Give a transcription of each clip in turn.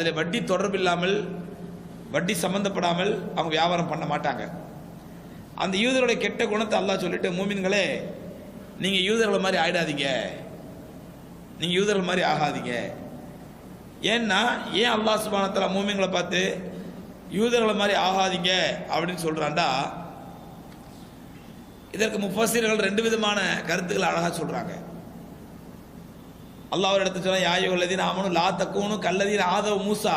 அதில் வட்டி தொடர்பு இல்லாமல், வட்டி சம்பந்தப்படாமல் அவங்க வியாபாரம் பண்ண மாட்டாங்க. அந்த யூதருடைய கெட்ட குணத்தை அல்லாஹ் சொல்லிட்டு, மூமின்களே நீங்க யூதர்களை மாதிரி ஆயிடாதீங்க, நீங்க யூதர்கள் மாதிரி ஆகாதீங்க. ஏன்னா ஏன் அல்லாஹ் சுப்ஹானஹு வ தஆலா மூமின்களை பார்த்து யூதர்களை மாதிரி ஆகாதீங்க அப்படின்னு சொல்றான்டா, இதற்கு முஃபஸ்ஸிர்கள் ரெண்டு விதமான கருத்துக்களை அழகா சொல்றாங்க. அல்லாஹ் ஒரு இடத்துல சொன்னா, யா அய்யுஹல்லதீன ஆமனு லா தகூனு கல்லதீன ஆதவ மூசா,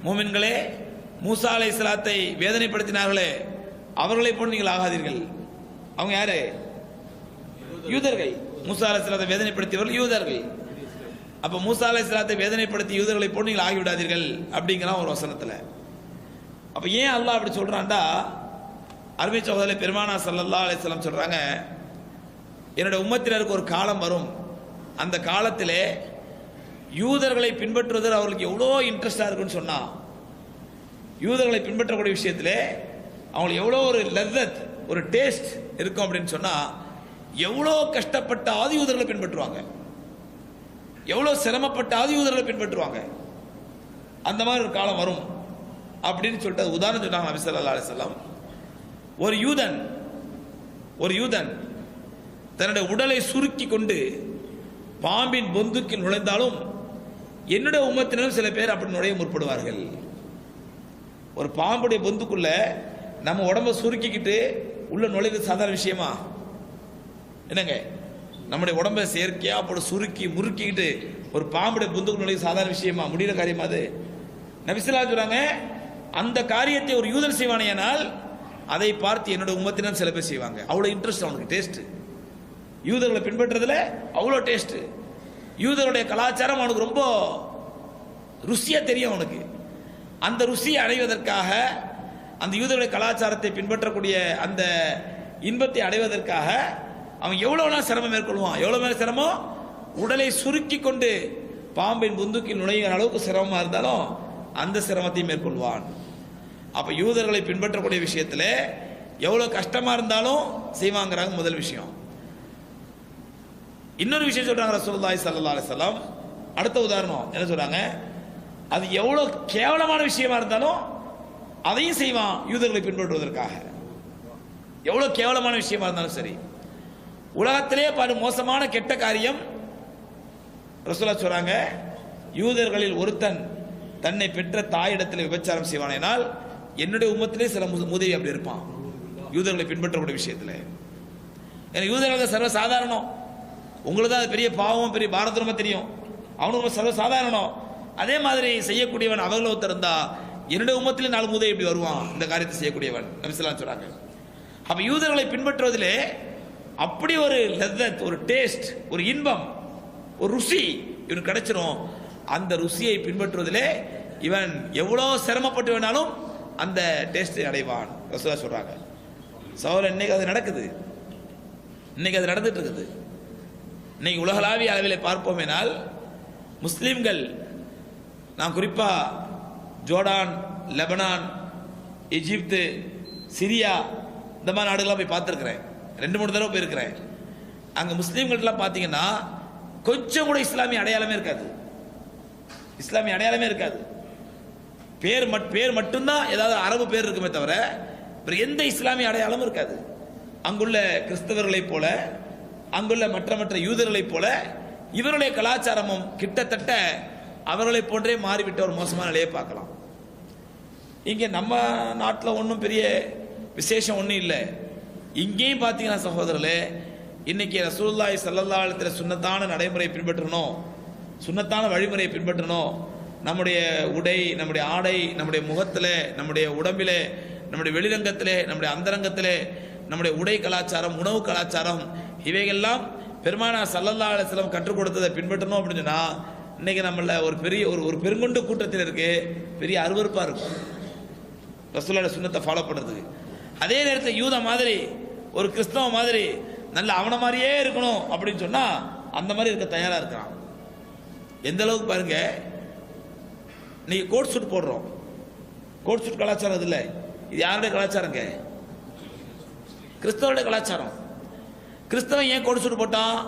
மூமின்களே மூசா அலைஹிஸ்ஸலாத்தை வேதனைப்படுத்தினார்களே அவர்களை போன்று நீங்கள் ஆகாதீர்கள். அவங்க யாரு? யூதர்கள். மூசா அலைஹிஸ்ஸலாத்தை வேதனைப்படுத்தியவர்கள் யூதர்கள். அப்ப மூசா அலைஹிஸ்ஸலாத்தை வேதனைப்படுத்தி யூதர்களை போன்று நீங்கள் ஆகிவிடாதீர்கள் அப்படிங்கிற ஒரு வசனத்துல. அப்ப ஏன் அல்லாஹ் அப்படி சொல்றான்டா, அருமை சகோதரர்களே, பெருமானார் ஸல்லல்லாஹு அலைஹி வஸல்லம் சொல்றாங்க, என்னுடைய உம்மத்தினருக்கு ஒரு காலம் வரும், அந்த காலத்திலே யூதர்களை பின்பற்றுவதில் அவர்களுக்கு எவ்வளோ இன்ட்ரெஸ்டாக இருக்குன்னு சொன்னா, யூதர்களை பின்பற்றக்கூடிய விஷயத்திலே அவங்களுக்கு எவ்வளோ ஒரு லzzத், ஒரு டேஸ்ட் இருக்கும் அப்படின்னு சொன்னா, எவ்வளோ கஷ்டப்பட்டாவது யூதர்களை பின்பற்றுவாங்க, எவ்வளோ சிரமப்பட்டாவது யூதர்களை பின்பற்றுவாங்க. அந்த மாதிரி ஒரு காலம் வரும் அப்படின்னு சொல்லிட்டு உதாரணம் சொன்னாங்க நபி ஸல்லல்லாஹு அலைஹி வஸல்லம். ஒரு யூதன் தன்னுடைய உடலை சுருக்கி கொண்டு பாம்பின் பொந்துக்கில் நுழைந்தாலும் என்னுடைய உம்மத்தினரும் சில பேர் அப்படி நுழைய முற்படுவார்கள். ஒரு பாம்புடைய பொந்துக்குள்ள நம்ம உடம்ப சுருக்கிக்கிட்டு உள்ள நுழைவது சாதாரண விஷயமா? என்னங்க, நம்முடைய உடம்பை செயற்கையா போட சுருக்கி முறுக்கிக்கிட்டு ஒரு பாம்புடைய பொந்துக்குள் நுழைவது சாதாரண விஷயமா? முடியல காரியமா அது? நபி ஸல்லல்லாஹு அலைஹி வஸல்லம் சொல்றாங்க, அந்த காரியத்தை ஒரு யூதன் செய்வானேயானால் அதை பார்த்து என்னோட உம்மத்தினர் சில பேர் செய்வாங்க. அவ்வளோ இன்ட்ரெஸ்ட் அவனுக்கு, டேஸ்ட். யூதர்களை பின்பற்றதுல அவ்வளோ டேஸ்ட். யூதருடைய கலாச்சாரம் அவனுக்கு ரொம்ப ருசியா தெரியும் அவனுக்கு. அந்த ருசியை அடைவதற்காக, அந்த யூதருடைய கலாச்சாரத்தை பின்பற்றக்கூடிய அந்த இன்பத்தை அடைவதற்காக அவன் எவ்வளவு சிரமம் மேற்கொள்வான். எவ்வளவு சிரமம்? உடலை சுருக்கி கொண்டு பாம்பின் புந்துக்கில் நுழைகிற அளவுக்கு சிரமமா இருந்தாலும் அந்த சிரமத்தை மேற்கொள்வான். அப்ப யூதர்களை பின்பற்றக்கூடிய விஷயத்துல எவ்வளவு கஷ்டமா இருந்தாலும் செய்வாங்கிறாங்க. முதல் விஷயம். இன்னொரு விஷயம் சொல்றாங்க ரசூலுல்லாஹி ஸல்லல்லாஹு அலைஹி வஸல்லம். அடுத்த உதாரணம் என்ன சொல்றாங்க, அது எவ்வளவு கேவலமான விஷயமா இருந்தாலும் அதையும் செய்வான் யூதர்களை பின்பற்றுவதற்காக. எவ்வளவு கேவலமான விஷயமா இருந்தாலும் சரி. உலகத்திலே பல மோசமான கெட்ட காரியம் ரசூலுல்லாஹ் சொல்றாங்க, யூதர்களில் ஒருத்தன் தன்னை பெற்ற தாயிடத்தில் விபச்சாரம் செய்வானால் என்னுடைய உம்மத்திலே சில உதவி அப்படி இருப்பான் யூதர்களை பின்பற்றக்கூடிய விஷயத்துல. யூதர்கள் சர்வ சாதாரணம், உங்களுக்கு தான் அது பெரிய பாவம், பெரிய பாரதூரமா தெரியும், அவனுக்கு சர்வ சாதாரணம். அதே மாதிரி செய்யக்கூடியவன் அவர்கள் ஒருத்தர் இருந்தா என்னுடைய உம்மத்திலே 4 உதவி இப்படி வருவான் இந்த காரியத்தை செய்யக்கூடியவன் நபி ஸல்லல்லாஹு அலைஹி வஸல்லம் சொல்றாங்க. அப்ப யூதர்களை பின்பற்றுவதிலே அப்படி ஒரு லzzத், ஒரு டேஸ்ட், ஒரு இன்பம், ஒரு ருசி இவனுக்கு கிடைச்சிரும். அந்த ருசியை பின்பற்றுவதிலே இவன் எவ்வளவு சிரமப்பட்டு வேணாலும் அந்த டேஸ்டை அடைவான் ரசூலுல்லாஹ் சொல்றாங்க. சகோதரர், இன்னைக்கு அது நடக்குது, இன்னைக்கு அது நடந்துட்டு இருக்குது. இன்னைக்கு உலகளாவிய அளவில் பார்ப்போமேனால் முஸ்லிம்கள், நான் குறிப்பா ஜோர்டான், லெபனான், எகிப்து, சிரியா இந்த மாதிரி நாடுகள்லாம் போய் பார்த்துருக்கிறேன். 2-3 தடவை போயிருக்கிறேன். அங்க முஸ்லீம்கள்லாம் பார்த்தீங்கன்னா கொஞ்சம் கூட இஸ்லாமிய அடையாளமே இருக்காது. இஸ்லாமிய அடையாளமே இருக்காது. பேர் மட்டும்தான் ஏதாவது அரபு பேர் இருக்குமே தவிர எந்த இஸ்லாமிய அடையாளமும் இருக்காது. அங்குள்ள கிறிஸ்தவர்களை போல, அங்குள்ள மற்ற யூதர்களை போல இவருடைய கலாச்சாரமும் கிட்டத்தட்ட அவர்களை போன்றே மாறிவிட்ட ஒரு மோசமான நிலையை பார்க்கலாம். இங்க நம்ம நாட்டில் ஒன்றும் பெரிய விசேஷம் ஒன்றும் இல்லை. இங்கேயும் பார்த்தீங்கன்னா சகோதரர்களே, இன்னைக்கு ரசூலுல்லாஹி ஸல்லல்லாஹு அலைஹி வஸல்லம் சுன்னத்தான நடைமுறையை பின்பற்றணும், சுன்னத்தான வழிமுறையை பின்பற்றணும். நம்முடைய உடை, நம்முடைய ஆடை, நம்முடைய முகத்திலே, நம்முடைய உடம்பிலே, நம்முடைய வெளிரங்கத்திலே, நம்முடைய அந்தரங்கத்திலே, நம்முடைய உடை கலாச்சாரம், உணவு கலாச்சாரம், இவைகள்லாம் பெருமானார் ஸல்லல்லாஹு அலைஹி வஸல்லம் கற்றுக் கொடுத்ததை பின்பற்றணும் அப்படின்னு சொன்னா இன்னைக்கு நம்மள ஒரு பெரிய ஒரு பெருங்கொண்டு கூட்டத்தில் இருக்கு, பெரிய அருவருப்பா இருக்கும் ரசூலுல்லாஹி சுன்னத்தை ஃபாலோ பண்றதுக்கு. அதே நேரத்தில் யூத மாதிரி, ஒரு கிறிஸ்தவ மாதிரி நல்ல அவன மாதிரியே இருக்கணும் அப்படின்னு சொன்னா அந்த மாதிரி இருக்க தயாரா இருக்கிறான். எந்த அளவுக்கு பாருங்க, நீங்க கோட் சூட் போடுறோம், கோட் சூட் கலாச்சாரம் இல்லை, இது யாருடைய கலாச்சாரங்க? கிறிஸ்தவனுடைய கலாச்சாரம். கிறிஸ்தவன் ஏன் கோட் சூட் போட்டான்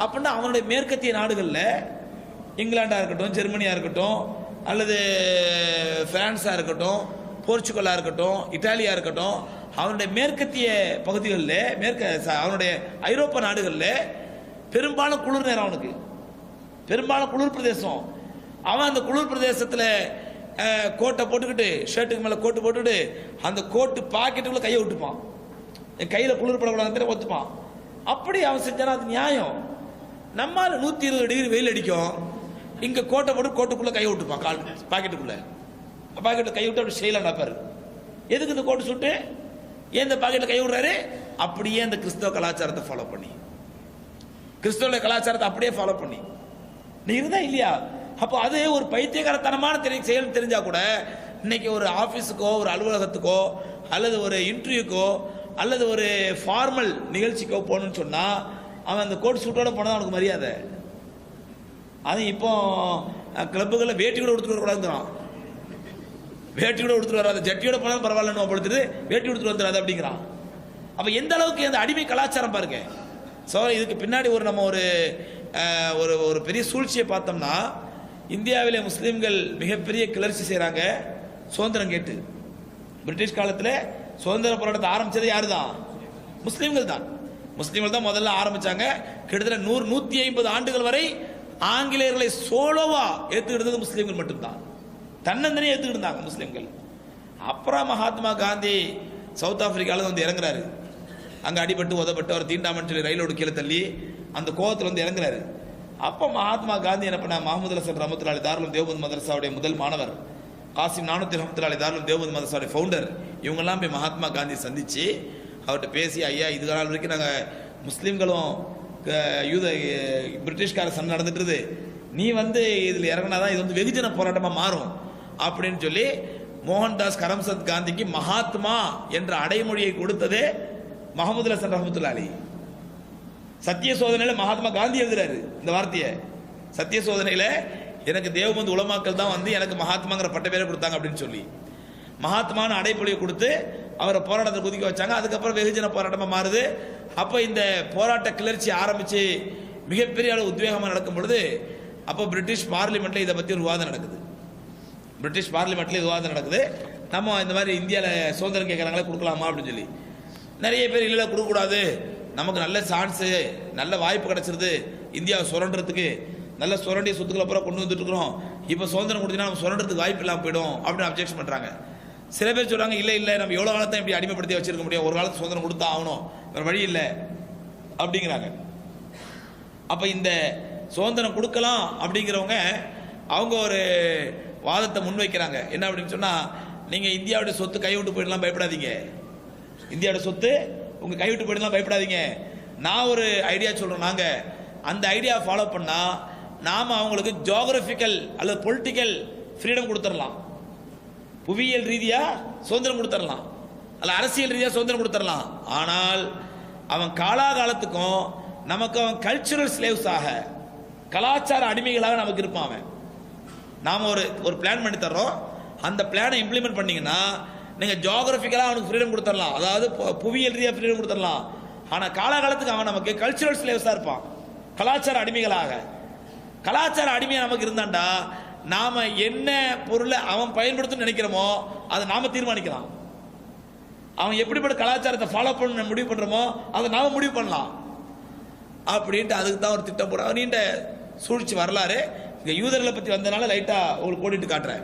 அப்படின்னா அவனுடைய மேற்கத்திய நாடுகளில் இங்கிலாண்டாக இருக்கட்டும், ஜெர்மனியாக இருக்கட்டும், அல்லது பிரான்ஸாக இருக்கட்டும், போர்ச்சுகலாக இருக்கட்டும், இட்டாலியாக இருக்கட்டும், அவனுடைய மேற்கத்திய பகுதிகளில் அவனுடைய ஐரோப்பா நாடுகளில் பெரும்பாலும் குளிர் நேரம், அவனுக்கு பெரும்பாலும் குளிர் பிரதேசம். அவன் அந்த குளிர் பிரதேசத்தில் கோட்டை போட்டுக்கிட்டு, ஷர்ட்டுக்கு மேலே கோட்டு போட்டுக்கிட்டு, அந்த கோட்டு பாக்கெட்டுக்குள்ளே கையை விட்டுப்பான். என் கையில் குளிர் படக்கூடாதுன்னு ஒத்துப்பான். அப்படி அவன் செஞ்சானா அது நியாயம். நம்மால் 120 டிகிரி வெயில் அடிக்கும், இங்கே கோட்டை போட்டு கோட்டுக்குள்ளே கையை விட்டுப்பான், கால் பாக்கெட்டுக்குள்ளே. பாக்கெட்டில் கை விட்டு அப்படி செய்யலாம் நடப்பார். எதுக்கு இந்த கோட்டு சுட்டு ஏன் இந்த பாக்கெட்டில் கை விடுறாரு? அப்படியே அந்த கிறிஸ்தவ கலாச்சாரத்தை ஃபாலோ பண்ணி, கிறிஸ்தவ கலாச்சாரத்தை அப்படியே ஃபாலோ பண்ணி நீ இருந்தா இல்லையா? அப்போ அது ஒரு பைத்தியகாரத்தனமான செயல் தெரிஞ்சா கூட இன்னைக்கு ஒரு ஆஃபீஸுக்கோ, ஒரு அலுவலகத்துக்கோ, அல்லது ஒரு இன்டர்வியூக்கோ, அல்லது ஒரு ஃபார்மல் நிகழ்ச்சிக்கோ போகணும்னு சொன்னா அவன் அந்த கோட் சூட்டோட போனா அவனுக்கு மரியாதை. அது இப்போ கிளப்புகளில் வேட்டி கூட கொடுத்துட்டு வரக்கூடாதுங்கிறான். வேட்டி கூட கொடுத்துட்டு வராது, ஜட்டியோட போனாலும் பரவாயில்லன்னு படுத்துட்டு வேட்டி கொடுத்துட்டு வந்துடாது அப்படிங்கிறான். அப்போ எந்த அளவுக்கு அந்த அடிமை கலாச்சாரம் பாருங்க. ஸோ இதுக்கு பின்னாடி நம்ம ஒரு பெரிய சூழ்ச்சியை பார்த்தோம்னா, இந்தியாவிலே முஸ்லீம்கள் மிகப்பெரிய கிளர்ச்சி செய்கிறாங்க சுதந்திரம் கேட்டு. பிரிட்டிஷ் காலத்தில் சுதந்திர போராட்டத்தை ஆரம்பித்தது யாரு தான்? முஸ்லீம்கள் தான். முஸ்லீம்கள் தான் முதல்ல ஆரம்பித்தாங்க. கிட்டத்தட்ட 100-150 ஆண்டுகள் வரை ஆங்கிலேயர்களை சோலோவா ஏற்றுக்கிட்டது முஸ்லீம்கள் மட்டும்தான். தன்னந்தனியே ஏற்றுக்கிட்டு இருந்தாங்க முஸ்லீம்கள். அப்புறம் மகாத்மா காந்தி சவுத் ஆப்பிரிக்காவில் வந்து இறங்குறாரு. அங்கே அடிபட்டு உதப்பட்டு அவர் தீண்டாமன்னு சொல்லி ரயிலோடு கீழே தள்ளி அந்த கோவத்தில் வந்து இறங்குறாரு. அப்போ மகாத்மா காந்தி என்ன பண்ண, மஹமூதுல் ஹசன் ரஹ்மத்துல்லாஹி தாருல் தேவபந்த் மதரசாவுடைய முதல் மாணவர், காசிம் நானூத்தி ரஹ்மத்துல்லாஹி தாருல் தேவபந்த் மதரசாவுடைய ஃபவுண்டர், இவங்கெல்லாம் போய் மகாத்மா காந்தி சந்திச்சு அவர்கிட்ட பேசி, ஐயா இது காலம் வரைக்கும் நாங்கள் முஸ்லீம்களும் பிரிட்டிஷ்கார சண்டை நடந்துட்டு, நீ வந்து இதில் இறங்கினாதான் இது வந்து வெகுஜன போராட்டமாக மாறும் அப்படின்னு சொல்லி மோகன்தாஸ் கரம்சந்த் காந்திக்கு மகாத்மா என்ற அடைமொழியை கொடுத்ததே மஹமூதுல் ஹசன் ரஹ்மத்துல்லாஹி அலைஹி. சத்திய சோதனையில் மகாத்மா காந்தி எழுதுறாரு இந்த வார்த்தையை. சத்திய சோதனையில் எனக்கு தேவபந்து உலமாக்கள் தான் வந்து எனக்கு மகாத்மாங்கிற பட்ட பேரை கொடுத்தாங்க அப்படின்னு சொல்லி மகாத்மான அடைப்பொழியை கொடுத்து அவரை போராட்டத்தை குதிக்க வச்சாங்க. அதுக்கப்புறம் வெகுஜன போராட்டமாக மாறுது. அப்போ இந்த போராட்ட கிளர்ச்சி ஆரம்பித்து மிகப்பெரிய அளவு உத்வேகமாக நடக்கும் பொழுது அப்போ பிரிட்டிஷ் பார்லிமெண்ட்டில் இதை பற்றி ஒரு விவாதம் நடக்குது. பிரிட்டிஷ் பார்லிமெண்ட்டில் விவாதம் நடக்குது. நம்ம இந்த மாதிரி இந்தியாவில் சுதந்திரம் கேட்குறாங்களே கொடுக்கலாமா அப்படின்னு சொல்லி நிறைய பேர் இல்லை கொடுக்கக்கூடாது, நமக்கு நல்ல சான்ஸு, நல்ல வாய்ப்பு கிடச்சிருது இந்தியாவை சுரண்டுறதுக்கு, நல்ல சுரண்டிய சொத்துக்களை அப்புறம் கொண்டு வந்துட்டு இருக்கிறோம், இப்போ சுதந்திரம் கொடுத்தீங்கன்னா நம்ம சுரண்டுறதுக்கு வாய்ப்பு இல்லாமல் போயிடும் அப்படின்னு அப்ஜெக்ஷன் பண்ணுறாங்க. சில பேர் சொல்கிறாங்க இல்லை நம்ம எவ்வளோ காலத்தை இப்படி அடிமைப்படுத்தி வச்சிருக்க முடியும், ஒரு காலத்து சுதந்திரம் கொடுத்தா ஆகணும், வேறு வழி இல்லை அப்படிங்கிறாங்க. அப்போ இந்த சுதந்திரம் கொடுக்கலாம் அப்படிங்கிறவங்க அவங்க ஒரு வாதத்தை முன்வைக்கிறாங்க. என்ன அப்படின்னு சொன்னால், நீங்கள் இந்தியாவுடைய சொத்து கைவிட்டு போயிடலாம் பயப்படாதீங்க, இந்தியாவோட சொத்து உங்கள் கைவிட்டு போயிடலாம் பயப்படாதீங்க. நான் ஒரு ஐடியா சொல்கிறேன், நாங்கள் அந்த ஐடியா ஃபாலோ பண்ணால் நாம் அவங்களுக்கு ஜியோகிராஃபிக்கல் அல்லது பொலிட்டிக்கல் ஃப்ரீடம் கொடுத்துடலாம், புவியியல் ரீதியாக சுதந்திரம் கொடுத்துடலாம், அல்ல அரசியல் ரீதியாக சுதந்திரம் கொடுத்துடலாம். ஆனால் அவன் காலாகாலத்துக்கும் நமக்கு அவன் கல்ச்சுரல் ஸ்லேவ்ஸாக, கலாச்சார அடிமைகளாக நமக்கு இருப்பான் அவன். நாம் ஒரு பிளான் பண்ணி தர்றோம், அந்த பிளானை இம்ப்ளிமெண்ட் பண்ணீங்கன்னா நீங்கள் ஜியோகிராஃபிக்கலாக அவனுக்கு ஃப்ரீடம் கொடுத்துடலாம், அதாவது புவியியல் ரீதியாக ஃப்ரீடம் கொடுத்துடலாம். ஆனால் காலகாலத்துக்கு அவன் நமக்கு கல்ச்சுரல் ஸ்லேவ்ஸாக இருப்பான், கலாச்சார அடிமைகளாக. கலாச்சார அடிமையாக நமக்கு இருந்தாண்டா நாம் என்ன பொருளை அவன் பயன்படுத்தணும்னு நினைக்கிறோமோ அதை நாம் தீர்மானிக்கலாம். அவன் எப்படிப்பட்ட கலாச்சாரத்தை ஃபாலோ பண்ண முடிவு பண்ணுறோமோ அதை நாம் முடிவு பண்ணலாம் அப்படின்ட்டு அதுக்கு தான் ஒரு திட்டம் போடுறான். நீண்ட சூழ்ச்சி வரலாறு இங்கே யூதர்களை பற்றி வந்தனால லைட்டாக உங்களுக்கு கோடிட்டு காட்டுறேன்,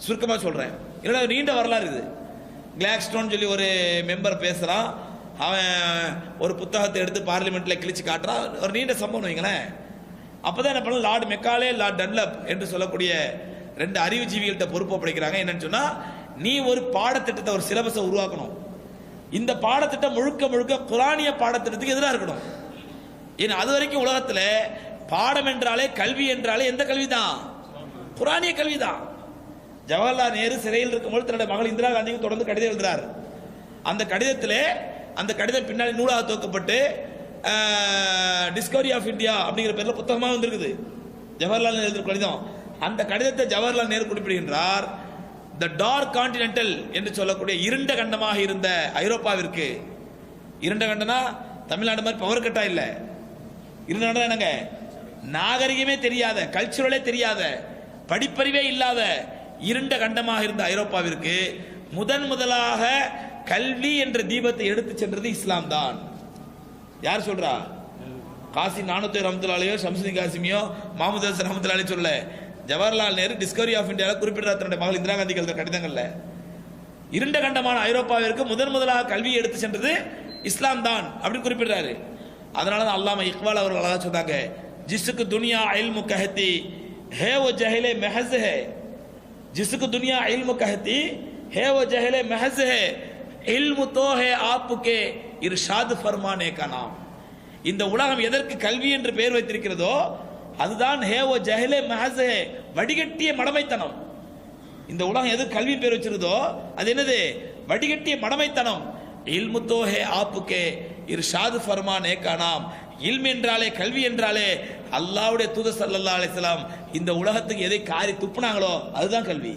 சுருக்கமாக சொல்கிறேன். இல்லைன்னா நீண்ட வரலாறு இது. கிளாக்ஸ்டோன் சொல்லி ஒரு மெம்பர் பேசுகிறான், அவன் ஒரு புத்தகத்தை எடுத்து பார்லிமெண்ட்டில் கிழிச்சு காட்டுறான், ஒரு நீண்ட சம்பவம் வைங்களேன். அப்போ தான் என்ன பண்ண, லார்ட் மெக்காலே, லார்ட் டன்லப் என்று சொல்லக்கூடிய 2 அறிவுஜீவிகள்கிட்ட பொறுப்பு ஒப்படைக்கிறாங்க. என்னன்னு சொன்னால், நீ ஒரு பாடத்திட்டத்தை, ஒரு சிலபஸை உருவாக்கணும், இந்த பாடத்திட்டம் முழுக்க முழுக்க குரானிய பாடத்திட்டத்துக்கு எதிராக இருக்கணும். ஏன்னா அது வரைக்கும் உலகத்தில் பாடம் என்றாலே, கல்வி என்றாலே எந்த கல்வி தான்? குரானிய கல்வி தான். ஜவஹர்லால் நேரு சிறையில் இருக்கும்போது தன்னுடைய மகள் இந்திரா காந்திக்கு தொடர்ந்து கடிதம் எழுதுறார். அந்த கடிதம் பின்னாடி நூலாக துவக்கப்பட்டு டிஸ்கவரி ஆஃப் இந்தியா அப்படிங்கிற பேரில் புத்தகமாக வந்திருக்குது. ஜவஹர்லால் நேரு எழுதுற கடிதம். அந்த கடிதத்தை ஜவஹர்லால் நேரு குறிப்பிடுகின்றார், த டார்க் கான்டினென்டல் என்று சொல்லக்கூடிய இருண்ட கண்டமாக இருந்த ஐரோப்பாவிற்கு, இருண்ட கண்டனா தமிழ்நாடு மாதிரி பவர் கட்டா இல்லை, இருண்ட கண்டம் என்னங்க, நாகரிகமே தெரியாத, கல்ச்சுரலே தெரியாத, படிப்பறிவே இல்லாத இருண்ட கண்டமாக இருந்த ஐரோப்பாவிற்கு முதலாக கல்வி என்ற தீபத்தை எடுத்து சென்றது இஸ்லாம் தான். யார் சொல்றா? காசி நானூத்தி ரஹ்மத்துல்லாஹியோ ஷம்சுதீன் காசிமியோ மஹமூத் ஹசன் ரஹ்மத்துல்லாஹி சொல்ல. ஜவஹர்லால் நேரு டிஸ்கவரி ஆஃப் இந்தியாவில் குறிப்பிட்ட தன்னுடைய மகள் இந்திரா காந்தி எழுதுற கடிதங்கள்ல இருண்ட கண்டமான ஐரோப்பாவிற்கு முதலாக கல்வியை எடுத்து சென்றது இஸ்லாம் தான் அப்படின்னு குறிப்பிடுறாரு. அதனாலதான் அல்லாமா இக்பால் அவர்கள் அழகா சொன்னாங்க, ஜிஸ்க்கு துனியா இல்மு கஹதி है वो जहले महज है, जिसको दुनिया इल्म कहती है वो जहले महज है, इल्म तो है आपके इरशाद फरमाने का नाम. இந்த உலகம் எதற்கு கல்வி என்று பெயர் வைத்திருக்கிறதோ அதுதான் ஹே ஓ ஜஹலே மஹஸ் ஹே, வடிகட்டிய மடமைத்தனம். இந்த உலகம் எது கல்வி பேர் வச்சிருந்தோ அது என்னது? வடிகட்டிய மடமைத்தனம். இல்மு தோ ஹே ஆப்புக்கே இர்ஷாத் ஃபர்மானே கா நாம். இல்ம் என்றாலே, கல்வி என்றாலே, அல்லாஹ்வுடைய தூதர் ஸல்லல்லாஹு அலைஹி வஸல்லம் இந்த உலகத்துக்கு எதை காரி துப்புனாங்களோ அதுதான் கல்வி.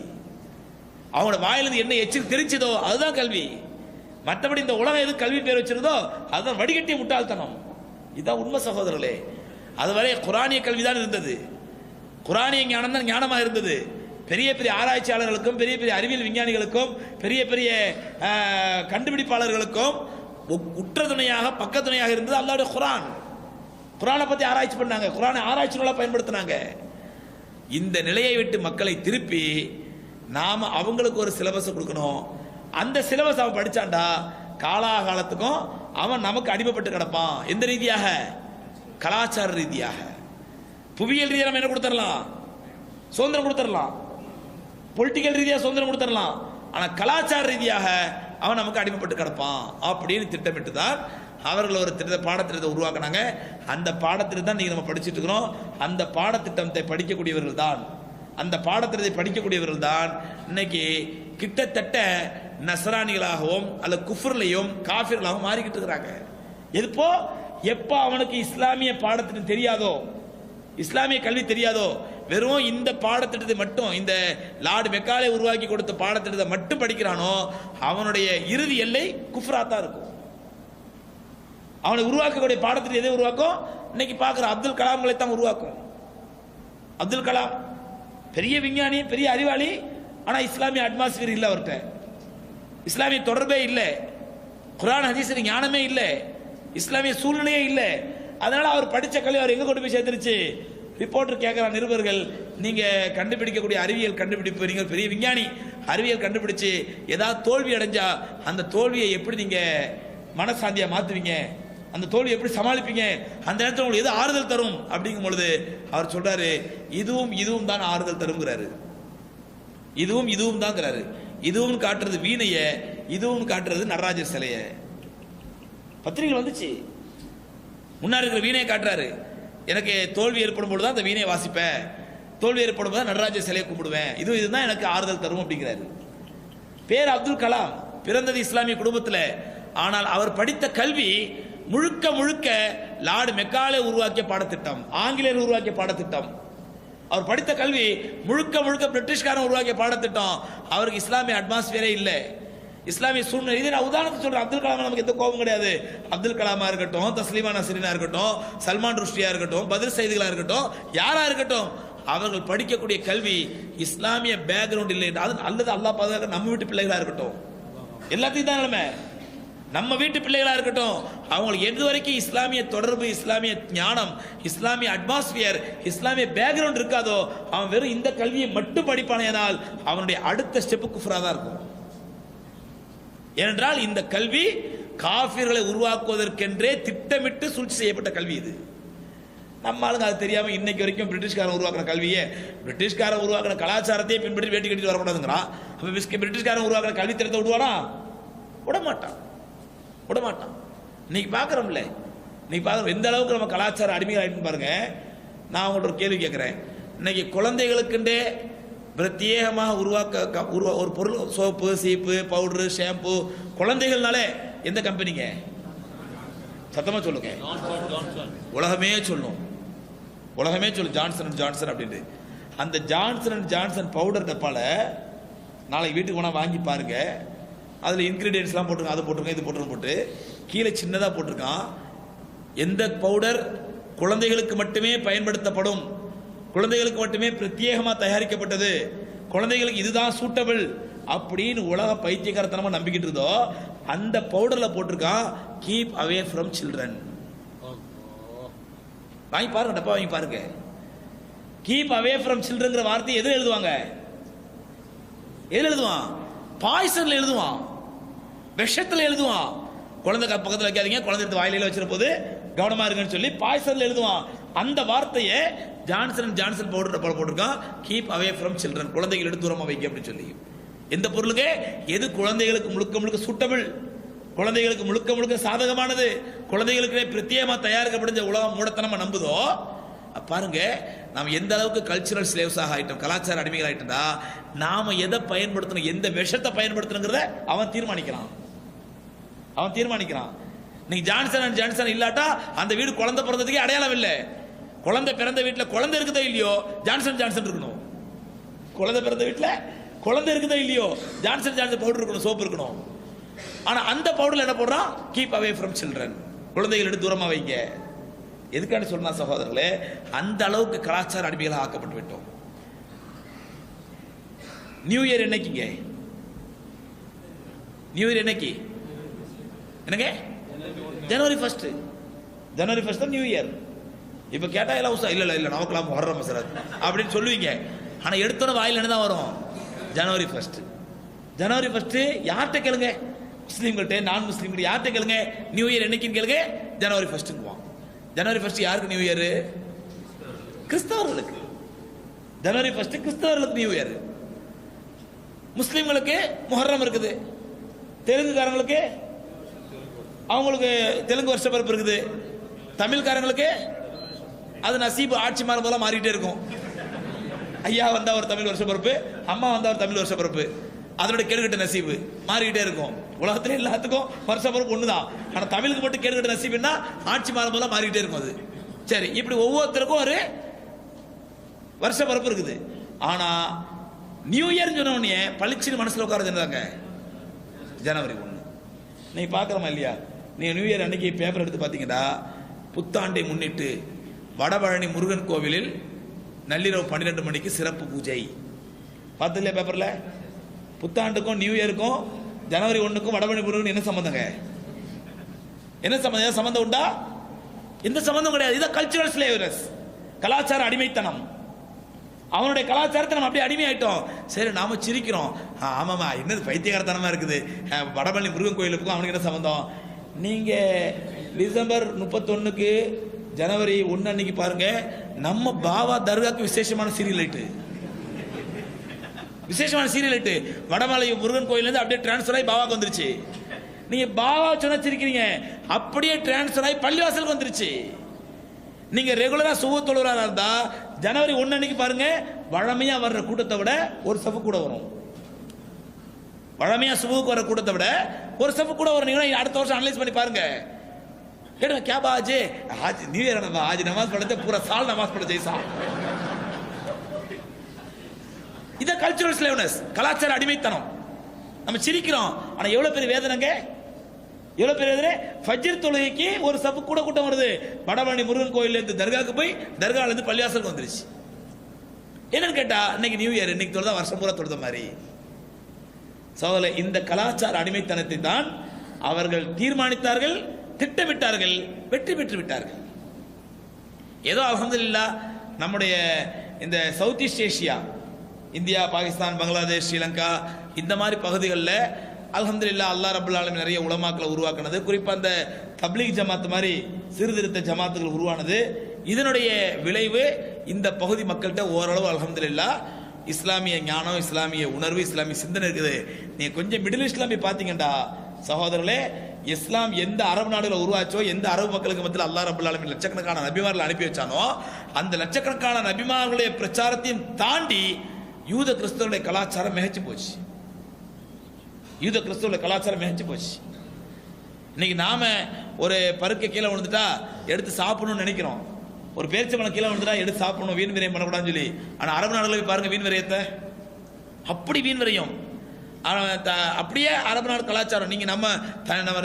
அவங்களோட வாயிலிருந்து என்ன எச்சில் தெரிச்சதோ அதுதான் கல்வி. மற்றபடி இந்த உலகம் எது கல்வி பேர் வச்சிருந்தோ அதுதான் வடிகட்டிய முட்டாள்தனம். இதுதான் உண்மை சகோதரர்களே. அதுவரை குரானிய கல்விதான் இருந்தது, குரானிய ஞானம் தான் ஞானமாக இருந்தது. பெரிய பெரிய ஆராய்ச்சியாளர்களுக்கும் பெரிய பெரிய அறிவியல் விஞ்ஞானிகளுக்கும் பெரிய பெரிய கண்டுபிடிப்பாளர்களுக்கும் உற்ற துணையாக பக்க துணையாக இருந்தது அல்லாஹ்வுடைய குரான். குரானை பத்தி ஆராய்ச்சி பண்ணாங்க, குரானை ஆராய்ச்சி நூலா பயன்படுத்தினாங்க. இந்த நிலையை விட்டு மக்களை திருப்பி நாம அவங்களுக்கு ஒரு சிலபஸ் கொடுக்கணும். அந்த சிலபஸ் அவன் படிச்சான்டா காலாகாலத்துக்கும் அவன் நமக்கு அடிமைப்பட்டு கிடப்பான். எந்த ரீதியாக? கலாச்சார ரீதியாக. புவியியல் ரீதியாக நம்ம என்ன கொடுத்துடலாம்? சுதந்திரம் கொடுத்துடலாம். பொலிட்டிக்கல் ரீதியாக சுதந்திரம் கொடுத்துடலாம். ஆனா கலாச்சார ரீதியாக அவன் நமக்கு அடிமைப்பட்டு கிடப்பான் அப்படின்னு திட்டமிட்டு தான் அவர்கள் ஒரு பாடத்திட்டத்தை உருவாக்குனாங்க. அந்த பாடத்திட்டம் தான் நீங்க நம்ம படிச்சுட்டு இருக்கிறோம். அந்த பாடத்திட்டத்தை படிக்கக்கூடியவர்கள் தான், அந்த பாடத்திட்டத்தை படிக்கக்கூடியவர்கள் தான் இன்னைக்கு கிட்டத்தட்ட நஸ்ரானிகளாகவும் அல்ல குஃப்ர்லையும் காஃபிர்களாகவும் மாறிக்கிட்டு இருக்கிறாங்க. எதுப்போ எப்போ அவனுக்கு இஸ்லாமிய பாடத்திட்டம் தெரியாதோ, இஸ்லாமிய கல்வி தெரியாதோ, வெறும் இந்த பாடத்திட்டத்தை மட்டும், இந்த லார்டு மெக்காலே உருவாக்கி கொடுத்த பாடத்திட்டத்தை மட்டும் படிக்கிறானோ அவனுடைய இறுதி எல்லை குஃப்ரா தான் இருக்கும். அவனை உருவாக்கக்கூடிய பாடத்திட்டம் எதை உருவாக்கும்? இன்னைக்கு பார்க்குற அப்துல் கலாம்களை தான் உருவாக்கும். அப்துல் கலாம் பெரிய விஞ்ஞானி, பெரிய அறிவாளி, ஆனால் இஸ்லாமிய அட்மாஸ்பியர் இல்லை அவர்கிட்ட, இஸ்லாமிய தொடர்பே இல்லை, குர்ஆன் ஹதீஸ் ஞானமே இல்லை, இஸ்லாமிய சூழ்நிலையே இல்லை. அதனால அவர் படித்த கல்வி அவர் எங்க கொண்டு போய் சேர்த்துருச்சு? ரிப்போர்ட்டர் கேட்குற நிருபர்கள், நீங்க கண்டுபிடிக்கக்கூடிய அறிவியல் கண்டுபிடிப்பு, நீங்கள் பெரிய விஞ்ஞானி, அறிவியல் கண்டுபிடிச்சு ஏதாவது தோல்வி அடைஞ்சா அந்த தோல்வியை எப்படி நீங்க மனசாந்தியா மாத்துவீங்க, அந்த தோல்வி எப்படி சமாளிப்பீங்க, அந்த நேரத்தில் உங்களுக்கு எது ஆறுதல் தரும் அப்படிங்கும் பொழுது அவர் சொல்றாரு, இதுவும் தான் ஆறுதல் தருங்கிறாரு. இதுவும் தாங்கிறாரு. இதுவும் காட்டுறது வீணைய, இதுவும் காட்டுறது நடராஜர் சிலைய. பத்திரிகை வந்துச்சு, முன்னாடி இருக்கிற வீணையை காட்டுறாரு. எனக்கு தோல்வி ஏற்படும் பொழுது தான் அந்த வீணையை வாசிப்பேன், தோல்வி ஏற்படும் போது நடராஜர் சிலையை கும்பிடுவேன், இதுதான் எனக்கு ஆறுதல் தரும் அப்படிங்கிறாரு. பேர் அப்துல் கலாம், பிறந்தது இஸ்லாமிய குடும்பத்தில். ஆனால் அவர் படித்த கல்வி முழுக்க லார்டு மெக்காலே உருவாக்கிய பாடத்திட்டம், ஆங்கிலேயர் உருவாக்கிய பாடத்திட்டம். அவர் படித்த கல்வி முழுக்க பிரிட்டிஷ்காரன் உருவாக்கிய பாடத்திட்டம். அவருக்கு இஸ்லாமிய அட்மாஸ்பியரே இல்லை, இஸ்லாமிய சூழ்நிலை. இது நான் உதாரணத்துக்கு சொல்றேன். அப்துல் கலாம் நமக்கு எந்த கோபம் கிடையாது. அப்துல் கலாமா இருக்கட்டும், தஸ்லீமா நஸ்ரீனா இருக்கட்டும், சல்மான் ருஷ்டியா இருக்கட்டும், பத்ர் சைதுகளா இருக்கட்டும், யாரா இருக்கட்டும், அவர்கள் படிக்கக்கூடிய கல்வி இஸ்லாமிய பேக்ரவுண்ட் இல்லை. அல்லது அல்லாஹ் பாதுகாக்க நம்ம வீட்டு பிள்ளைகளா இருக்கட்டும், எல்லாத்தையும் தான் நிலைமை. நம்ம வீட்டு பிள்ளைகளா இருக்கட்டும், அவங்களுக்கு எது வரைக்கும் இஸ்லாமிய தொடர்பு, இஸ்லாமிய ஞானம், இஸ்லாமிய அட்மாஸ்பியர், இஸ்லாமிய பேக்ரவுண்ட் இருக்காதோ அவன் வெறும் இந்த கல்வியை மட்டும் படிப்பானேனால் அவனுடைய அடுத்த ஸ்டெப்பு குஃப்ரா தான் இருக்கும். ஏனென்றால் இந்த கல்வி காஃபிர்களை உருவாக்குவதற்கென்றே திட்டமிட்டு சூழ்ச்சி செய்யப்பட்ட கல்வி இது. நம்ம ஆளுங்க அது தெரியாம இன்னைக்கு வரைக்கும் பிரிட்டிஷ்காரன் உருவாக்குற கல்வியே, பிரிட்டிஷ்காரன் உருவாக்குற கலாச்சாரத்தையே பின்பற்றி வேட்டி கட்டிட்டு வரக்கூடாதுங்கிறான். பிரிட்டிஷ்காரன் உருவாக்குற கல்வி திட்டத்தை விடுவானா? விடமாட்டான். இன்னைக்கு பார்க்குறோம்ல, இன்னைக்கு பார்க்குறோம் எந்த அளவுக்கு நம்ம கலாச்சாரம் அடிமைகள் ஆகிட்டு பாருங்க. நான் உங்கள்ட்ட ஒரு கேள்வி கேட்குறேன். இன்னைக்கு குழந்தைகளுக்குண்டே பிரத்யேகமாக உருவாக்க ஒரு பொருள், சோப்பு, சீப்பு, பவுடரு, ஷாம்பு, குழந்தைகள்னாலே எந்த கம்பெனிங்க? சத்தமாக சொல்லுங்க. உலகமே சொல்லும் ஜான்சன் அண்ட் ஜான்சன் அப்படின்ட்டு. அந்த ஜான்சன் அண்ட் ஜான்சன் பவுடர் டப்பால நாளைக்கு வீட்டுக்கு போனால் வாங்கி பாருங்க. அதில் இன்கிரீடியன்ஸ்லாம் போட்டிருக்கான், அது போட்டிருக்கேன், இது போட்டிருக்கேன் போட்டு கீழே சின்னதாக போட்டிருக்கான். எந்த பவுடர் குழந்தைகளுக்கு மட்டுமே பயன்படுத்தப்படும், குழந்தைகளுக்கு மட்டுமே பிரத்யேகமாக தயாரிக்கப்பட்டது, குழந்தைகளுக்கு இதுதான் சூட்டபிள் அப்படின்னு உலக பைத்தியக்காரத்தனமா நம்பிக்கிட்டு இருந்தோ அந்த பவுடர்ல போட்டிருக்கான் கீப் அவே ஃப்ரம் சில்ட்ரன். வாங்கி பாருங்க, டப்பா வாங்கி பாருங்க. கீப் அவே ஃப்ரம் சில்ட்ரன்ங்கிற வார்த்தை எதுல எழுதுவாங்க? எதுல எழுதுவான்? பாய்சன்ல எழுதுவான், விஷத்துல எழுதுவான். குழந்தை பக்கத்தில் வைக்காதீங்க, குழந்தை எடுத்து வாயில வச்சிருக்க போது கவனமா இருக்குன்னு சொல்லி பாய்சன்ல எழுதுவான். அந்த வார்த்தையை ஜான்சன் ஜான்சன் பவுடர் போட்டிருக்கான் கீப் அவே ஃப்ரம் சில்ட்ரன், குழந்தைகள் எடுத்து தூரமா வைக்க அப்படின்னு சொல்லி. எந்த பொருளுக்கு எது குழந்தைகளுக்கு முழுக்க முழுக்க சூட்டபிள், குழந்தைகளுக்கு முழுக்க முழுக்க சாதகமானது, குழந்தைகளுக்கு பிரத்யேகமா தயாரிக்கப்பட்ட உலகம் மூடத்தனமா நம்புதோ பாருங்க. நாம் எந்த அளவுக்கு கல்ச்சுரல் ஸ்லேவ்ஸாக ஆயிட்டோம், கலாச்சார அடிமைகள் ஆயிட்டா நாம எதை பயன்படுத்தணும், எந்த விஷத்தை பயன்படுத்தணுங்கிறத அவன் தீர்மானிக்கிறான். அவன் தீர்மானிக்கிறான். நீங்க ஜான்சன் அண்ட் ஜான்சன் இல்லாட்டா அந்த வீடு குழந்தை பிறந்ததுக்கே அடையாளம் இல்லை. குழந்தை பிறந்த வீட்டில் குழந்தை இருக்குதோ இல்லையோ ஜான்சன் ஜான்சன் இருக்கணும். குழந்தை பிறந்த வீட்டில் குழந்தை இருக்குதோ இல்லையோ ஜான்சன் ஜான்சன் பவுடர் இருக்கணும், சோப்பு இருக்கணும். ஆனா அந்த பவுடர்ல என்ன போடுறான்? கீப் அவே ஃப்ரம் சில்ட்ரன், குழந்தைகள் எடுத்து தூரமா வைங்க. எதுக்காக சொன்னா சகோதரர்களே, அந்த அளவுக்கு கலாச்சார அடிமைகளாக ஆக்கப்பட்டு விட்டோம். நியூ இயர் என்னைக்குங்க? நியூ இயர் என்னைக்கு? என்னங்க? ஜனவரி 1. ஜனவரி 1 தான் நியூ இயர். இப்ப கேட்டா எல்லாம் இல்ல இல்ல நமக்கெல்லாம் முஹர்ரம் மசரத் அப்படின்னு சொல்லுவீங்க. ஆனா எடுத்தோட வாயில் என்ன தான் வரும்? ஜனவரி 1. ஜனவரி 1 யார்கிட்ட கேளுங்க, முஸ்லீம்கள்ட்ட நான் முஸ்லீம்கிட்ட யார்கிட்ட கேளுங்க நியூ இயர் என்னைக்குன்னு கேளுங்க, ஜனவரி 1. ஜனவரி 1 யாருக்கு நியூ இயர்? கிறிஸ்தவர்களுக்கு. ஜனவரி 1 கிறிஸ்தவர்களுக்கு நியூ இயர். முஸ்லீம்களுக்கு முஹர்ரம் இருக்குது, தெலுங்குக்காரங்களுக்கு அவங்களுக்கு தெலுங்கு வருஷ பிறப்பு இருக்குது, தமிழ்காரங்களுக்கு அது நசீபு ஆட்சி மாறும் போல மாறிட்டே இருக்கும். ஐயா வந்தா ஒரு தமிழ் வருஷ பிறப்பு, அம்மா வந்தா ஒரு தமிழ் வருஷ பிறப்பு, அதனுடைய கேடுகட்ட நசீபு மாறிக்கிட்டே இருக்கும். உலகத்துல எல்லாத்துக்கும் வருஷ பிறப்பு ஒண்ணுதான், ஆனா தமிழுக்கு மட்டும் கேடுகட்ட நசீபுன்னா ஆட்சி மாறும் போல மாறிக்கிட்டே இருக்கும் அது. சரி, இப்படி ஒவ்வொருத்தருக்கும் ஒரு வருஷ பிறப்பு இருக்குது. ஆனா நியூ இயர் சொன்ன உடனே பளிச்சுன்னு மனசுல உட்கார சொன்னாங்க ஜனவரி 1. நீங்க பாக்குறமா இல்லையா? நீங்க நியூ இயர் அன்னைக்கு பேப்பர் எடுத்து பாத்தீங்கன்னா புத்தாண்டை முன்னிட்டு வடபழனி முருகன் கோவிலில் நள்ளிரவு 12 மணிக்கு சிறப்பு பூஜை. பார்த்து இல்லையா பேப்பர்ல? புத்தாண்டுக்கும் நியூ இயருக்கும் ஜனவரி 1க்கும் வடபழனி முருகன் என்ன சம்பந்தங்க? என்ன சம்பந்தம்? சம்பந்தம் உண்டா? எந்த சம்பந்தம் கிடையாது. இது கல்ச்சுரல் ஸ்லேவ்னஸ், கலாச்சார அடிமைத்தனம். அவனுடைய கலாச்சாரத்தை நம்ம அப்படியே அடிமை ஆயிட்டோம். சரி, நாம சிரிக்கிறோம், ஆமாமா என்னது பைத்தியகாரத்தனமா இருக்குது, வடபழனி முருகன் கோயிலுக்கும் அவனுக்கு என்ன சம்பந்தம்? நீங்க டிசம்பர் 31க்கு ஜனவரி 1 அன்னைக்கு பாருங்க, நம்ம பாபா தர்காக்கு விசேஷமான சீரியல் லைட்டு, விசேஷமான சீரியல் லைட்டு வடமலை முருகன் கோயில இருந்து அப்படியே டிரான்ஸ்பர் ஆகி பாபாக்கு வந்துருச்சு. நீங்க பாபா சொன்னா சிரிக்கிறீங்க, அப்படியே டிரான்ஸ்பர் ஆகி பள்ளிவாசலுக்கு வந்துருச்சு. நீங்க ரெகுலரா சுபத்தொழுவரா இருந்தா ஜனவரி 1 அன்னைக்கு பாருங்க, வழமையா வர்ற கூட்டத்தை விட ஒரு சஃப் கூட வரும். வழமையா சுபுக்கு வர கூட்டத்தை விட ஒரு சஃப் கூட வரும். நீங்க அடுத்த வருஷம் அனலைஸ் பண்ணி பாருங்க. கேடுங்க क्या बात है आज न्यू ईयर ना, आज नमाज पढ़ते पूरा साल नमाज पढ़ जैसा. இது கல்ச்சுரல் ஸ்லேவ்னஸ், கலாச்சார அடிமைத்தனம். நம்ம சிரிக்கிறோம், ஆனா எவ்வளவு பெரிய வேதனைங்க, எவ்வளவு பெரிய வேதனை. ஃபஜ்ர் தொழுகைக்கு ஒரு சஃப் கூட கூட்டம் வருது, வடபழனி முருகன் கோயில்ல இருந்து தர்காவுக்கு போய் தர்கால இருந்து பள்ளிவாசலுக்கு வந்துருச்சு. என்னன்னு கேட்டா இன்னைக்கு நியூ இயர், இன்னைக்கு தொழுதா வருஷம் பூரா தொழுத மாதிரி. சோதலை, இந்த கலாச்சார அடிமைத்தனத்தை தான் அவர்கள் தீர்மானித்தார்கள், திட்டமிட்டார்கள், வெற்றி பெற்று விட்டார்கள். ஏதோ அல்ஹம்துலில்லாஹ் நம்முடைய இந்த south east Asia, India, Pakistan, Bangladesh, Sri Lanka இந்த மாதிரி பகுதிகளில் அல்ஹம்துலில்லாஹ் அல்லாஹ் ரப்பல் ஆலமீன் நிறைய உலமாக்களை உருவாக்குனது. குறிப்பாக அந்த தப்லீக் ஜமாத் மாதிரி சீர்திருத்த ஜமாத்துகள் உருவானது. இதனுடைய விளைவு இந்த பகுதி மக்கள்கிட்ட ஓரளவு அல்ஹம்துலில்லாஹ் இஸ்லாமிய ஞானம், இஸ்லாமிய உணர்வு, இஸ்லாமிய சிந்தனை இருக்குது. நீங்க கொஞ்சம் மிடில் ஈஸ்ட்ல போய் பாத்தீங்கன்னா சகோதரர்களே, இஸ்லாம் எந்த அரபு நாடுகள் உருவாச்சோ, எந்த அரபு மக்களுக்கு மத்தியில் அல்லாஹ் ரப்பல் ஆலமீன் லட்சக்கணக்கான நபிமார்களை அனுப்பி வச்சானோ, அந்த லட்சக்கணக்கான நபிமார்களுடைய பிரச்சாரத்தையும் தாண்டி யூத கிறிஸ்தவருடைய கலாச்சாரம் மிகச்சு போச்சு. யூத கிறிஸ்தவருடைய கலாச்சாரம் மிகச்சு போச்சு. இன்னைக்கு நாம ஒரு பருக்க கீழே விழுந்துட்டா எடுத்து சாப்பிடணும்னு நினைக்கிறோம், ஒரு பேரிச்சம்பழம் கீழே விழுந்துட்டா எடுத்து சாப்பிடணும், வீண் விரயம் பண்ணக்கூடாதுன்னு சொல்லி. ஆனா அரபு நாடுகளில் போய் பாருங்க வீண் விரயத்தை, அப்படி வீண் விரயம். அப்படியே அரபு நாடு கலாச்சாரம். நீங்க நம்ம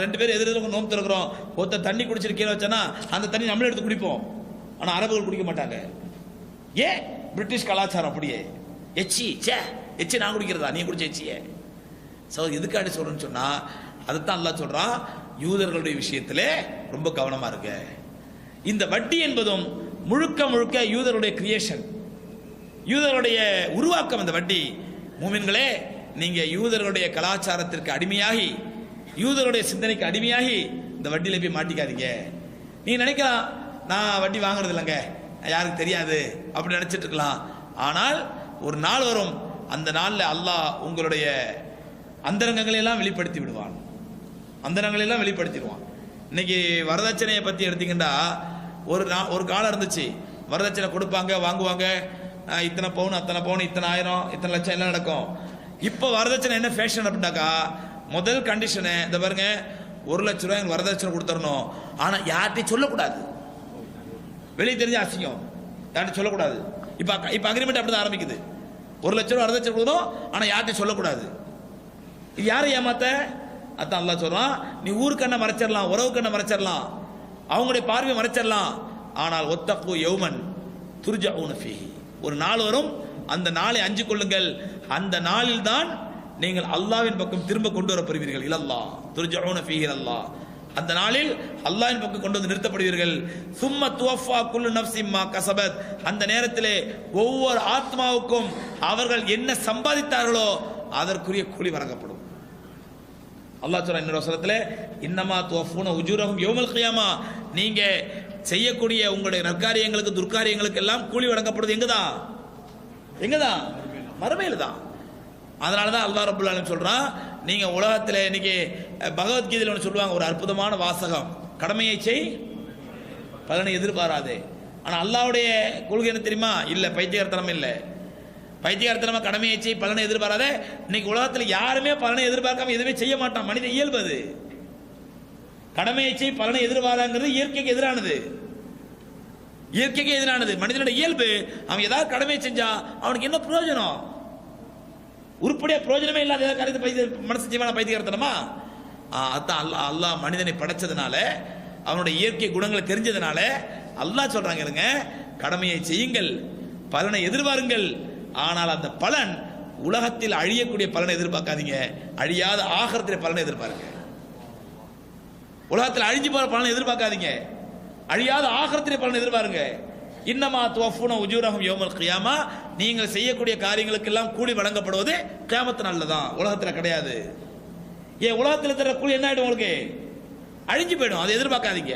2 பேர் எதிர்த்து நோம்பு திறக்கிறோம், ஒருத்தர் தண்ணி குடிச்சிட்டு கீழே வச்சானா அந்த தண்ணி நம்மளே எடுத்து குடிப்போம். ஆனா அரபுகள் குடிக்க மாட்டாங்க. ஏன்? பிரிட்டிஷ் கலாச்சாரம் அப்படியே. எச்சி சே எச்சி நான் குடிக்கிறதா, நீ குடிச்ச எச்சியே. ஸோ எதுக்காண்டி சொல்றேன்னு சொன்னா அதைத்தான் அல்லாஹ் சொல்றான், யூதர்களுடைய விஷயத்திலே ரொம்ப கவனமா இருக்க. இந்த வட்டி என்பதும் முழுக்க முழுக்க யூதருடைய கிரியேஷன், யூதருடைய உருவாக்கம். இந்த வட்டி மூமின்களே, நீங்க யூதர்களுடைய கலாச்சாரத்திற்கு அடிமையாகி, யூதருடைய சிந்தனைக்கு அடிமையாகி இந்த வட்டியில போய் மாட்டிக்காதீங்க. நீங்க நினைக்கலாம் நான் வட்டி வாங்குறது இல்லைங்க, யாருக்கு தெரியாது அப்படி நினைச்சிட்டு இருக்கலாம். ஆனால் ஒரு நாள் வரும், அந்த நாளில் அல்லாஹ் உங்களுடைய அந்தரங்கங்களை எல்லாம் வெளிப்படுத்தி விடுவான், அந்தரங்களை எல்லாம் வெளிப்படுத்திடுவான். இன்னைக்கு வரதட்சணையை பத்தி எடுத்தீங்கன்னா ஒரு காலம் இருந்துச்சு, வரதட்சணை கொடுப்பாங்க வாங்குவாங்க, இத்தனை பவுன் அத்தனை பவுன் இத்தனை ஆயிரம் இத்தனை லட்சம் எல்லாம் நடக்கும். இப்போ வரதட்சணை என்ன ஃபேஷன் அப்படின்னாக்கா, முதல் கண்டிஷனு இந்த பாருங்க, 1 லட்ச ரூபாய் வரதட்சணை கொடுத்துடணும், ஆனா யார்கிட்டையும் சொல்லக்கூடாது, வெளியே தெரிஞ்ச அசிங்கம், யார்கிட்ட சொல்லக்கூடாது. இப்ப அக்ரிமெண்ட் அப்படிதான் ஆரம்பிக்குது. 1 லட்ச ரூபாய் வரதட்சணை கொடுக்கணும், ஆனா யார்கிட்டையும் சொல்லக்கூடாது. இது யாரை ஏமாத்த? அதான் அல்லாஹ் சொல்றான், நீ ஊருக்கண்ணை மறைச்சிடலாம், உறவு கண்ணை மறைச்சிடலாம், அவங்களுடைய பார்வையை மறைச்சிடலாம், ஆனால் ஒத்தப்பு யௌமன் துர்ஜஊன ஃபீஹி, ஒரு நாள் வரும், அந்த நாளை அஞ்சு கொள்ளுங்கள், அந்த நாளில் தான் நீங்கள் அல்லாஹ்வின் பக்கம் திரும்ப கொண்டு வரப்படுவீர்கள். இலல்லாஹ் துர்ஜஊன ஃபீஹி அல்லாஹ், அந்த நாளில் அல்லாஹ்வின் பக்கம் கொண்டு வந்து நிறுத்தப்படுவீர்கள். சும்ம துவஃபா குல்லு நஃப்ஸின் மா கஸபத், அந்த நேரத்திலே ஒவ்வொரு ஆத்மாவுக்கும் அவர்கள் என்ன சம்பாதித்தார்களோ அதற்குரிய கூலி வழங்கப்படும். அல்லாஹ் சொல்றான் இன்னொரு வசனத்திலே, இன்னமா துவஃபூன உஜூரஹும் யௌமல் கியாமா, நீங்க செய்யக்கூடிய உங்களுடைய நற்காரியங்களுக்கு துர்காரியங்களுக்கு எல்லாம் கூலி வழங்கப்படுது. எங்கதான்? மறுமையில் தான். அதனால தான் அல்லாஹ் ரப்பல் ஆலமீன் சொல்றான், நீங்க உலகத்தில் இன்னைக்கு பகவத்கீதையில் ஒன்று சொல்லுவாங்க, ஒரு அற்புதமான வாசகம், கடமையை செய் பலனை எதிர்பாராதே. ஆனா அல்லாஹ்வுடைய கொள்கை என்ன தெரியுமா? இல்ல, பைத்தியகாரத்தனம் இல்லை, பைத்தியகாரத்தனமா கடமையை செய் பலனை எதிர்பாராதே. இன்னைக்கு உலகத்தில் யாருமே பலனை எதிர்பார்க்காம எதுவுமே செய்ய மாட்டான், மனித இயல்பு அது. கடமையை செய் பலனை எதிர்பாராங்கிறது இயற்கைக்கு எதிரானது, இயற்கைக்கு எதிரானது, மனிதனுடைய இயல்பு. அவன் ஏதாவது கடமையை செஞ்சா அவனுக்கு என்ன பிரயோஜனம்? உருப்படியா பிரயோஜனமே இல்லாத காரியத்தை மனசு ஜீவன பைத்தியகாரத்தனமா? அதான் அல்லாஹ் மனிதனை படைச்சதுனால, அவனுடைய இயற்கை குணங்களை தெரிஞ்சதுனால அல்லாஹ் சொல்றாங்க, இருங்க, கடமையை செய்யுங்கள், பலனை எதிர்பாருங்கள், ஆனால் அந்த பலன் உலகத்தில் அழியக்கூடிய பலனை எதிர்பார்க்காதீங்க, அழியாத ஆகரத்திலே பலனை எதிர்பாருங்க. உலகத்தில் அழிஞ்சு போற பலனை எதிர்பார்க்காதீங்க, அழியாத ஆகரத்திலே பலனை எதிர்பாருங்க. இன்னமா துவஃபூன உஜூரஹும் யௌமல் கியாமா, நீங்கள் செய்யக்கூடிய காரியங்களுக்கு எல்லாம் கூலி வழங்கப்படுவது கியாமத்து நாள்ல தான், உலகத்துல கிடையாது. ஏன் உலகத்தில் தர கூலி என்ன ஆயிடும்? உங்களுக்கு அழிஞ்சு போயிடும், அதை எதிர்பார்க்காதீங்க.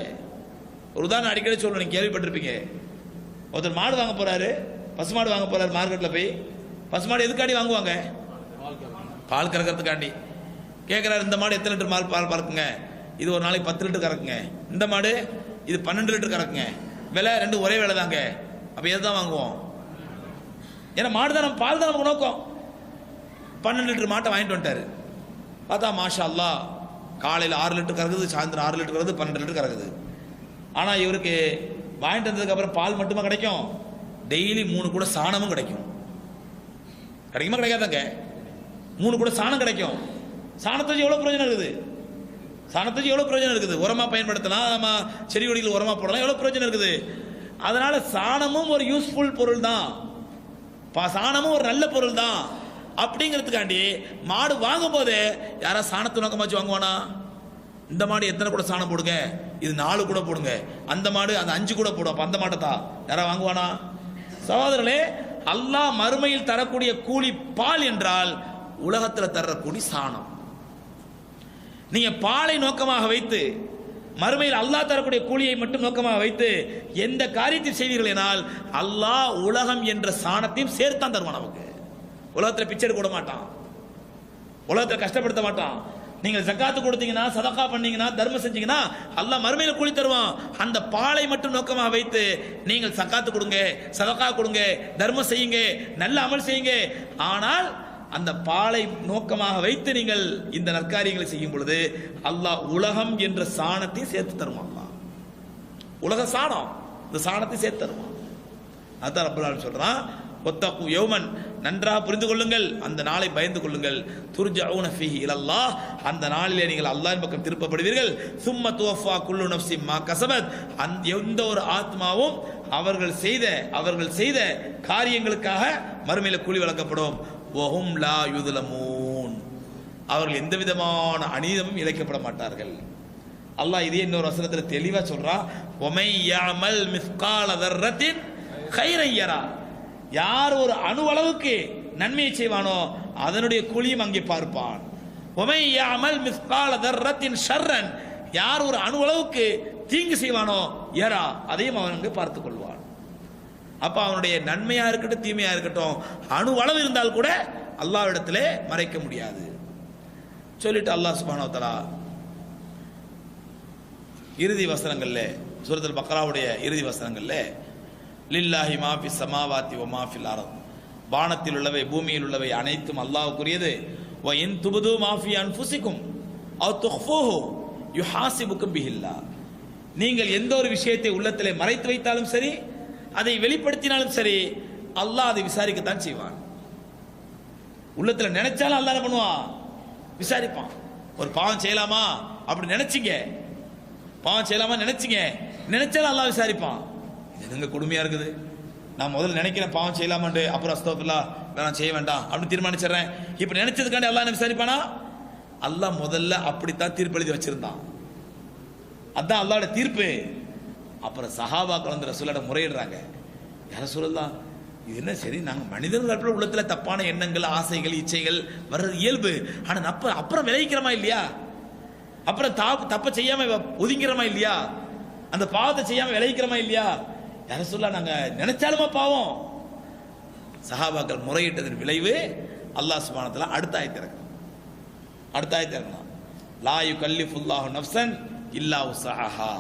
ஒரு உதாரணம் அடிக்கடி சொல்லுவேன், நீங்க கேள்விப்பட்டிருப்பீங்க. ஒருத்தர் மாடு வாங்க போறாரு, பசுமாடு வாங்க போறாரு மார்க்கெட்ல போய். பசுமாடு எதுக்காண்டி வாங்குவாங்க? பால் கறக்கிறதுக்காண்டி. கேட்கிறாரு, இந்த மாடு எத்தனை லிட்டர் பால் கறக்குங்க? இது ஒரு நாளைக்கு 10 லிட்டர் கறக்குங்க. இந்த மாடு இது 12 லிட்டர் கறக்குங்க. விலை ரெண்டும் ஒரே விலை தாங்க. அப்ப எதுதான் வாங்குவோம்? ஏன்னா மாடு தான், நம்ம பால் தான் நமக்கு நோக்கம். 12 லிட்டர் மாட்டை வாங்கிட்டு வந்துட்டாரு. பார்த்தா மாஷா அல்லாஹ், காலையில் 6 லிட்டர் கறக்குது, சாயந்தரம் 6 லிட்டர் கறக்குது, 12 லிட்டர் கறக்குது. ஆனா இவருக்கு வாங்கிட்டு வந்ததுக்கு அப்புறம் பால் மட்டுமா கிடைக்கும்? டெய்லி 3 கூட சாணமும் கிடைக்கும். கிடைக்குமா? கிடைக்காதாங்க. 3 கூட சாணம் கிடைக்கும். சாணத்தை எவ்வளவு பிரயோஜனம் இருக்குது? சாணத்துக்கு எவ்வளவு பிரயோஜனம் இருக்குது? உரமா பயன்படுத்தலாம், நம்ம செடி கொடிகள் உரமா போடலாம், எவ்வளவு பிரயோஜனம் இருக்குது. அதனால சாணமும் ஒரு யூஸ்ஃபுல் பொருள் தான், சாணமும் ஒரு நல்ல பொருள் தான். அப்படிங்கிறதுக்காண்டி மாடு வாங்கும் போது யாரா சாணத்தை நோக்கமாச்சு வாங்குவானா? இந்த மாடு எத்தனை கூட சாணம் போடுங்க, இது 4 கூட போடுங்க, அந்த மாடு அந்த 5 கூட போடும், அப்ப அந்த மாட்டை தான் யாரா வாங்குவானா? சகோதரர்களே, அல்லாஹ் மறுமையில் தரக்கூடிய கூலி பால் என்றால் உலகத்தில் தர்ற கூலி சாணம். நீங்க பாலை நோக்கமாக வைத்து மறுமையில் அல்லாஹ் தரக்கூடிய கூலியை மட்டும் நோக்கமாக வைத்து எந்த காரியத்தை செய்வீர்கள் என்றால் அல்லாஹ் உலகம் என்ற சாணத்தையும் சேர்த்தான் தருவான் நமக்கு. உலகத்தில் பிச்சை போட மாட்டான், உலகத்தில் கஷ்டப்படுத்த மாட்டான். நீங்கள் ஜக்காத்து கொடுத்தீங்கன்னா, சதகா பண்ணீங்கன்னா, தர்மம் செஞ்சீங்கன்னா அல்லாஹ் மறுமையில் கூலி தருவான். அந்த பாலை மட்டும் நோக்கமாக வைத்து நீங்கள் சக்காத்து கொடுங்க, சதகா கொடுங்க, தர்மம் செய்யுங்க, நல்ல அமல் செய்யுங்க. ஆனால் அந்த பாலை நோக்கமாக வைத்து நீங்கள் இந்த நற்காரியங்களை செய்யும் பொழுது அல்லாஹ் உலகம் என்ற சாணத்தை சேர்த்து தருவான். உலக சாணம், இந்த சாணத்தை சேர்த்து தருவான். அதான் ரப்பல் ஆலமீன் சொல்றான், ஒத்தகு யௌமன், நன்றாக புரிந்து கொள்ளுங்கள், அந்த நாளை பயந்து கொள்ளுங்கள், துர்ஜஊன ஃபீஹி இலல்லாஹ், அந்த நாளிலே நீங்கள் அல்லாஹ்வின் பக்கம் திருப்பப்படுவீர்கள். சும்ம துவஃபா குல்லு நஃப்ஸின் மா கஸபத், எந்த ஒரு ஆத்மாவும் அவர்கள் செய்த காரியங்களுக்காக மறுமையில கூலி வழங்கப்படும். வஹும் லா யுதுலமூன், அவர்கள் எந்த விதமான அநீதமும் இழைக்கப்பட மாட்டார்கள். அல்லாஹ் இதே இன்னொரு வசனத்தில் தெளிவா சொல்றான், ஒமை யஅமல் மிஸ்கால தர்ரத்தின் கைரன் யரா, யார் ஒரு அணு அளவுக்கு நன்மையை செய்வானோ அதனுடைய கூலியும் அங்கே பார்ப்பான். ஒமை யஅமல் மிஸ்கால தர்ரத்தின் ஷர்ரன், யார் ஒரு அணு அளவுக்கு தீங்கு செய்வானோ யரா, அதையும் அவன் அங்கே பார்த்துக் கொள்வான். அப்ப அவனுடைய நன்மையா இருக்கட்டும் தீமையா இருக்கட்டும் அணு அளவு இருந்தால் கூட அல்லாஹ்விடத்திலே மறைக்க முடியாது. சொல்லிட்டு அல்லாஹ் சுப்ஹானஹு வ தஆலா இறுதி வசனங்கள்ல, சூரத்துல் பக்ராவுடைய இறுதி வசனங்கள்ல, லில்லாஹி மா ஃபிஸ் ஸமாவாத்தி வ மா ஃபில் அர்த், வானத்தில் உள்ளவை பூமியில் உள்ளவை அனைத்தும் அல்லாஹ்வுக்குரியது. வ இன் துபது மா ஃபி அன்ஃபுசிக்கும் அவ் துஃபூஹு யுஹாசிபுக்கும் பிஹில்லாஹ், நீங்கள் எந்த ஒரு விஷயத்தை உள்ளத்திலே மறைத்து வைத்தாலும் சரி, அதை வெளிப்படுத்தினாலும் சரி, அல்லாஹ் அதை விசாரிக்கத்தான் செய்வான். உள்ளத்துல நினைச்சாலும் அல்லாஹ் என்ன பண்ணுவான்? விசாரிப்பான். ஒரு பாவம் செய்யலாமா அப்படி நினைச்சிங்க, பாவம் செய்யலாமா நினைச்சாலும் அல்லாஹ் விசாரிப்பான். இது கொடுமையா இருக்குது, நான் முதல்ல நினைக்கிறேன் பாவம் செய்யலாமான்னு, அப்புறம் அஸ்தக்ஃபிருல்லாஹ் நான் செய்ய வேண்டாம் அப்படின்னு தீர்மானிச்சிடறேன். இப்ப நினைச்சதுக்காண்டி அல்லாஹ் என்ன விசாரிப்பானா? அல்லாஹ் முதல்ல அப்படித்தான் தீர்ப்பு எழுதி வச்சிருந்தான், அதான் அல்லாஹ்வோட தீர்ப்பு. அப்புறம் சஹாபாக்கள் வந்து ரசூலுல்லாஹ் முறையிடுறாங்க, யார ரசூலுல்லாஹ் இது என்ன சரி, நாங்க மனிதர்கள் உள்ளத்துல தப்பான எண்ணங்கள் ஆசைகள் இச்சைகள் வர்றது இயல்பு, ஆனா அப்புறம் விளைவிக்கிறோமா இல்லையா, அப்புறம் தப்ப செய்யாம ஒதுங்கிறோமா இல்லையா, அந்த பாவத்தை செய்யாம விளைவிக்கிறோமா இல்லையா, யார ரசூலுல்லாஹ் நாங்க நினைச்சாலுமா பாவம். சஹாபாக்கள் முறையிட்டதன் விளைவு அல்லாஹ் சுப்ஹானஹு வ தஆலா அடுத்த ஆயத்தை இறக்கினான், லா யுகல்லிஃபுல்லாஹு நஃப்ஸன் இல்லா உஸ்ஸஹா,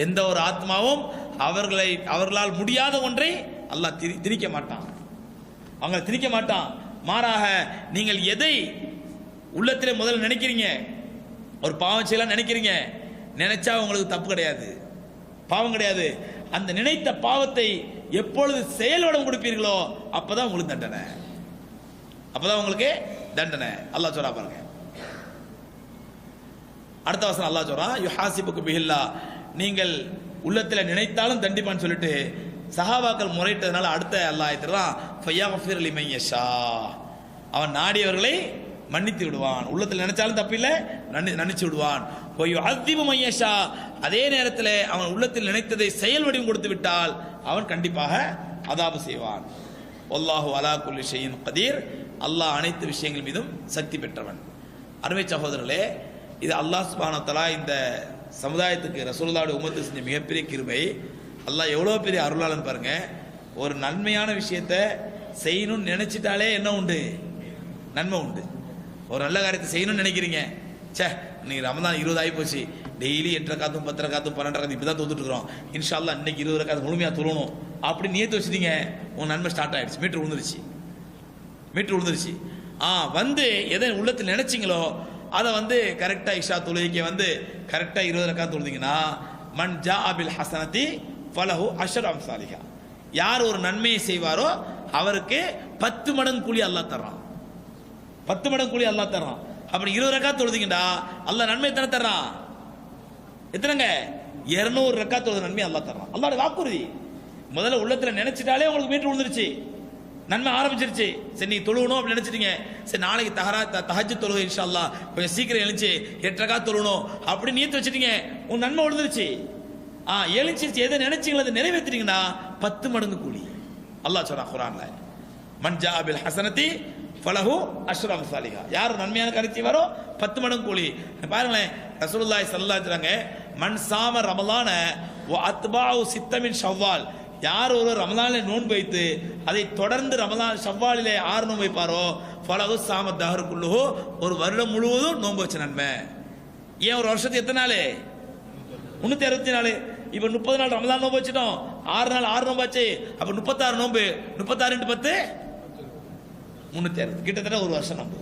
எந்த ஒரு ஆத்மாவும் அவர்களால் முடியாத ஒன்றை அல்லாஹ் திணிக்க மாட்டான், அவங்க திணிக்க மாட்டான். மாறாக நீங்கள் எதை உள்ளத்திலே முதல்ல நினைக்கிறீங்க, ஒரு பாவம் செய்யலாம் நினைக்கிறீங்க, நினைச்சா உங்களுக்கு தப்பு கிடையாது, பாவம் கிடையாது. அந்த நினைத்த பாவத்தை எப்பொழுது செயல்வடம் கொடுப்பீர்களோ அப்பதான் உங்களுக்கு தண்டனை, அல்லாஹ் சொல்றா பாருங்க. அடுத்த வசனம் அல்லாஹ் சொல்றான், யுஹாசிபுக்கு பிஹில்லாஹ், நீங்கள் உள்ளத்தில் நினைத்தாலும் தண்டிப்பான்னு சொல்லிட்டு சஹாபாக்கள் முறையிட்டதுனால அடுத்த அல்லாஹ் ஆயத்துறான், ஃபயக்ஃபிர் லிமன் யஷா, அவன் நாடியவர்களை மன்னித்து விடுவான். உள்ளத்தில் நினைச்சாலும் தப்பில்லை, நினைச்சு விடுவான். வயுஅذிபு மன் யஷா, அதே நேரத்தில் அவன் உள்ளத்தில் நினைத்ததை செயல் வடிவம் கொடுத்து விட்டால் அவன் கண்டிப்பாக அதாபு செய்வான். வல்லாஹு அலா குல்லி ஷைஇன் கதீர், அல்லாஹ் அனைத்து விஷயங்கள் மீதும் சக்தி பெற்றவன். அருமை சகோதரர்களே, இது அல்லாஹ் சுப்ஹானஹு வ தஆலா இந்த சமுதாயத்துக்கு ரசூலுல்லாஹ்வுடைய உம்மத்துக்கு செஞ்ச மிகப்பெரிய கிருபை. அல்லாஹ் எவ்வளோ பெரிய அருளாளன் பாருங்க. ஒரு நன்மையான விஷயத்தை செய்யணும்னு நினைச்சிட்டாலே என்ன உண்டு? நன்மை உண்டு. ஒரு நல்ல காரியத்தை செய்யணும்னு நினைக்கிறீங்க, சே நீ ரமதான் 20 ஆகி போச்சு, டெய்லி 8 ரக்காத்தும் 10 ரக்காத்தும் 12 ரக்காத்தும் இப்படி தான் தொழுதுட்டு இருக்கிறோம், இன்ஷா அல்லாஹ் இன்னைக்கு 20 ரக்காத்து முழுமையாக தொழணும் அப்படி நியத்து வச்சுட்டீங்க, உன் நன்மை ஸ்டார்ட் ஆயிடுச்சு, மீட்டர் விழுந்துருச்சு. வந்து எதை உள்ளத்தில் நினைச்சிங்களோ அதை வந்து கரெக்டா இஷா தொழுகைக்கு வந்து கரெக்டா 20 ரக்காத் தொழுதீங்கன்னா, மன் ஜாஅ பில் ஹஸனதி ஃபலஹு அஷ்ரு அம்சாலிஹா, யார் ஒரு நன்மையை செய்வாரோ அவருக்கு 10 மடங்கு கூலி அல்லாஹ் தர்றான், 10 மடங்கு கூலி அல்லாஹ் தர்றான். அப்படி 20 ரக்காத் தொழுதீங்கடா அல்லாஹ் நன்மை எத்தனை தர்றான்? எத்தனைங்க? 200 ரக்காத் தொழுத நன்மை அல்லாஹ் தர்றான். அல்லாஹ்வுடைய வாக்குறுதி. முதல்ல உள்ளத்துல நினைச்சிட்டாலே உங்களுக்கு மீட்டர் விழுந்துருச்சு, நன்மை ஆரம்பிச்சிருச்சு. சரி நீ தொழுகணும் அப்படி நினைச்சிட்டீங்க, சரி நாளைக்கு தஹஜ்ஜுத் தொழுகை இன்ஷா அல்லாஹ் கொஞ்சம் சீக்கிரம் எழுந்துச்சு 8 ரக்காத் தொழுகணும் அப்படி நியத்து வச்சிட்டீங்க, உன் நன்மை விழுந்துருச்சு. எழுச்சிருச்சு, எதை நினைச்சீங்களோ அதை நிறைவேற்றிட்டீங்கன்னா 10 மடங்கு கூலி. அல்லாஹ் சொல்றான் குர்ஆன்ல, மன் ஜாஅ பில் ஹஸனதி ஃபலஹு அஷ்ரு அம்சாலிஹா, யார் நன்மையான காரியத்தை செய்வாரோ 10 மடங்கு கூலி. பாருங்களேன், ரசூலுல்லாஹி ஸல்லல்லாஹு அலைஹி வஸல்லம் மன் சாம ரமலான வ அத்பாஉ சித்த மின் ஷவ்வால், யார் ஒரு ரமலானில் நோன்பு வைத்து அதை தொடர்ந்து ரமலான் ஷவ்வாலிலே 6 நோன்பு வைப்பாரோ ஃபலஹு சாம தஹர் குல்லுஹு, ஒரு வருடம் முழுவதும் நோன்பு வச்ச நன்மை. ஏன் ஒரு வருஷத்துக்கு எத்தனை நாள்? 364. இப்ப 30 நாள் ரமலான் நோன்பு வச்சிட்டோம், 6 நாள் 6 நோன்பு ஆச்சு, அப்ப 36 நோன்பு, 36 × 10 360, கிட்டத்தட்ட ஒரு வருஷம் நோன்பு.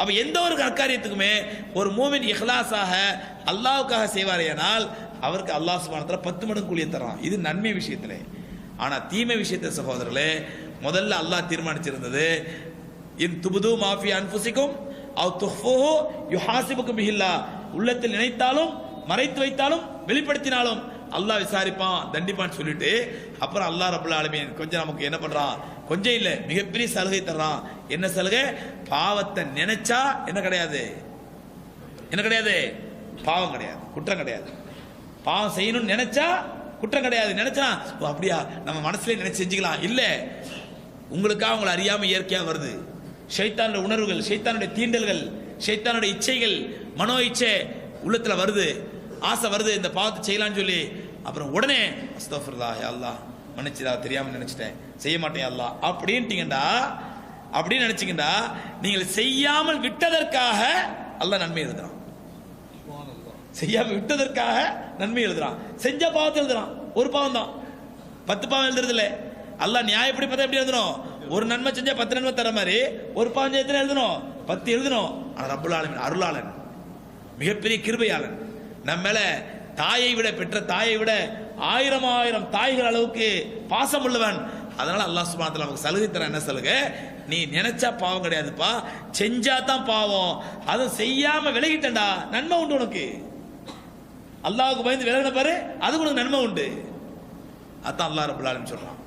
அப்ப எந்த ஒரு காரியத்துக்குமே ஒரு மூமின் இஹ்லாஸாக அல்லாஹ்வுக்காக செய்வாரேனால் அவருக்கு அல்லாஹ் சுப்ஹானஹு வ தஆலா 10 மடங்கு கூலியை தரான். இது நன்மை விஷயத்திலே. ஆனா தீமை விஷயத்தில் சகோதரர்களே, முதல்ல அல்லாஹ் தீர்மானிச்சிருந்தது, இன் துபுது மாஃபி அன்ஃபுசிக்கும் அவ் துஃபூஹு யுஹாசிபுக்கும் பிஹில்லாஹ், உள்ளத்தில் நினைத்தாலும் மறைத்து வைத்தாலும் வெளிப்படுத்தினாலும் அல்லாஹ் விசாரிப்பான் தண்டிப்பான்னு சொல்லிட்டு அப்புறம் அல்லாஹ் ரப்பல் ஆலமீன் கொஞ்சம் நமக்கு என்ன பண்றான், கொஞ்சம் இல்ல மிகப்பெரிய சலுகை தர்றான். என்ன சலுகை? பாவத்தை நினைச்சா என்ன கிடையாது, என்ன கிடையாது, பாவம் கிடையாது, குற்றம் கிடையாது. பாவம் செய்யணும்னு நினைச்சா குற்றம் கிடையாது. நினைச்சா அப்படியா நம்ம மனசுல நினைச்சு செஞ்சுக்கலாம். இல்ல, உங்களுக்காக உங்களை அறியாம இயற்கையா வருது. ஷைத்தானுடைய உணர்வுகள், ஷைத்தானுடைய தீண்டல்கள், ஷைத்தானுடைய இச்சைகள், மனோ இச்சை உள்ளத்துல வருது, ஆசை வருது இந்த பாவத்தை செய்யலாம்னு சொல்லி. அப்புறம் உடனே அஸ்தக்ஃபிருல்லாஹ் யா அல்லாஹ் மன்னிச்சிடா, தெரியாம நினைச்சிட்டேன், செய்ய மாட்டேன் அல்லாஹ் அப்படின்ட்டீங்கடா. அப்படின்னு நினைச்சீங்கடா, நீங்கள் செய்யாமல் விட்டதற்காக அல்லாஹ் நன்மை எழுதுறான். செய்யாம விட்டதற்காக நன்மை எழுதுறான். செஞ்ச பாவத்தை எழுதுறான். ஒரு பாவம் தான், 10 பாவம் எழுதுறது இல்ல. அல்லாஹ் நியாயப்படி பார்த்தா எப்படி எழுதணும்? ஒரு நன்மை செஞ்சா 10 நன்மை தர மாதிரி ஒரு பாவம் எத்தனை எழுதணும்? 10 எழுதணும். ஆனா ரப்பல் ஆலமீன் அருளாளன், மிகப்பெரிய கிருபையாளன். நம்ம மேல தாயை விட, பெற்ற தாயை விட 1000 தாய்கள் அளவுக்கு பாசம் உள்ளவன். அதனால அல்லாஹ் சுப்ஹானஹு வ தஆலா நமக்கு சலுகை தர. என்ன சலுகை? நீ நினைச்சா பாவம் கிடையாதுப்பா, செஞ்சா தான் பாவம். அதுவும் செய்யாம விலகிட்டா நன்மை உண்டு உனக்கு. அல்லாஹ்வுக்கு பயந்து விலகின பாரு, அதுக்கு உனக்கு நன்மை உண்டு. அதான் அல்லாஹ் ரப்பல் ஆலமீன் சொல்றான்.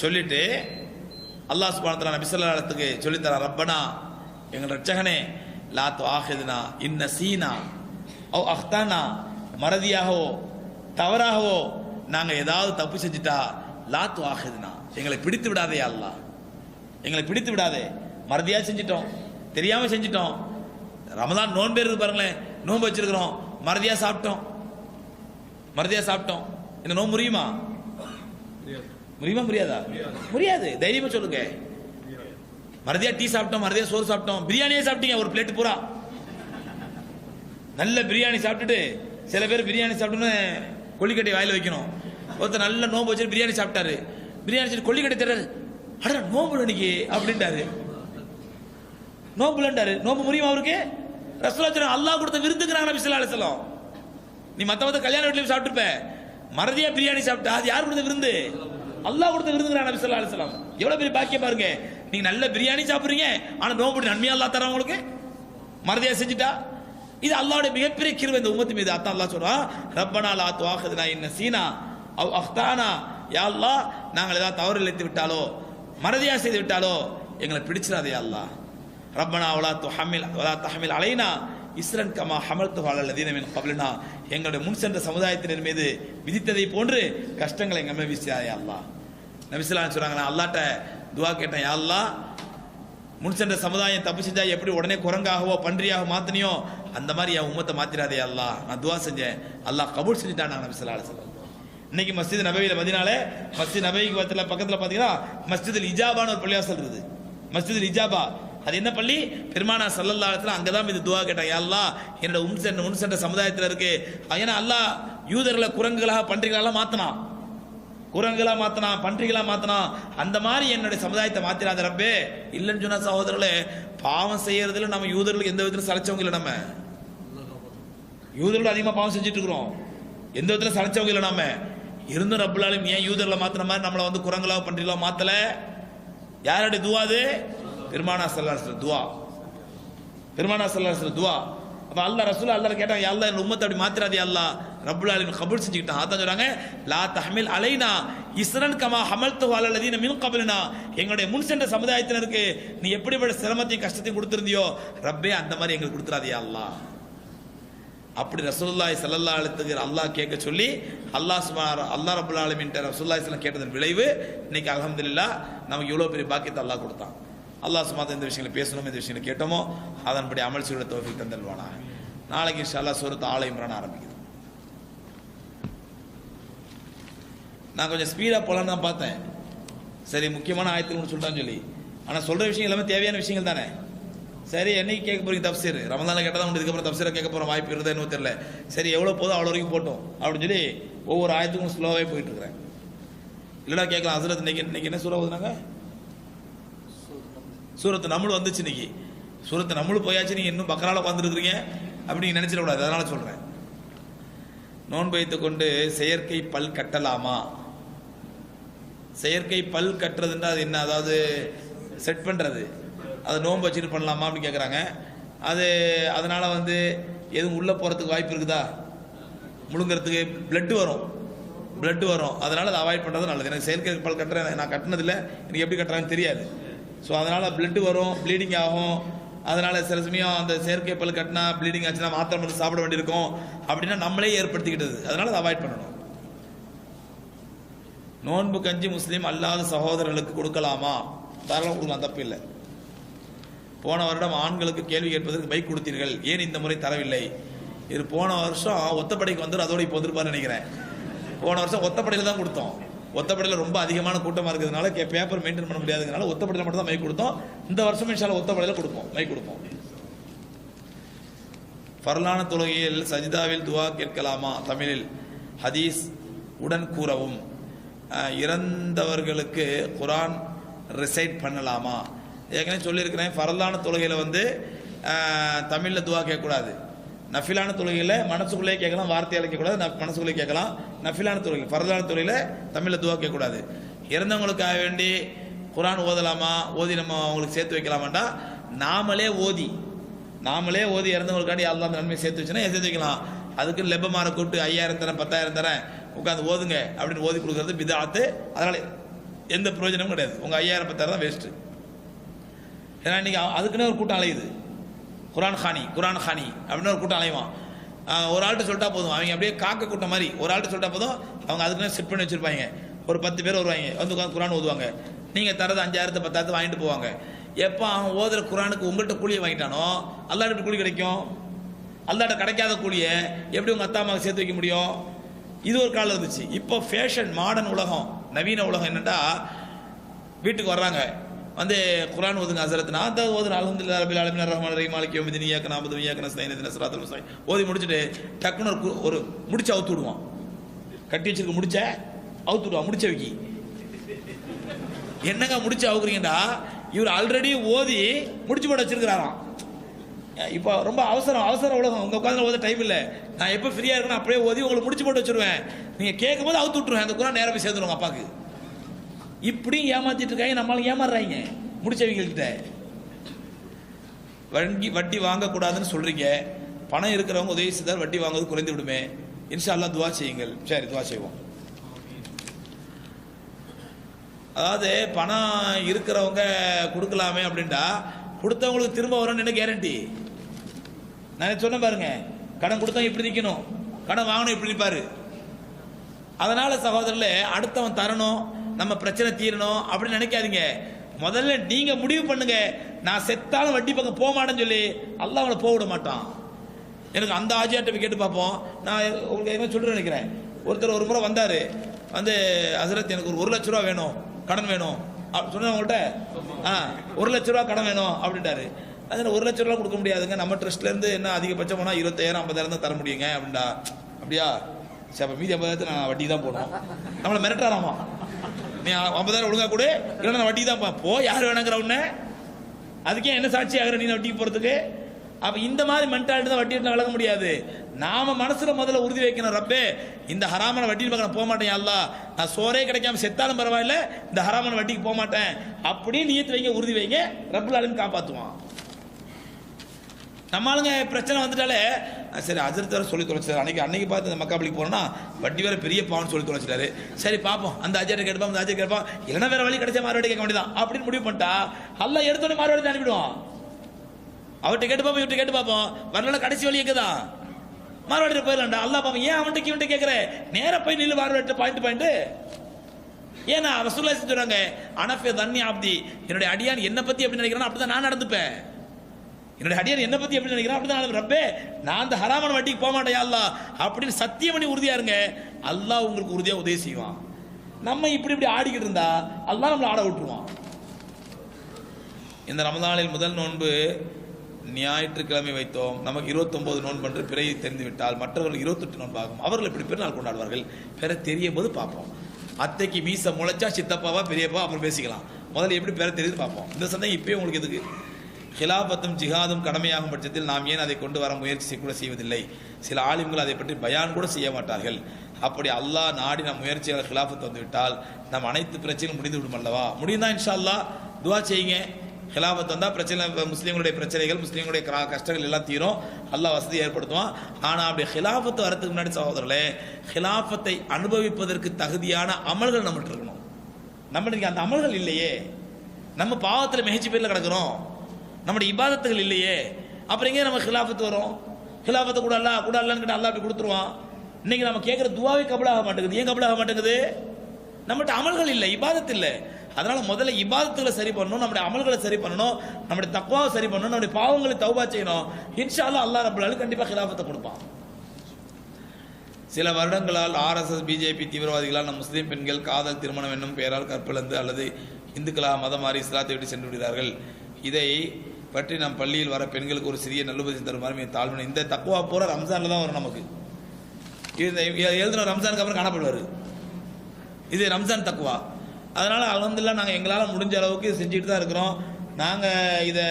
சொல்லிட்டு அல்லாஹ் சுப்ஹானஹு வ தஆலா நபி ஸல்லல்லாஹு அலைஹி வஸல்லம் சொல்லி தரான், ரப்பனா எங்கள் ரட்சகனே, லா துஆஹிதுனா இன் நஸீனா அவ் அக்தானா, மறதியாகவோ தவறாகவோ நாங்க ஏதாவது தப்பு செஞ்சுட்டா, லா துஆஹிதுனா எங்களை பிடித்து விடாதே அல்லாஹ், எங்களை பிடித்து விடாதே. மறதியா செஞ்சிட்டோம், தெரியாம செஞ்சிட்டோம். ரமதான் நோன்பு இருக்கு பாருங்களேன், நோன்பு வச்சிருக்கிறோம், மறதியா சாப்பிட்டோம், மறதியா சாப்பிட்டோம். என்ன நோன்பு முடியுமா? முடியுமா? முடியாதா? முடியாது. தைரியமா சொல்லுங்க. மறதியா டீ சாப்பிட்டோம், மறதியா சோறு சாப்பிட்டோம், பிரியாணியே சாப்பிட்டீங்க ஒரு பிளேட் பூரா. நல்ல பிரியாணி சாப்பிட்டுட்டு, சில பேர் பிரியாணி சாப்பிட்டுன்னு கொல்லிக்கட்டை வாயில வைக்கணும். ஒருத்தர் நல்ல நோம்பு வச்சு பிரியாணி சாப்பிட்டாரு, பிரியாணி சாப்பிட்டு கொல்லிக்கட்டை தர்றாரு, அட நோம்புல இன்னைக்கு அப்படின்ட்டாரு. நோம்புலன்றாரு. நோம்பு முடியுமா அவருக்கு? ரசூலுல்லாஹ் சொல்றாங்க, அல்லாஹ் கொடுத்த விருந்துங்கிறாங்க நபி ஸல்லல்லாஹு அலைஹி வஸல்லம். நீ மத்த கல்யாண வீட்லயும் சாப்பிட்டுருப்ப, மறதியா பிரியாணி சாப்பிட்டா அது யார் கொடுத்த விருந்து? அல்லாஹ் கொடுத்த விருந்துங்கிறாங்க நபி ஸல்லல்லாஹு அலைஹி வஸல்லம். எவ்வளவு பெரிய பாக்கியம் பாருங்க. நீங்க நல்ல பிரியாணி சாப்பிடுறீங்க, ஆனா நோம்பு நன்மையா அல்லாஹ் தரான் உங்களுக்கு. மறதியா செஞ்சுட்டா இது அல்லாஹ்வுடைய மிகப்பெரிய கிருபை இந்த உம்மத்து மீது. அதான் அல்லாஹ் சொல்றான், ரப்பனா லா துஆஹிதுனா இன் நஸீனா அவ் அக்தானா, யா அல்லாஹ் நாங்கள் ஏதாவது தவறு இழைத்து விட்டாலோ மறதியா செய்து விட்டாலோ எங்களை பிடிச்சிடாதே யா அல்லாஹ். ரப்பனா வலா தஹ்மில் அலைனா இஸ்ரன் கமா ஹமல்துஹு அலல் லதீன மின் கப்லினா, எங்களுடைய முன் சென்ற சமுதாயத்தினர் மீது விதித்ததை போன்று கஷ்டங்களை எங்க மேல் வீசியாதே யா அல்லாஹ். நபி ஸல்லல்லாஹு அலைஹி சொல்றாங்க, நான் அல்லாஹ்ட்ட துஆ கேட்டேன், யா அல்லாஹ் முன் சென்ற சமுதாயம் தப்பு செஞ்சா எப்படி உடனே குரங்காகவோ பன்றியாக மாத்தினியோ அந்த மாதிரி என் உம்மத்தை மாத்திராதே அல்லாஹ். நான் துவா செஞ்சேன், அல்லாஹ் கபூல் செஞ்சுட்டான் நபி ஸல்லல்லாஹு அலைஹி வஸல்லம். இன்னைக்கு மஸ்ஜித் நபவியில மதீனால மஸ்ஜித் நபவிக்கு பக்கத்துல பாத்தீங்கன்னா மஸ்ஜிதுல் இஜாபான்னு ஒரு பள்ளிவாசல் இருக்குது. மஸ்ஜிதுல் இஜாபா அது என்ன பள்ளி? பெருமானா ஸல்லல்லாஹு அலைஹி வஸல்லம் அங்கதான் இது துவா கேட்டாங்க, யா அல்லாஹ் என்னோட முன் சென்ற சமுதாயத்தில் இருக்கு. ஏன்னா அல்லாஹ் யூதர்களை குரங்குகளாக பன்றிகளாக மாத்தினான், குரங்குகளா மாத்தினா, பன்றிகளா மாத்தினா. அந்த மாதிரி என்னுடைய சமுதாயத்தை மாத்திராத ரப்பே. இல்லைன்னு சொன்னா சகோதரர்களே, பாவம் செய்யறதுல நம்ம யூதர்களுக்கு எந்த விதத்துல சளைச்சவங்க இல்லை. நம்ம யூதர்கள் அதிகமா பாவம் செஞ்சுட்டு இருக்கிறோம், எந்த விதத்துல சளைச்சவங்க இல்லை. நம்ம இருந்தும் ரப்பல் ஆலமீன் ஏன் யூதர்களை மாத்தின மாதிரி நம்மளை வந்து குரங்களா பன்றிகளா மாத்தல? யாருடைய துவா அது? பெருமானா ஸல்லல்லாஹு அலைஹி வஸல்லம் துவா, பெருமானா ஸல்லல்லாஹு அலைஹி வஸல்லம் துவா. அப்ப அல்லாஹ் ரசூல் அல்லாஹ் கேட்டாங்க, யா அல்லாஹ் இந்த உம்மத்தை அப்படி மாத்திராதே அல்லாஹ். ரப்பல் ஆலமீன் கபூல் செஞ்சுக்கிட்டான். அதான் சொல்றாங்க, லா தஹ்மில் அலைனா இஸ்ரன் கமா ஹமல்துஹு அலல் லதீன மின் கப்லினா, எங்களுடைய முன் சென்ற சமுதாயத்தினருக்கு நீ எப்படிப்பட்ட சிரமத்தையும் கஷ்டத்தையும் கொடுத்திருந்தியோ ரப்பே அந்த மாதிரி எங்களுக்கு கொடுத்துறாதே யா அல்லாஹ். அப்படி ரசூலுல்லாஹி ஸல்லல்லாஹு அலைஹி வஸல்லம் அல்லாஹ் கேட்க சொல்லி அல்லாஹ் ரப்பல் ஆலமீன் ரசூலுல்லாஹி ஸல்லல்லாஹு அலைஹி வஸல்லம் கேட்டதன் விளைவு இன்னைக்கு அல்ஹம்துலில்லாஹ் நமக்கு இவ்வளவு பெரிய பாக்கியத்தை அல்லாஹ் கொடுத்தான். அல்லாஹ் சுப்ஹானஹு இந்த விஷயங்களை பேசணும், இந்த விஷயங்களை கேட்டோமோ அதன்படி அமல் செய்ய தௌஃபீக் தந்தல்வானாக. நாளைக்கு இன்ஷா அல்லாஹ் சூரத் ஆல இம்ரான் ஆரம்பிக்குது. நான் கொஞ்சம் ஸ்பீடாக போகலான்னு தான் பார்த்தேன். சரி, முக்கியமான ஆயத்துன்னு சொல்லிட்டான்னு சொல்லி, ஆனால் சொல்கிற விஷயம் எல்லாமே தேவையான விஷயங்கள் தானே. சரி, என்னைக்கு கேட்க போறீங்க தப்சீர்? ரமதானில் கேட்டால் தான் உண்டு, இதுக்கப்புறம் தப்சீரை கேட்க போகிற வாய்ப்பு இருந்தால் இன்னும் தெரியல. சரி, எவ்வளோ போதும் அவ்வளோ வரைக்கும் போட்டோம் அப்படின்னு சொல்லி ஒவ்வொரு ஆயத்துக்கும் ஸ்லோவாகவே போயிட்டு இருக்கிறேன். இல்லைடா கேட்கலாம், ஹஸ்ரத் இன்னைக்கு என்ன சூறா ஓதுனாங்க? சூரத்து நம்மளும் வந்துச்சு இன்னைக்கு. சூரத்து நம்மளும் போயாச்சு, நீங்கள் இன்னும் பக்கரால உட்காந்துருக்கிறீங்க அப்படி நீங்கள் நினச்சிடக்கூடாது. அதனால சொல்கிறேன், நோன்பு வைத்துக் கொண்டு செயற்கை பல் கட்டலாமா? செயற்கை பல் கட்டுறதுன்னா அது என்ன? அதாவது செட் பண்ணுறது, அது நோன்பு வச்சுட்டு பண்ணலாமா அப்படின்னு கேட்குறாங்க. அது அதனால் வந்து எதுவும் உள்ளே போகிறதுக்கு வாய்ப்பு இருக்குதா? முழுங்கிறதுக்கு பிளட்டு வரும். அதனால் அதை அவாய்ட் பண்ணுறது நல்லது. எனக்கு செயற்கை பல் கட்டுறேன், நான் கட்டினதில்லை, எனக்கு எப்படி கட்டுறாங்கன்னு தெரியாது. ஸோ அதனால் பிளட்டு வரும், ப்ளீடிங் ஆகும். அதனால் சில சமயம் அந்த செயற்கை பல் கட்டினா ப்ளீடிங் ஆச்சுன்னா மாத்திரை மருந்து சாப்பிட வேண்டியிருக்கும். அப்படின்னா நம்மளே ஏற்படுத்திக்கிட்டது. அதனால் அதை அவாய்ட் பண்ணணும். நோன்பு கஞ்சி முஸ்லீம் அல்லாத சகோதரர்களுக்கு கொடுக்கலாமா? தாராளமாக கொடுக்கலாம், தப்பு இல்லை. போன வருடம் ஆண்களுக்கு கேள்வி கேட்பதற்கு பைக் கொடுத்தீர்கள், ஏன் இந்த முறை தரவில்லை? இது போன வருஷம் ஒத்தப்படைக்கு வந்து அதோட இப்போ வந்துருப்பான்னு நினைக்கிறேன். போன வருஷம் ஒத்தப்படையில் தான் கொடுத்தோம். ஒத்தப்படையில் ரொம்ப அதிகமான கூட்டமாக இருக்கிறதுனால பேப்பர் மெயின்டைன் பண்ண முடியாதுனால ஒத்தப்படையில் மட்டும் தான் மைக் கொடுத்தோம். இந்த வருஷம் இன்ஷால்லா ஒத்தப்படையில் கொடுப்போம், மைக் கொடுப்போம். ஃபர்லான தொழுகையில் சஜிதாவில் துவா கேட்கலாமா? தமிழில் ஹதீஸ் உடன் கூறவும். இறந்தவர்களுக்கு குரான் ரிசைட் பண்ணலாமா? ஏற்கனவே சொல்லியிருக்கிறேன், ஃபர்லான தொழுகையில் வந்து தமிழில் துவா கேட்கக்கூடாது. நஃபிலான தொழுகையில் மனசுக்குள்ளே கேட்கலாம், வார்த்தையால் கேட்கக்கூடாது. மனசுக்குள்ளே கேட்கலாம். நஃபிலான தொழுகையில், ஃபர்லான தொழுகையில் தமிழில் துவா கேட்கக்கூடாது. இறந்தவங்களுக்காக வேண்டி குரான் ஓதலாமா? ஓதி நம்ம அவங்களுக்கு சேர்த்து வைக்கலாமாண்டா, நாமளே ஓதி இறந்தவங்களுக்காண்டி அல்லாஹ் அந்த நன்மை சேர்த்து வச்சுன்னா சேர்த்து வைக்கலாம். அதுக்கு லெப்பமாரை கூப்பிட்டு 5000 தரேன் 10,000 தரேன் உட்காந்து ஓதுங்க அப்படின்னு ஓதி கொடுக்குறது பிதாத்து. அதனால் எந்த பிரயோஜனமும் கிடையாது. உங்கள் 5000 10,000 தான் வேஸ்ட்டு. ஏன்னா இன்றைக்கி அதுக்குன்னே ஒரு கூட்டம் அலையுது, குரான் ஹானி அப்படின்னு ஒரு கூட்டம் அலைவான். ஒரு ஆள்கிட்ட சொல்லிட்டா போதும், அவங்க அப்படியே காக்க கூட்டம் மாதிரி ஒரு ஆள்கிட்ட சொல்லிட்டா போதும், அவங்க அதுக்குன்னே செட் பண்ணி வச்சுருப்பாங்க. ஒரு 10 பேர் வருவாங்க, வந்து உட்காந்து குரான் ஓதுவாங்க. நீங்கள் தரது 5000 10,000 வாங்கிட்டு போவாங்க. எப்போ அவன் ஓதுற குரானுக்கு உங்கள்கிட்ட கூலியை வாங்கிட்டானோ அல்லாஹ்ட்ட கூலி கிடைக்கும். அல்லாஹ்ட்ட கிடைக்காத கூலியை எப்படி உங்கள் அத்தா அம்மாவுக்கு சேர்த்து வைக்க முடியும்? இது ஒரு காலம் இருந்துச்சு. இப்போ ஃபேஷன், மாடர்ன் உலகம், நவீன உலகம் என்னென்னா, வீட்டுக்கு வர்றாங்க, வந்து குரான் ஓதுங்க ஹஸரத், நான் தான் ஓதுறேன், அல்ஹம்துலில்லாஹி ரப்பில் ஆலமீன் ரஹ்மானிர் ரஹீம் மாலிகி யௌமிddin இய்யாக நஅபுது வ இய்யாக நஸ்தஈன் இஹ்தினஸ் ஸிராத்தல் முஸ்தகீம் ஓதி முடிச்சுட்டு டக்குன்னு ஒரு முடிச்ச அவுத்து விடுவான். கட்டி வச்சிருக்க முடிச்ச அவுத்து விடுவான். முடிச்ச வைக்கி என்னங்க முடிச்சு அவுக்குறீங்கடா? இவர் ஆல்ரெடி ஓதி முடிச்சு போட வச்சிருக்கிறாராம். இப்போ ரொம்ப அவசர உலகம். உங்க உட்காந்து ஓத டைம் இல்லை. நான் எப்போ ஃப்ரீயா இருக்கணும் அப்படியே ஓதி உங்களுக்கு முடிச்சு போட்டு வச்சிருவேன். நீங்க கேட்கும் போது அவுத்து விட்டுருவேன். அந்த குரான் நேரம் போய் சேர்ந்துருவாங்க அப்பாக்கு. இப்படியும் ஏமாத்திட்டு இருக்காங்க, நம்மளும் ஏமாறுறாங்க முடிச்சவங்கள்கிட்ட. வட்டி வாங்கக்கூடாதுன்னு சொல்றீங்க. பணம் இருக்கிறவங்க உதவி செய்தால் வட்டி வாங்குவது குறைந்து விடுமே. இன்ஷா அல்லாஹ் துவா செய்யுங்கள். சரி, துவா செய்வோம். அதாவது பணம் இருக்கிறவங்க கொடுக்கலாமே அப்படின்டா, கொடுத்தவங்களுக்கு திரும்ப வரும்னு என்ன கேரண்டி? நான் சொன்ன பாருங்க, கடன் கொடுத்தவங்க இப்படி நிற்கணும், கடன் வாங்கணும் இப்படி நிற்பாரு. அதனால சகோதரர்களே, அடுத்தவன் தரணும், நம்ம பிரச்சனை தீரணும் அப்படின்னு நினைக்காதீங்க. முதல்ல நீங்க முடிவு பண்ணுங்க, நான் செத்தாலும் வட்டி பக்கம் போக மாட்டேன்னு சொல்லி. அல்லாஹ் அவனை போக விட மாட்டான். எனக்கு அந்த ஆஜியாட்ட கேட்டு பார்ப்போம். நான் உங்களுக்கு என்ன சொல்றேன்னு நினைக்கிறேன். ஒருத்தர் ஒரு முறை வந்தாரு, வந்து ஹஸரத் எனக்கு ஒரு 1 லட்ச ரூபா வேணும், கடன் வேணும் சொன்ன உங்கள்கிட்ட. 1 லட்ச ரூபா கடன் வேணும் அப்படின்ட்டாரு. அது 1 லட்ச ரூபா கொடுக்க முடியாதுங்க, நம்ம ட்ரஸ்ட்ல இருந்து என்ன அதிகபட்சம் போனால் 25,000 50,000 தான் தர முடியுங்க அப்படின்டா. அப்படியா? சரி, அப்போ மீதி 50,000 நான் வட்டி தான் போடணும். நம்மளை மிரட்டாராமா, நீ 50,000 ஒழுங்கா கூட, இல்லைன்னா நான் வட்டி தான் போ. யார் வேணாங்கிற உடனே அதுக்கே என்ன சாட்சி ஆகிற நீ வட்டிக்கு போகிறதுக்கு? அப்போ இந்த மாதிரி மென்டாலிட்டி தான் வட்டி விளக்க முடியாது. நாம மனசுல முதல்ல உறுதி வைக்கணும், ரப்பே இந்த ஹராமான வட்டியில் பக்கம் போக மாட்டேன் அல்லாஹ், நான் சோறே கிடைக்காம செத்தாலும் பரவாயில்ல, இந்த ஹராமான வட்டிக்கு போக மாட்டேன் அப்படின்னு நியத்து வைங்க, உறுதி வைங்க. ரப்புல் ஆலமீன் காப்பாற்றுவான். நம்ம ஆளுங்க பிரச்சனை வந்துட்டாலே சரி ஹஸரத் வேற சொல்லி தொலைச்சாரு, அன்னைக்கு பார்த்து அந்த மக்காபலிக்கு போனோம்னா வட்டி வேற பெரிய பாவம்னு சொல்லி தொலைச்சிட்டாரு. சரி பார்ப்போம், அந்த அஜாட்ட கேட்பான், அந்த அஜாட்ட கேட்பான், இல்லைன்னா வேற வழி கிடைச்சா மாறுவாடி கேட்க வேண்டியதான் அப்படின்னு முடிவு பண்ணிட்டா அல்லாஹ் எடுத்தோடனே மாறுவாடி அனுப்பிடுவான். அவர்கிட்ட கேட்டு பார்ப்போம், இவர்கிட்ட கேட்டு பார்ப்போம், வரல கடைசி வழி எங்கதான் மாறுவாடிட்டு போயிடலாம்டா. அல்லாஹ் பாப்போம், ஏன் அவன்கிட்ட இவன்கிட்ட கேட்குற, நேர போய் நில்லு மாறுவாடிட்டு பாயிண்ட். ஏன்னா ரசூலுல்லாஹி சொல்றாங்க, அனஃபி தன்னி அப்தி, என்னுடைய அடியான் என்ன பத்தி எப்படி நினைக்கிறான் அப்படிதான் நான் நடந்துப்பேன். என்னுடைய அடியான் என்ன பத்தி எப்படி நினைக்கிறான் அப்படிதான், ரப்பே நான் அந்த ஹராமான வட்டிக்கு போக மாட்டேன் அல்லாஹ் அப்படின்னு சத்தியம் பண்ணி உறுதியா இருங்க. அல்லாஹ் உங்களுக்கு உறுதியா உதவி செய்வான். நம்ம இப்படி ஆடிக்கிட்டு இருந்தா அல்லாஹ் நம்மளை ஆட விட்டுருவான். இந்த ரமதானில் முதல் நோன்பு ஞாயிற்றுக்கிழமை வைத்தோம். நமக்கு 29 நோன்பு என்று பிறை தெரிந்து விட்டால் மற்றவர்கள் 28 நோன்பு ஆகும். அவர்கள் எப்படி பெருநாள் கொண்டாடுவார்கள்? பிற தெரியும் போது பார்ப்போம். அத்தைக்கு மீச முளைச்சா சித்தப்பாவா பெரியப்பா அப்புறம் பேசிக்கலாம். முதல்ல எப்படி பெற தெரியுது பார்ப்போம். இந்த சந்தேகம் இப்பயே உங்களுக்கு எதுக்கு? ஹிலாபத்தும் ஜிஹாதும் கடமையாகும் பட்சத்தில் நாம் ஏன் அதை கொண்டு வர முயற்சி கூட செய்வதில்லை? சில ஆலிம்கள் அதை பற்றி பயான் கூட செய்ய மாட்டார்கள். அப்படி அல்லாஹ் நாடி நம் முயற்சியாளர் ஹிலாபத் வந்துவிட்டால் நம் அனைத்து பிரச்சனையும் முடிந்து விடும் அல்லவா? முடியும்தான் இன்ஷா அல்லாஹ். துவா செய்யுங்க. ஹிலாஃபத் வந்தால் பிரச்சனை, முஸ்லீம்களுடைய பிரச்சனைகள், முஸ்லீம்களுடைய கஷ்டங்கள் எல்லாம் தீரும், அல்லாஹ் வசதி ஏற்படுத்துவான். ஆனால் அப்படி ஹிலாஃபத்து வரதுக்கு முன்னாடி சகோதரர்களே, ஹிலாஃபத்தை அனுபவிப்பதற்கு தகுதியான அமல்கள் நம்மகிட்ட இருக்கணும். நம்மளுக்கு அந்த அமல்கள் இல்லையே, நம்ம பாவத்தில் மெஹச்சி பேரில் கிடக்கிறோம், நம்முடைய இபாதத்துகள் இல்லையே, அப்புறம் எங்கே நம்ம ஹிலாஃபத்து வரும்? ஹிலாஃபத்தை கூட அல்லான்னு கிட்ட அல்லாஹ் அப்படி கொடுத்துருவான். இன்னைக்கு நம்ம கேட்குற துவாவே கபலாக மாட்டேங்குது. ஏன் கபலாக மாட்டேங்குது? நம்மகிட்ட அமல்கள் இல்லை, இபாதத்து இல்லை. அதனால முதல்ல இபாதத்துகளை சரி பண்ணணும், நம்முடைய அமல்களை சரி பண்ணணும், நம்முடைய தக்வாவை சரி பண்ணணும், நம்முடைய பாவங்களை தௌபா செய்யணும். இன்ஷா அல்லாஹ் அல்லாஹ் ரப்பல் ஆலமீன் கண்டிப்பாக ஹிலாஃபத்தை கொடுப்பான். சில வருடங்களால் ஆர்எஸ்எஸ், பிஜேபி தீவிரவாதிகளால் நம் முஸ்லீம் பெண்கள் காதல் திருமணம் என்னும் பெயரால் கற்பிழந்து அல்லது இந்துக்களாக மதம் மாறி இஸ்லாத்தை விட்டு சென்று விடுகிறார்கள். இதை பற்றி நம் பள்ளியில் வர பெண்களுக்கு ஒரு சிறிய நல்லுபதேசம் தருமாறு தாழ்வு. இந்த தக்குவா பூரா ரம்ஜான்ல தான் வரும். நமக்கு எழுதின ரம்ஜானுக்கு அப்புறம் காணப்படுவார். இது ரம்ஜான் தக்குவா. அதனால் அல்ஹம்துலில்லாஹ் நாங்கள் எங்களால் முடிஞ்ச அளவுக்கு செஞ்சுட்டு தான் இருக்கிறோம். நாங்கள் இதை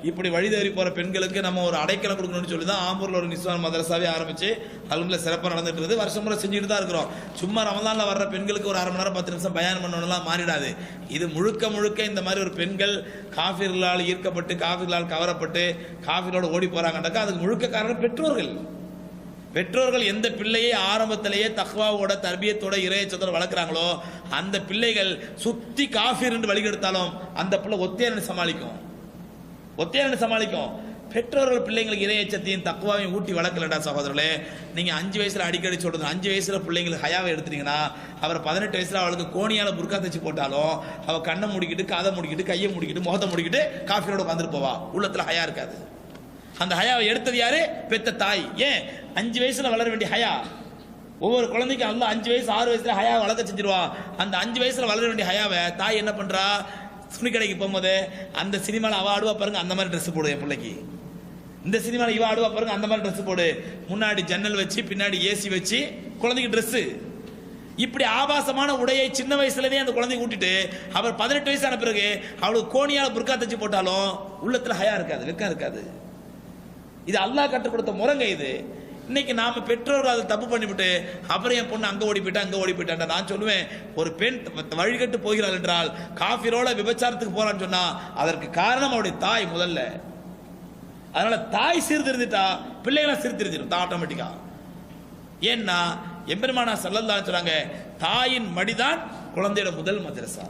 இப்படி வழிதவறி போகிற பெண்களுக்கு நம்ம ஒரு அடைக்கலம் கொடுக்கணும்னு சொல்லி தான் ஆம்பூரில் ஒரு நிஸ்வான் மதரசாவே ஆரம்பித்து அல்ஹம்துலில்லாஹ் சிறப்பாக நடந்துட்டு இருக்குது. வருஷம் முறை செஞ்சுட்டு தான் இருக்கிறோம். சும்மா ரமலானில் வர்ற பெண்களுக்கு ஒரு 1/2 மணி நேரம் 10 நிமிஷம் பயான் பண்ணணும்லாம் மாறிடாது. இது முழுக்க முழுக்க இந்த மாதிரி ஒரு பெண்கள் காஃபிர்களால் ஈர்க்கப்பட்டு, காஃபிர்களால் கவரப்பட்டு, காஃபிர்களோடு ஓடி போகிறாங்கன்னாக்கா அதுக்கு முழுக்க காரணம் பெற்றோர்கள். பெற்றோர்கள் எந்த பிள்ளையை ஆரம்பத்திலேயே தக்வாவோட, தர்பியத்தோட, இறையச்சத்தோட வளர்க்குறாங்களோ அந்த பிள்ளைகள் சுத்தி காஃபிர் என்று வழிகெடுத்தாலும் அந்த பிள்ளை ஒத்தையான சமாளிக்கும். பெற்றோர்கள் பிள்ளைங்களுக்கு இறையச்சத்தையும் தக்வாவையும் ஊட்டி வளர்க்கலடா சகோதரர்களே. நீங்க 5 வயசுல அடிக்கடி சொல்றது, 5 வயசுல பிள்ளைங்களுக்கு ஹயாவை எடுத்துட்டீங்கன்னா அவர் 18 வயசுல அவளுக்கு கோணியால புர்கா தச்சு போட்டாலும் அவ கண்ணை முடிக்கிட்டு, காதை முடிக்கிட்டு, கையை முடிக்கிட்டு, முகத்தை முடிக்கிட்டு காஃபிரோட வந்துட்டு போவா. உள்ளத்துல ஹயா இருக்காது. அந்த ஹயாவை எடுத்தது யாரு? பெத்த தாய். ஏன் 5 வயசுல வளர வேண்டிய ஹயா? ஒவ்வொரு குழந்தைக்கும் அல்லாஹ் 5 வயசு 6 வயசுல ஹயா வளர்க்க செஞ்சிருவா. அந்த 5 வயசுல வளர வேண்டிய ஹயாவை தாய் என்ன பண்றா? துணி கடைக்கு போகும்போது அந்த சினிமாவில் அவ ஆடுவா பாருங்க, அந்த மாதிரி ட்ரெஸ் போடு என் பிள்ளைக்கு. இந்த சினிமாவில் இவ ஆடுவா பாருங்க, அந்த மாதிரி ட்ரெஸ் போடு. முன்னாடி ஜன்னல் வச்சு, பின்னாடி ஏசி வச்சு குழந்தைக்கு ட்ரெஸ். இப்படி ஆபாசமான உடையை சின்ன வயசுலவே அந்த குழந்தைக்கு ஊட்டிட்டு அவர் 18 வயசான பிறகு அவளுக்கு கோணியால புர்கா தச்சு போட்டாலும் உள்ளத்துல ஹயா இருக்காது, வெக்கம் இருக்காது. இது அல்லாஹ் கற்றுக் கொடுத்த முறைங்க இது. இன்னைக்கு நாம பெற்றோர்கள் அதை தப்பு பண்ணிவிட்டு அப்புறம் என் பொண்ணு அங்க ஓடி போயிட்டா. நான் சொல்லுவேன், ஒரு பெண் வழிகட்டு போகிறாள் என்றால், காஃபிரோட விபச்சாரத்துக்கு போறான்னு சொன்னா அதற்கு காரணம் அவருடைய தாய் முதல்ல. அதனால தாய் சீர்திருந்துட்டா பிள்ளைகளை சீர்திருந்துடும் தான் ஆட்டோமேட்டிக்கா. ஏன்னா எம்பெருமானா ஸல்லல்லாஹு அலைஹி சொல்றாங்க, தாயின் மடிதான் குழந்தையோட முதல் மதரசா.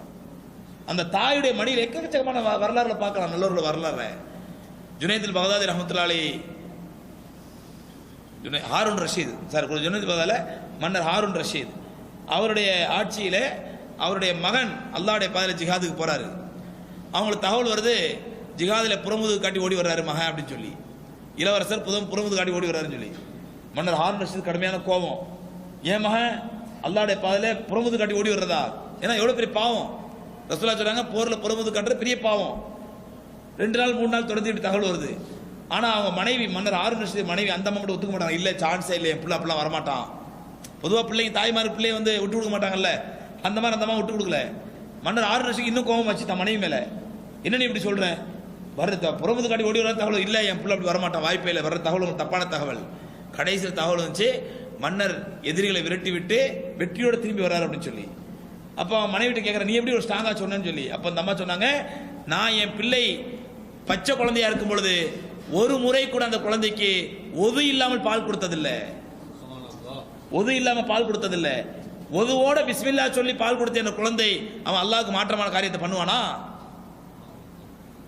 அந்த தாயுடைய மடியில் எக்கச்சக்கமான வரலாறுல பார்க்கலாம், நல்லவர்களோட வரலாறு. ஜுனைதுல் பகதாதி ரஹ்மத்துல்லாஹி அலைஹி, ஹாரூன் ரஷீத் ஜுனைதுல் பகதாதில மன்னர் ஹாரூன் ரஷீத் அவருடைய ஆட்சியில அவருடைய மகன் அல்லாஹ்வுடைய பாதையில ஜிஹாதுக்கு போறாரு. அவங்களுக்கு தகவல் வருது, ஜிஹாதில் புறமுதுகு காட்டி ஓடி வர்றாரு மகன் அப்படின்னு சொல்லி. இளவரசர் புறமுதுகு காட்டி ஓடி வர்றாருன்னு சொல்லி மன்னர் ஹாரூன் ரஷீத் கடுமையான கோபம். ஏன் மகன் அல்லாஹ்வுடைய பாதையில புறமுதுகு காட்டி ஓடி வர்றதா? ஏன்னா எவ்வளவு பெரிய பாவம். ரசூலுல்லாஹ் சொல்றாங்க, போர்ல புறமுதுகு காட்டுறது பெரிய பாவம். 2 நாள் 3 நாள் தொடர்ந்து இப்படி தகவல் வருது. ஆனா அவங்க மனைவி, மன்னர் ஹாரூன் ரஷீத் மனைவி அந்த அம்மா மட்டும் ஒத்துக்க மாட்டாங்க. இல்ல, சான்ஸே இல்லை, என் பிள்ளை அப்படிலாம் வரமாட்டான். பொதுவா பிள்ளைங்க தாய்மார் பிள்ளைய விட்டு கொடுக்க மாட்டாங்கல்ல, அந்த மாதிரி அந்த அம்மா விட்டு கொடுக்கல. மன்னர் ஹாரூன் ரஷீத் இன்னும் கோபம் வச்சு தன் மனைவி மேல, என்ன நீ இப்படி சொல்ற? வர்ற புறமுது காட்டி ஓடி வர தகவல் இல்லை, என் பிள்ளை அப்படி வரமாட்டான், வாய்ப்பே இல்லை, வர்ற தகவல் தப்பான தகவல். கடைசியில் தகவல் வந்துச்சு, மன்னர் எதிரிகளை விரட்டி விட்டு வெற்றியோட திரும்பி வர்றாரு அப்படின்னு சொல்லி. அப்போ மனைவிட்டு கேட்குற, நீ எப்படி ஒரு ஸ்ட்ராங்கா சொன்னேன்னு சொல்லி. அப்போ அந்த அம்மா சொன்னாங்க, நான் என் பிள்ளை பச்சை குழந்தையா இருக்கும் பொழுது ஒரு முறை கூட அந்த குழந்தைக்கு ஒது இல்லாமல் பால் கொடுத்ததில்லை. ஒதுவோட பிஸ்மில்லா சொல்லி பால் கொடுத்த அந்த குழந்தை அவன் அல்லாஹ்வுக்கு மாற்றமான காரியத்தை பண்ணுவானா?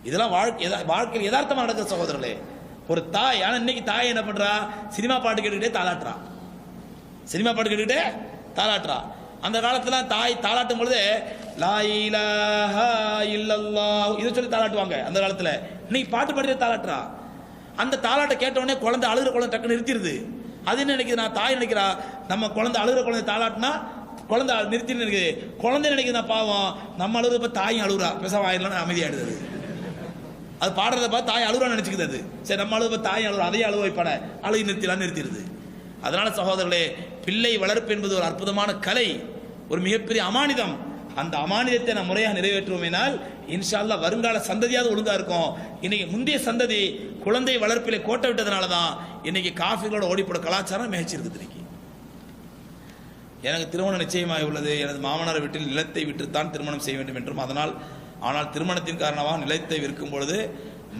இதெல்லாம் வாழ்க்கையில் யதார்த்தமா நடக்கிற சகோதரர்களே. ஒரு தாய், ஆனா இன்னைக்கு தாய் என்ன பண்றா? சினிமா பாட்டு கேட்டுக்கிட்டே தாலாட்டுறா. அந்த காலத்துல தாய் தாளாட்டும் பொழுது லா இலாஹா இல்லல்லாஹ் இதை சொல்லி தாளாட்டுவாங்க அந்த காலத்துல. இன்னைக்கு பாட்டு பாடிட்டு தாளாட்டுறா. அந்த தாளாட்டை கேட்ட உடனே குழந்தை அழுகிற குழந்தை டக்குன்னு நிறுத்திடுது. அது என்ன நினைக்குது? நான் தாய் நினைக்கிறா நம்ம குழந்தை அழுகிற குழந்தை தாளாட்டினா குழந்தை நிறுத்தின்னு நினைக்குது. குழந்தை நினைக்குது நான் பாவம் நம்ம அழுகிறப்ப தாயும் அழுகுறா, பேசாம ஆயிடலாம் அமைதியாயிடுது. அது பாடுறத பார்த்து தாய் அழுகுறான்னு நினைச்சுக்குது. அது சரி, நம்ம அழுகிறப்ப தாயும் அழுகுறா, அதையே அழுவ வைப்பான, அழுகி நிறுத்திடுது. அதனால சகோதரர்களே, பிள்ளை வளர்ப்பு என்பது ஒரு அற்புதமான கலை, ஒரு மிகப்பெரிய அமானிதம். அந்த அமானிதத்தை நாம் முறையாக நிறைவேற்றுவோமேனால் இன்ஷா அல்லாஹ் வருங்கால சந்ததியாவது ஒழுங்கா இருக்கும். இன்னைக்கு முந்தைய சந்ததி குழந்தை வளர்ப்பிலே கோட்டை விட்டதுனால தான் இன்னைக்கு காஃபிகளோட ஓடிப்போட கலாச்சாரம் மிகச்சிருக்குது. இன்னைக்கு எனக்கு திருமணம் நிச்சயமாக உள்ளது. எனது மாமனார் வீட்டில் நிலத்தை விற்றுத்தான் திருமணம் செய்ய வேண்டும் என்றும் அதனால் ஆனால் திருமணத்தின் காரணமாக நிலத்தை விற்கும் பொழுது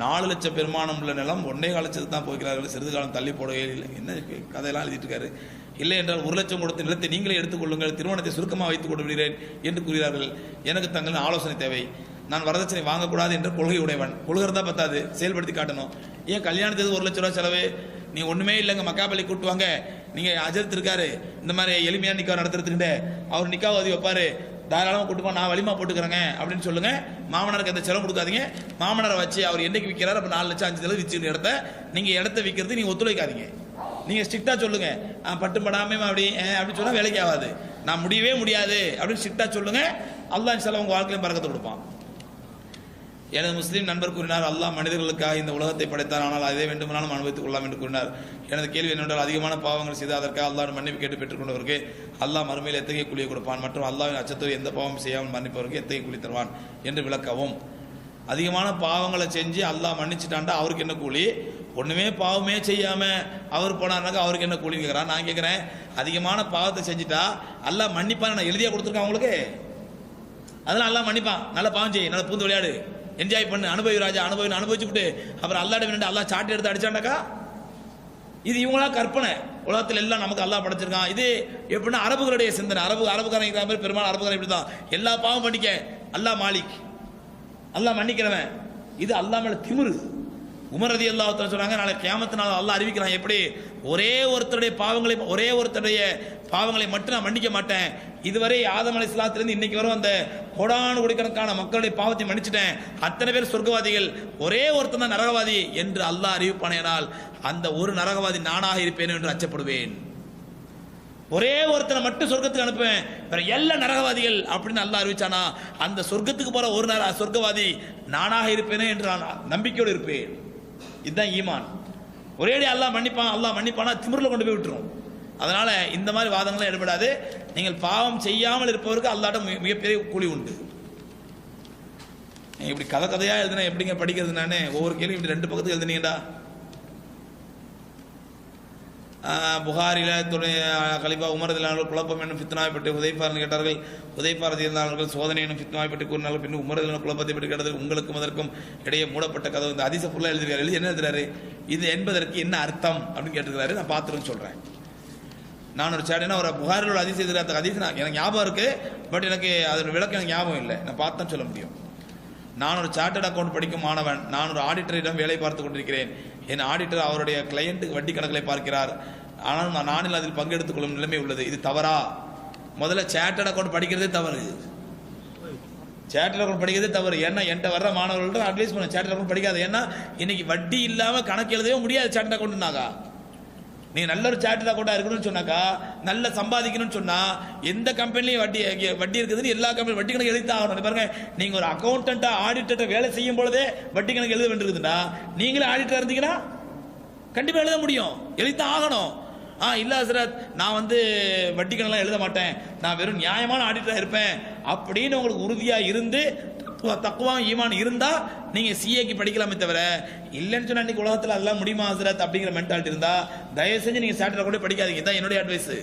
4 லட்சம் பெருமானம் உள்ள நிலம் 1.25 லட்சத்துக்கு தான் போகிறார்கள், சிறிது காலம் தள்ளி போடவே இல்லை. என்ன கதையெல்லாம் எழுதிட்டு இருக்காரு. இல்லை என்றால் 1 லட்சம் கொடுத்த நிலத்தை நீங்களே எடுத்துக்கொள்ளுங்கள், திருமணத்தை சுருக்கமாக வைத்துக் கொண்டு விடுகிறேன் என்று கூறுகிறார்கள். எனக்கு தங்களின் ஆலோசனை தேவை. நான் வரதட்சணை வாங்கக்கூடாது என்ற கொள்கை உடையவன். கொள்கிறதா பத்தாது, செயல்படுத்தி காட்டணும். ஏன் கல்யாணத்துக்கு 1 லட்ச ரூபா செலவு? நீ ஒண்ணுமே இல்லைங்க, மக்காப்பள்ளி கூட்டு வாங்க, நீங்க அஜரத் இருக்காரு இந்த மாதிரி எளிமையா நிக்கா நடத்துறதுக்கிட்ட அவர் நிக்கா உதவி வைப்பாரு, தாராளமாக கூட்டுப்பா, நான் வலிமா போட்டுக்கிறேங்க அப்படின்னு சொல்லுங்க. மாமனாருக்கு எந்த செலவு கொடுக்காதீங்க. மாமனாரை வச்சு அவர் என்னைக்கு விற்கிறார், அப்போ 4 லட்சம் 5 லட்சம் விற்று இடத்த நீங்க இடத்த விற்கிறது நீங்க ஒத்துழைக்காதீங்க. நீங்க ஸ்ட்ரிக்டா சொல்லுங்க, பட்டு படாம அப்படின்னு சொன்னா வேலைக்கு ஆகாது. நான் முடியவே முடியாது அப்படின்னு ஸ்ட்ரிக்டா சொல்லுங்க. அல்லாஹ் இன்ஷாஅல்லாஹ் உங்க வாழ்க்கையிலும் பரக்கத்தை கொடுப்பான். எனது முஸ்லீம் நண்பர் கூறினார், அல்லாஹ் மனிதர்களுக்காக இந்த உலகத்தை படைத்தார், ஆனால் அதை வேண்டுமானாலும் அனுபவித்துக் கொள்ளலாம் என்று கூறினார். எனது கேள்வி என்னவென்றால், அதிகமான பாவங்கள் செய்து அதற்காக அல்லாஹ் மன்னிப்பு கேட்டு பெற்றுக்கொண்டவருக்கு அல்லாஹ் மறுமையில் எத்தகைய கூலியை கொடுப்பான், மற்றும் அல்லாஹ்வின் அச்சத்தோடு எந்த பாவம் செய்யாமல் மன்னிப்பவருக்கு எத்தகைய கூலி தருவான் என்று விளக்கவும். அதிகமான பாவங்களை செஞ்சு அல்லாஹ் மன்னிச்சுட்டான்டா அவருக்கு என்ன கூலி? ஒண்ணுமே பாவமே செய்யாம அவர் போனார்னாக்கா அவருக்கு என்ன கூலின்னு கேட்கிறான். நான் கேட்கிறேன், அதிகமான பாவத்தை செஞ்சுட்டா அல்லாஹ் மன்னிப்பான் நான் எழுதியா கொடுத்துருக்கான் உங்களுக்கு? அதெல்லாம் அல்லாஹ் மன்னிப்பான். நல்ல பாவம் செய்ய, நல்ல பூந்து விளையாடு, என்ஜாய் பண்ணு, அனுபவி ராஜா, அனுபவிச்சுட்டு அப்புறம் அல்லாஹ்ட்ட அல்லாஹ் சாட்டி எடுத்து அடிச்சாண்டாக்கா இது இவங்களா கற்பனை. உலகத்தில் எல்லாம் நமக்கு அல்லாஹ் படைச்சிருக்கான். இது எப்படின்னா அரபுகளுடைய சிந்தனை. அரபுக்காரங்க பெரும்பாலும் அரபுக்காரன் இப்படிதான், எல்லா பாவம் பண்ணிக்க, அல்லாஹ் மாலிக், அல்லாஹ் மன்னிக்கிறவன். இது அல்லாஹ் மேல திமிரு. உமர் ரலியல்லாஹு அன்ஹு சொன்னாங்க, நாளை கியாமத் நாள் அல்லாஹ் அறிவிக்கிறான், எப்படி ஒரே ஒருத்தருடைய பாவங்களை மட்டும் நான் மன்னிக்க மாட்டேன். இதுவரை ஆதம் அலைஹிஸ்ஸலாத்திலிருந்து இன்னைக்கு வரும் அந்த கோடானு கோடிக்கணக்கான மக்களுடைய பாவத்தை மன்னிச்சிட்டேன், அத்தனை பேர் சொர்க்கவாதிகள், ஒரே ஒருத்தன் தான் நரகவாதி என்று அல்லாஹ் அறிவிப்பானேனால் அந்த ஒரு நரகவாதி நானாக இருப்பேன் என்று அச்சப்படுவேன். ஒரே ஒருத்தனை மட்டும் சொர்க்கத்துக்கு அனுப்புவேன், வேற எல்லா நரகவாதிகள் அப்படின்னு அல்லாஹ் அறிவிச்சானா அந்த சொர்க்கத்துக்கு போற ஒரு சொர்க்கவாதி நானாக இருப்பேனே என்று நான் நம்பிக்கையோடு இருப்பேன். இதுதான் ஈமான். ஒரேடி அல்லாஹ் மன்னிப்பானா திமிரில் கொண்டு போய் விட்டுரும். அதனால இந்த மாதிரி வாதங்களும் ஈடுபடாது. நீங்கள் பாவம் செய்யாமல் இருப்பவருக்கு அல்லாஹ்ட்ட மிகப்பெரிய கூலி உண்டு. இப்படி கதையா எழுதுனா எப்படிங்க படிக்கிறது? நானே ஒவ்வொரு கேள்வி இப்படி 2 பக்கத்துக்கு எழுதுனீங்கடா. புகாரில துணை கலிபா உமர் ரலியல்லாஹு குழப்பம் என்னும் ஃபித்னாவை பற்றி ஹுதைஃபா கேட்டார்கள். ஹுதைஃபா ரலியல்லாஹு சோதனை என்னும் ஃபித்னாவை பற்றி கூறினார்கள். பின் உமர் ரலியல்லாஹு குழப்பத்தை பற்றி கேட்டது. உங்களுக்கும் அதற்கும் இடையே மூடப்பட்ட கதவு. இந்த ஹதீஸை ஃபுல்லா எழுதிருக்காரு. எழுதி என்ன எழுதுறாரு, இது என்பதற்கு என்ன அர்த்தம் அப்படின்னு கேட்டிருக்காரு. நான் பார்த்துருன்னு சொல்றேன். நான் ஒரு சேடனா ஒரு புகாரில் ஒரு ஹதீஸ் எழுதுற, அந்த ஹதீஸ் எனக்கு ஞாபகம் இருக்கு, பட் எனக்கு அதோட விளக்கம் எனக்கு ஞாபகம் இல்லை. நான் பார்த்து தான் சொல்ல முடியும். நான் ஒரு சார்ட்டர்ட் அக்கௌண்ட் படிக்கும் மாணவன். நான் ஒரு ஆடிட்டரிடம் வேலை பார்த்து கொண்டிருக்கிறேன். என் ஆடிட்டர் அவருடைய கிளையண்ட்டுக்கு வட்டி கணக்குகளை பார்க்கிறார். ஆனால் நானில் அதில் பங்கெடுத்துக் கொள்ளும் நிலைமை உள்ளது. இது தவறா? முதல்ல சார்ட்டர்ட் அக்கௌண்ட் படிக்கிறதே தவறு. சார்ட்டர்ட் அக்கௌண்ட் படிக்கிறதே தவறு. ஏன்னா என்கிட்ட வர்ற மாணவர்கள்ட்ட அட்வைஸ் பண்ண, சார்ட்டர்ட் அக்கௌண்ட் படிக்காது. ஏன்னா இன்னைக்கு வட்டி இல்லாம கணக்கு எழுதவே முடியாது. சார்ட்டர்ட் அக்கௌண்ட்னாக்கா நீங்க நல்ல ஒரு சார்ட்டர்ட் அக்கௌண்டா இருக்கணும்னு சொன்னாக்கா, நல்ல சம்பாதிக்கணும்னு சொன்னா எந்த கம்பெனிலையும் வட்டி இருக்குதுன்னு எல்லா கம்பெனி வட்டி கணக்கு எழுதித்தான் ஆகணும். பாருங்க, நீங்க ஒரு அக்கௌண்டன்ட்டா ஆடிட்டர்ட்ட வேலை செய்யும் பொழுதே வட்டி கணக்கு எழுத வேண்டியிருக்குதுன்னா நீங்களே ஆடிட்டரா இருந்தீங்கன்னா கண்டிப்பா எழுத முடியும், எழுதித்தான் ஆகணும். இல்ல ஹஸ்ரத், நான் வட்டி கணக்கெல்லாம் எழுத மாட்டேன், நான் வெறும் நியாயமான ஆடிட்டரா இருப்பேன் அப்படின்னு உங்களுக்கு உறுதியா இருந்து தக்குவா ஈமான் இருந்தா நீங்க சிஏக்கு படிக்கலாமே தவிர, இல்லைன்னு சொன்னா இன்னைக்கு உலகத்துல அதெல்லாம் முடியுமா ஹஸ்ரத் அப்படிங்கிற மென்டாலிட்டி இருந்தா தயவு செஞ்சு நீங்க சார்ட்டர்ட் கூட படிக்காதீங்க. இதான் என்னுடைய அட்வைஸ்.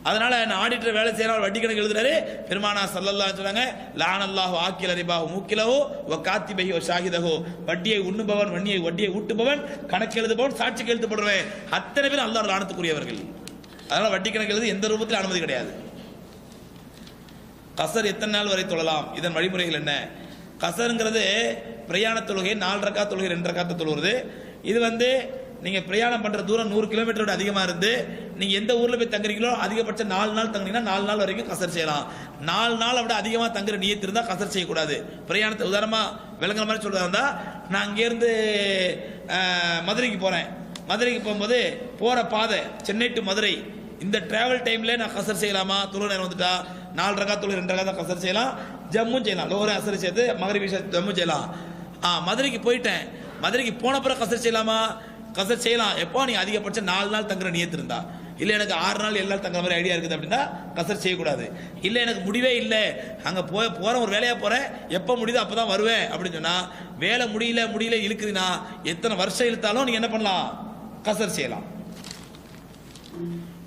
அதனால நான் ஆடிட்டர் வேலை செய்யற வட்டி கணக்கு எழுதுறாரு. பெருமானா ஸல்லல்லாஹு அலைஹி சொன்னாங்க, லானல்லாஹு ஆக்கில ரிபாஹு மூக்கிலஹு வ காத்திபஹு வ ஷாஹிதஹு. வட்டியை உண்ணுபவன், வட்டியை ஊட்டுபவன், கணக்கு எழுதுபவன், சாட்சிக்கு எழுத்து போடுறவன், அத்தனை பேர் அல்லாஹ் லானத்துக்குரியவர்கள். அதனால வட்டி கணக்கு எழுது எந்த ரூபத்தில் அனுமதி கிடையாது. கசர் எத்தனை நாள் வரை தொழலாம், இதன் வழிமுறைகள் என்ன? கசருங்கிறது பிரயாண தொழுகை, 4 ரக்காத் தொழுகை, 2 ரக்காத் தொழுகிறது. இது நீங்க பிரயாணம் பண்ற தூரம் 100 கிலோமீட்டரோட அதிகமா இருந்து நீங்க எந்த ஊர்ல போய் தங்குறீங்களோ அதிகபட்சம் 4 நாள் தங்குனீங்கன்னா 4 நாள் வரைக்கும் கசர் செய்யலாம். 4 நாள் விட அதிகமா தங்குற நியத்து இருந்தா கசர் செய்யக்கூடாது. பிரயாணத்தை உதாரணமா விளங்குற மாதிரி சொல்றதா இருந்தா, நான் இங்க இருந்து மதுரைக்கு போறேன். மதுரைக்கு போகும்போது போற பாதை சென்னை டு மதுரை, இந்த டிராவல் டைம்ல நான் கசர் செய்யலாமா? தொழுகை நேரம் வந்துட்டா 4 ரக்காத் தொழுகை 2 ரக்காத் கசர் செய்யலாம், ஜம்மு செய்யலாம், லோஹர் அசர் சேர்த்து மகரிப் இஷா ஜம்மு செய்யலாம். மதுரைக்கு போயிட்டேன், மதுரைக்கு போன பிறகு கசர் செய்யலாமா? கசர் செய்யலாம். எப்போ நீ அதிகபட்சம் 4 நாள் தங்குற நியத்து இருந்தா. இல்லை எனக்கு 6 நாள் 7 நாள் தங்குற மாதிரி ஐடியா இருக்குது அப்படின்னா கசர் செய்யக்கூடாது. இல்லை எனக்கு முடிவே இல்லை, அங்கே போகிறேன், ஒரு வேலையாக போகிறேன், எப்போ முடியுதோ அப்போ தான் வருவேன் அப்படின்னு சொன்னால், வேலை முடியல இழுக்குதுன்னா எத்தனை வருஷம் இழுத்தாலும் நீங்கள் என்ன பண்ணலாம்? கசர் செய்யலாம்.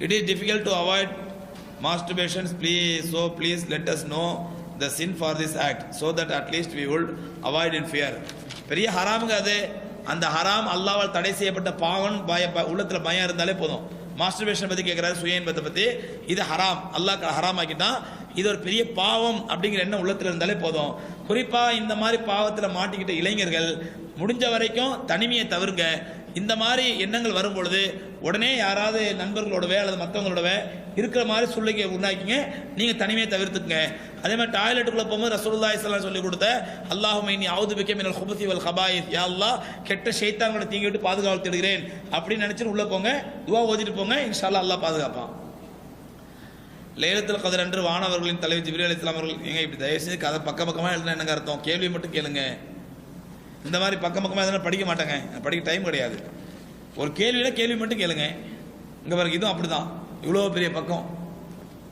It is difficult to avoid masturbations, please let us know the sin for this act so that at least we would avoid in fear. பெரிய ஹராமுங்க அது. அந்த ஹராம் அல்லாஹ்வால் தடை செய்யப்பட்ட பாவம் உள்ளத்துல பயம் இருந்தாலே போதும். மாஸ்டர்பேஷன் பத்தி கேட்கிறாரு, சுய இன்பத்தை பத்தி. இது ஹராம், அல்லாஹ் ஹராம் ஆக்கிட்டான். இது ஒரு பெரிய பாவம் அப்படிங்கிற எண்ணம் உள்ளத்துல இருந்தாலே போதும். குறிப்பா இந்த மாதிரி பாவத்துல மாட்டிக்கிட்ட இளைஞர்கள் முடிஞ்ச வரைக்கும் தனிமையை தவிர்ங்க. இந்த மாதிரி எண்ணங்கள் வரும் பொழுது உடனே யாராவது நண்பர்களோடவே அல்லது மற்றவங்களோடவே இருக்கிற மாதிரி சூழ்நிலையை உண்டாக்கிங்க. நீங்க தனிமையை தவிர்த்துக்குங்க. அதே மாதிரி டாய்லெட்டுக்குள்ள போகும்போது ரசூலுல்லாஹி ஸல்லல்லாஹு அலைஹி வஸல்லம் சொல்லி கொடுத்த அல்லாஹும்ம இன்னி அஊது பிக்க மினல் குபுஸி வல் கபாயிஸ், யா அல்லாஹ் கெட்ட ஷைத்தான்களை தீங்கி விட்டு பாதுகாவல் தேடுகிறேன் அப்படின்னு நினைச்சிட்டு உள்ள போங்க. துஆ ஓதிட்டு போங்க, இன்ஷாஅல்லாஹ் அல்லாஹ் பாதுகாப்பான். லைலத்துல் கத்ர் அன்று வானவர்களின் தலைவர் ஜிப்ரீல் அலைஹிஸ்ஸலாம் அவர்கள் ஏங்க இப்படி தயவு செஞ்சு கதை பக்கமா எழுதுனா என்னங்க அர்த்தம்? கேள்வி மட்டும் கேளுங்க. இந்த மாதிரி பக்கமா எதனா படிக்க மாட்டாங்க, படிக்க டைம் கிடையாது. ஒரு கேள்வி மட்டும் கேளுங்க. இங்க பாருங்க, இதுவும் அப்படிதான். இவ்வளோ பெரிய பக்கம்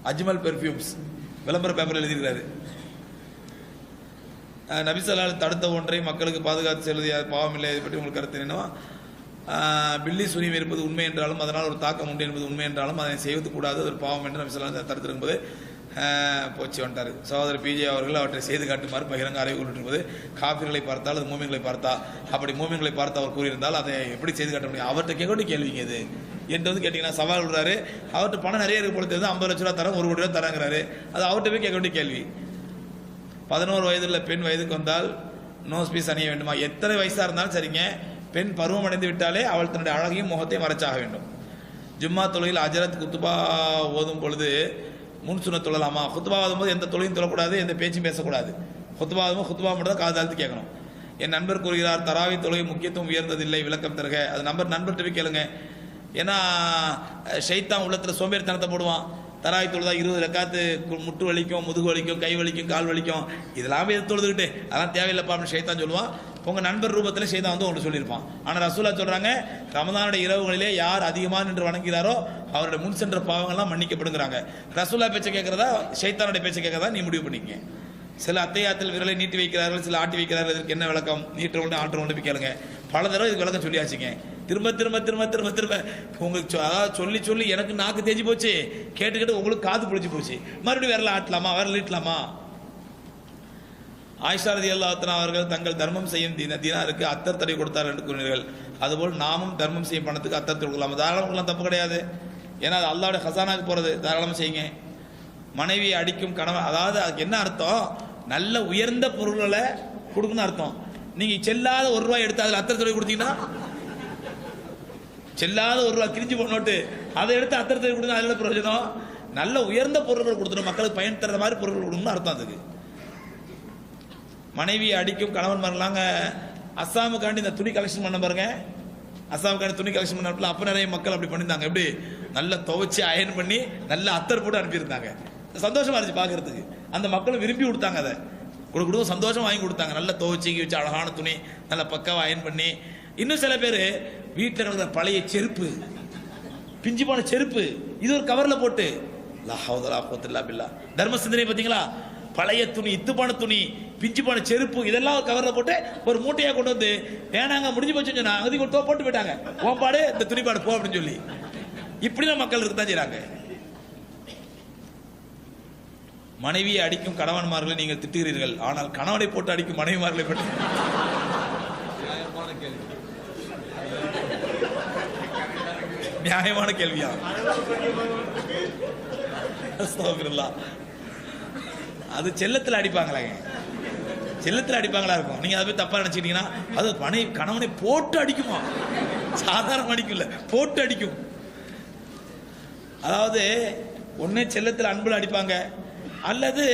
அஜ்மல் பெர்ஃப்யூம்ஸ் விளம்பர பேப்பர் எழுதியிருக்காரு. நபி ஸல்லல்லாஹு அலைஹி வஸல்லம் தடுத்த ஒன்றை மக்களுக்கு பாதுகாத்து செல்வது பாவம் இல்லை. இதை பற்றி உங்களுக்கு கருத்து என்னவா? பில்லி சுனியம் இருப்பது உண்மை என்றாலும் அதனால் ஒரு தாக்கம் உண்டு என்பது உண்மை என்றாலும் அதை செய்வது கூடாது, அது ஒரு பாவம் என்று நபி ஸல்லல்லாஹு அலைஹி வஸல்லம் தடுத்திருக்கும்போது போச்சு வந்துட்டார். சகோதரர் பிஜே அவர்கள் அவற்றை செய்து காட்டுமாறு பகிரங்க அறிவு கொண்டிருப்பது. காபிர்களை பார்த்தால் அது மூமின்களை பார்த்தா, அப்படி மூமின்களை பார்த்து அவர் கூறியிருந்தால் அதை எப்படி செய்து காட்ட முடியும்? அவர்கிட்ட கேட்க கேள்விங்க இது என்று வந்து கேட்டீங்கன்னா சவால் விடுறாரு. அவர்கிட்ட பணம் நிறைய இருக்கு பொழுது 50 லட்ச ரூபா தரேன், 1 கோடி ரூபா தராங்கிறாரு. அது அவர்கிட்ட போய் கேட்க வேண்டிய கேள்வி. 11 வயதுள்ள பெண் வயதுக்கு வந்தால் நோஸ் பீஸ் அணிய வேண்டுமா? எத்தனை வயசா இருந்தாலும் சரிங்க, பெண் பருவம் அடைந்து விட்டாலே அவள் தன்னுடைய அழகையும் முகத்தையும் மறைச்சாக வேண்டும். ஜும்மா தொழுகையில் அஜரத் குத்துபா ஓதும் பொழுது முன் சுன்ன தொழலாமா? குத்துபா ஓதும் போது எந்த தொழிலும் தொழக்கூடாது, எந்த பேச்சும் பேசக்கூடாது. குத்துபா மட்டும் தான் காதாழ்த்து கேட்கணும். என் நண்பர் கூறுகிறார், தராவி தொழுகை முக்கியத்துவம் உயர்ந்ததில்லை, விளக்கம் தருக. அது நண்பர்கிட்ட போய் கேளுங்க. ஏன்னா ஷைத்தான் உள்ளத்துல சோம்பேறித்தனத்தை போடுவான். தராவி தொழுதா 20 ரக்காத்து முட்டு வலிக்கும், முதுகு வலிக்கும், கை வலிக்கும், கால் வலிக்கும், இதெல்லாம் எது தொழுதுகிட்டு அதெல்லாம் தேவையில்லைப்பா அப்படின்னு ஷைத்தான் சொல்லுவான். உங்க நண்பர் ரூபத்தில் ஷைத்தான் வந்து உங்களுக்கு சொல்லியிருப்பான். ஆனால் ரசூலுல்லாஹ் சொல்றாங்க, ரமதானுடைய இரவுகளிலே யார் அதிகமாக நின்று வணங்குகிறாரோ அவருடைய முன் சென்ற பாவங்கள்லாம் மன்னிக்கப்படுங்கிறாங்க. ரசூலுல்லாஹ் பேச்சை கேட்கறதா ஷைத்தானுடைய பேச்சை கேட்கறதா நீ முடிவு பண்ணிக்க. சில அத்தையாத்தில் விரலை நீட்டி வைக்கிறார்கள், சில ஆட்டி வைக்கிறார்கள். இதற்கு என்ன விளக்கம்? நீட்ட ஒன்று ஆற்ற ஒன்று போய் கேளுங்க. பல தடவை இதுக்கு விளக்கம் சொல்லியாச்சுங்க. திரும்ப உங்களுக்கு அதாவது சொல்லி எனக்கு நாக்கு தேஞ்சு போச்சு, கேட்டு உங்களுக்கு காது பிடிச்சி போச்சு. மறுபடியும் விரல ஆட்டலாமா, விரல் நீட்டலாமா? ஆயிஷா ரலியல்லாஹு அன்ஹா அவர்கள் தங்கள் தர்மம் செய்யும் தீனாருக்கு அத்தர் தடை கொடுத்தார் என்று கூறினீர்கள். அதுபோல் நாமும் தர்மம் செய்யும் பணத்துக்கு அத்தர் கொடுக்கலாம். தாராளம் தப்பு கிடையாது. ஏன்னா அது அல்லாஹ்வுடைய ஹசானாக்கு போறது. தாராளமாக செய்யுங்க. மனைவியை அடிக்கும் கணவன், அதாவது அதுக்கு என்ன அர்த்தம்? நல்ல உயர்ந்த பொருள்களை கொடுக்கணும் அர்த்தம். நீங்க செல்லாத ₹1 எடுத்து அதில் அத்தர் தடவை கொடுத்தீங்கன்னா, செல்லாத ₹1 கிழிஞ்சு போன நோட்டு அதை எடுத்து அத்தர் தடவை கொடுத்தா அதில் பிரயோஜனம். நல்ல உயர்ந்த பொருள்கள் கொடுத்துடும், மக்களுக்கு பயன் தர மாதிரி பொருட்கள் கொடுக்கணும்னு அர்த்தம் அதுக்கு. மனைவியை அடிக்கும் கணவன்மார்களாங்க அஸ்ஸாமுக்காண்டி இந்த துணி கலெக்ஷன் பண்ண பாருங்க. அஸ்ஸாமுக்காண்டி துணி கலெக்ஷன் பண்ண அப்போ நிறைய மக்கள் அப்படி பண்ணியிருந்தாங்க. எப்படி நல்லா துவைச்சி அயன் பண்ணி நல்ல அத்தர் போட்டு அனுப்பியிருந்தாங்க. சந்தோஷமா இருந்துச்சு பார்க்கறதுக்கு. அந்த மக்களும் விரும்பி கொடுத்தாங்க. அதை கொடுக்க சந்தோஷம் வாங்கி கொடுத்தாங்க. நல்ல துவைச்சி வச்சு அழகான துணி நல்ல பக்காவை அயன் பண்ணி. இன்னும் சில பேர் வீட்டில் இருக்கிற பழைய செருப்பு, பிஞ்சு போன செருப்பு, இது ஒரு கவர்ல போட்டு தர்ம சிந்தனை பார்த்தீங்களா? பழைய துணி, இத்துப்பான துணி, பிஞ்சு போன செருப்பு, இதெல்லாம் கவர்ல போட்டு ஒரு மூட்டையா கொண்டு வந்து வேணாங்க முடிஞ்சு போச்சு சொன்னா அதுக்கு ஒரு போட்டு போயிட்டாங்க. ஓம்பாடு இந்த துணிப்பாடு போ அப்படின்னு சொல்லி. இப்படிதான் மக்கள் இருக்குதான் செய்றாங்க. மனைவியை அடிக்கும் கணவன்மார்களை நீங்கள் திட்டுகிறீர்கள், ஆனால் கணவனை போட்டு அடிக்கும் மனைவிமார்களை பற்றி நியாயமான கேள்வியா? அது செல்லத்தில் அடிப்பாங்களா? செல்லத்தில் அடிப்பாங்களா இருக்கும். நீங்க அதை போய் தப்பா நினைச்சிட்டீங்கன்னா அது கணவனை போட்டு அடிக்குமா? சாதாரண அடிக்கும்ல, போட்டு அடிக்கும். அதாவது ஒன்னே செல்லத்தில் அன்புல அடிப்பாங்க, அல்லது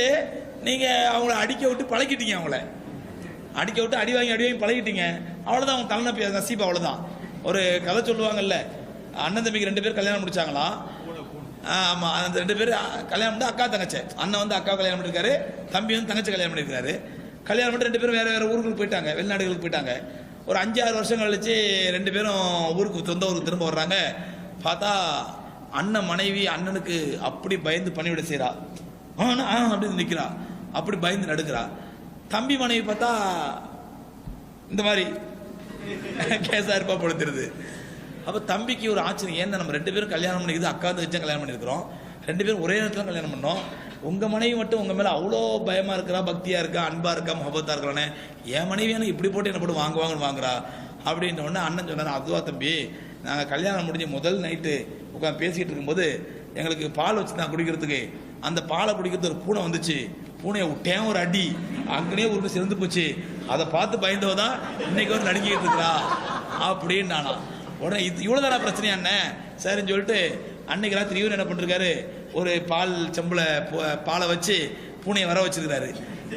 நீங்க அவங்கள அடிக்க விட்டு பழகிட்டீங்க. அவங்கள அடிக்க விட்டு அடி வாங்கி பழகிட்டீங்க. அவ்வளவுதான் அவங்க தலைநப்பி நசீப். அவ்வளவுதான். ஒரு கதை சொல்லுவாங்கல்ல, அண்ணன் தம்பிக்கு 2 பேர் கல்யாணம் முடிச்சாங்களா? ஆமா, அந்த 2 பேர் கல்யாணம் பண்ணி அக்கா தங்கச்சி. அண்ணன் வந்து அக்கா கல்யாணம் பண்ணிருக்காரு, தம்பி வந்து தங்கச்சி கல்யாணம் பண்ணிருக்காரு. கல்யாணம் பண்ணி 2 பேரும் வேற வேற ஊருக்கு போயிட்டாங்க, வெளிநாடுகளுக்கு போயிட்டாங்க. ஒரு 5-6 வருஷம் கழிச்சு 2 பேரும் ஊருக்கு சொந்த ஊருக்கு திரும்ப வர்றாங்க. பார்த்தா அண்ணன் மனைவி அண்ணனுக்கு அப்படி பயந்து பணிவிட செய்யறா. அப்படின்னு நிக்கிறா, அப்படி பயந்து நடுக்கிறா. தம்பி மனைவி பார்த்தா இந்த மாதிரி கேசா இருப்பா பொழுதுருது. அப்ப தம்பிக்கு ஒரு ஆச்சரியம், ஏன்னா நம்ம 2 பேரும் கல்யாணம் பண்ணிக்குது, அக்கா தங்கச்சி கல்யாணம் பண்ணிருக்கிறோம், 2 பேரும் ஒரே நேரத்தில் கல்யாணம் பண்ணோம், உங்கள் மனைவி மட்டும் உங்கள் மேலே அவ்வளோ பயமாக இருக்கிறா, பக்தியாக இருக்கா, அன்பாக இருக்கா, முகபத்தாக இருக்கிறானே, என் மனைவியான இப்படி போட்டு என்ன போட்டு வாங்குவாங்கன்னு வாங்குறா அப்படின்ற உடனே அண்ணன் சொன்னார், அதுவா தம்பி, நாங்கள் கல்யாணம் முடிஞ்சு முதல் நைட்டு உட்காந்து பேசிக்கிட்டு இருக்கும்போது எங்களுக்கு பால் வச்சு தான் குடிக்கிறதுக்கு, அந்த பாலை குடிக்கிறது ஒரு பூனை வந்துச்சு, பூனையை விட்டேன் ஒரு அடி, அங்கனே ஒரு சிறந்து போச்சு, அதை பார்த்து பயந்தவ தான் இன்னைக்கு வந்து நடுங்கிட்டு இருக்கிறா அப்படின்னு நானா. உடனே இவ்வளோதானா பிரச்சனையா அண்ணன்? சரின்னு சொல்லிட்டு அன்னைக்கு ராத்திரி இவர் என்ன பண்ணிருக்காரு, ஒரு பால் செம்பில் பாலை வச்சு பூனையை வர வச்சிருக்கிறாரு.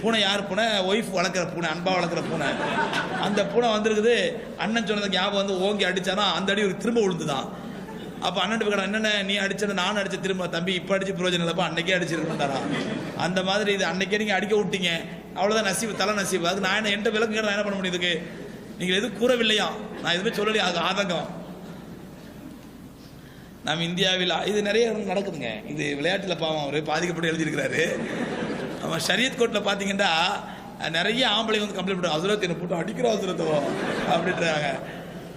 பூனை யார் பூனை? ஒய்ஃப் வளர்க்குற பூனை, அன்பா வளர்க்குற பூனை. அந்த பூனை வந்திருக்குது. அண்ணன் சொன்னது ஞாபகம் வந்து ஓங்கி அடிச்சானா அந்த அடி ஒரு திரும்ப விழுந்துதான். அப்போ அண்ணன் போய் என்னென்ன நீ அடிச்சது நான் அடிச்ச திரும்ப, தம்பி இப்போ அடிச்சு பிரயோஜனம் இல்லைப்பா, அன்னைக்கே அடிச்சிருக்கணும் தாரா. அந்த மாதிரி இது அன்னைக்கே நீங்கள் அடிக்க விட்டீங்க, அவ்வளோதான் நசீவு, தலை நசீவு. அதுக்கு நான் என்ன விளக்குங்க, நான் என்ன பண்ண முடியும்? இதுக்கு நீங்கள் எதுவும் கூறவில்லையா? நான் எதுவுமே சொல்லலையா? அது ஆதங்கம். நம்ம இந்தியாவில் இது நிறைய நடக்குதுங்க. இது விளையாட்டில் பாவம் அவர் பாதிக்கப்பட்டு எழுதியிருக்கிறாரு. நம்ம ஷரியத் கோர்ட்டில் பார்த்தீங்கன்னா நிறைய ஆம்பளை வந்து கம்ப்ளைண்ட் பண்ணுறாங்க, ஹஸ்ரத் என்ன போட்டு அடிக்கிறோம் ஹஸ்ரத்தோ அப்படின்றாங்க.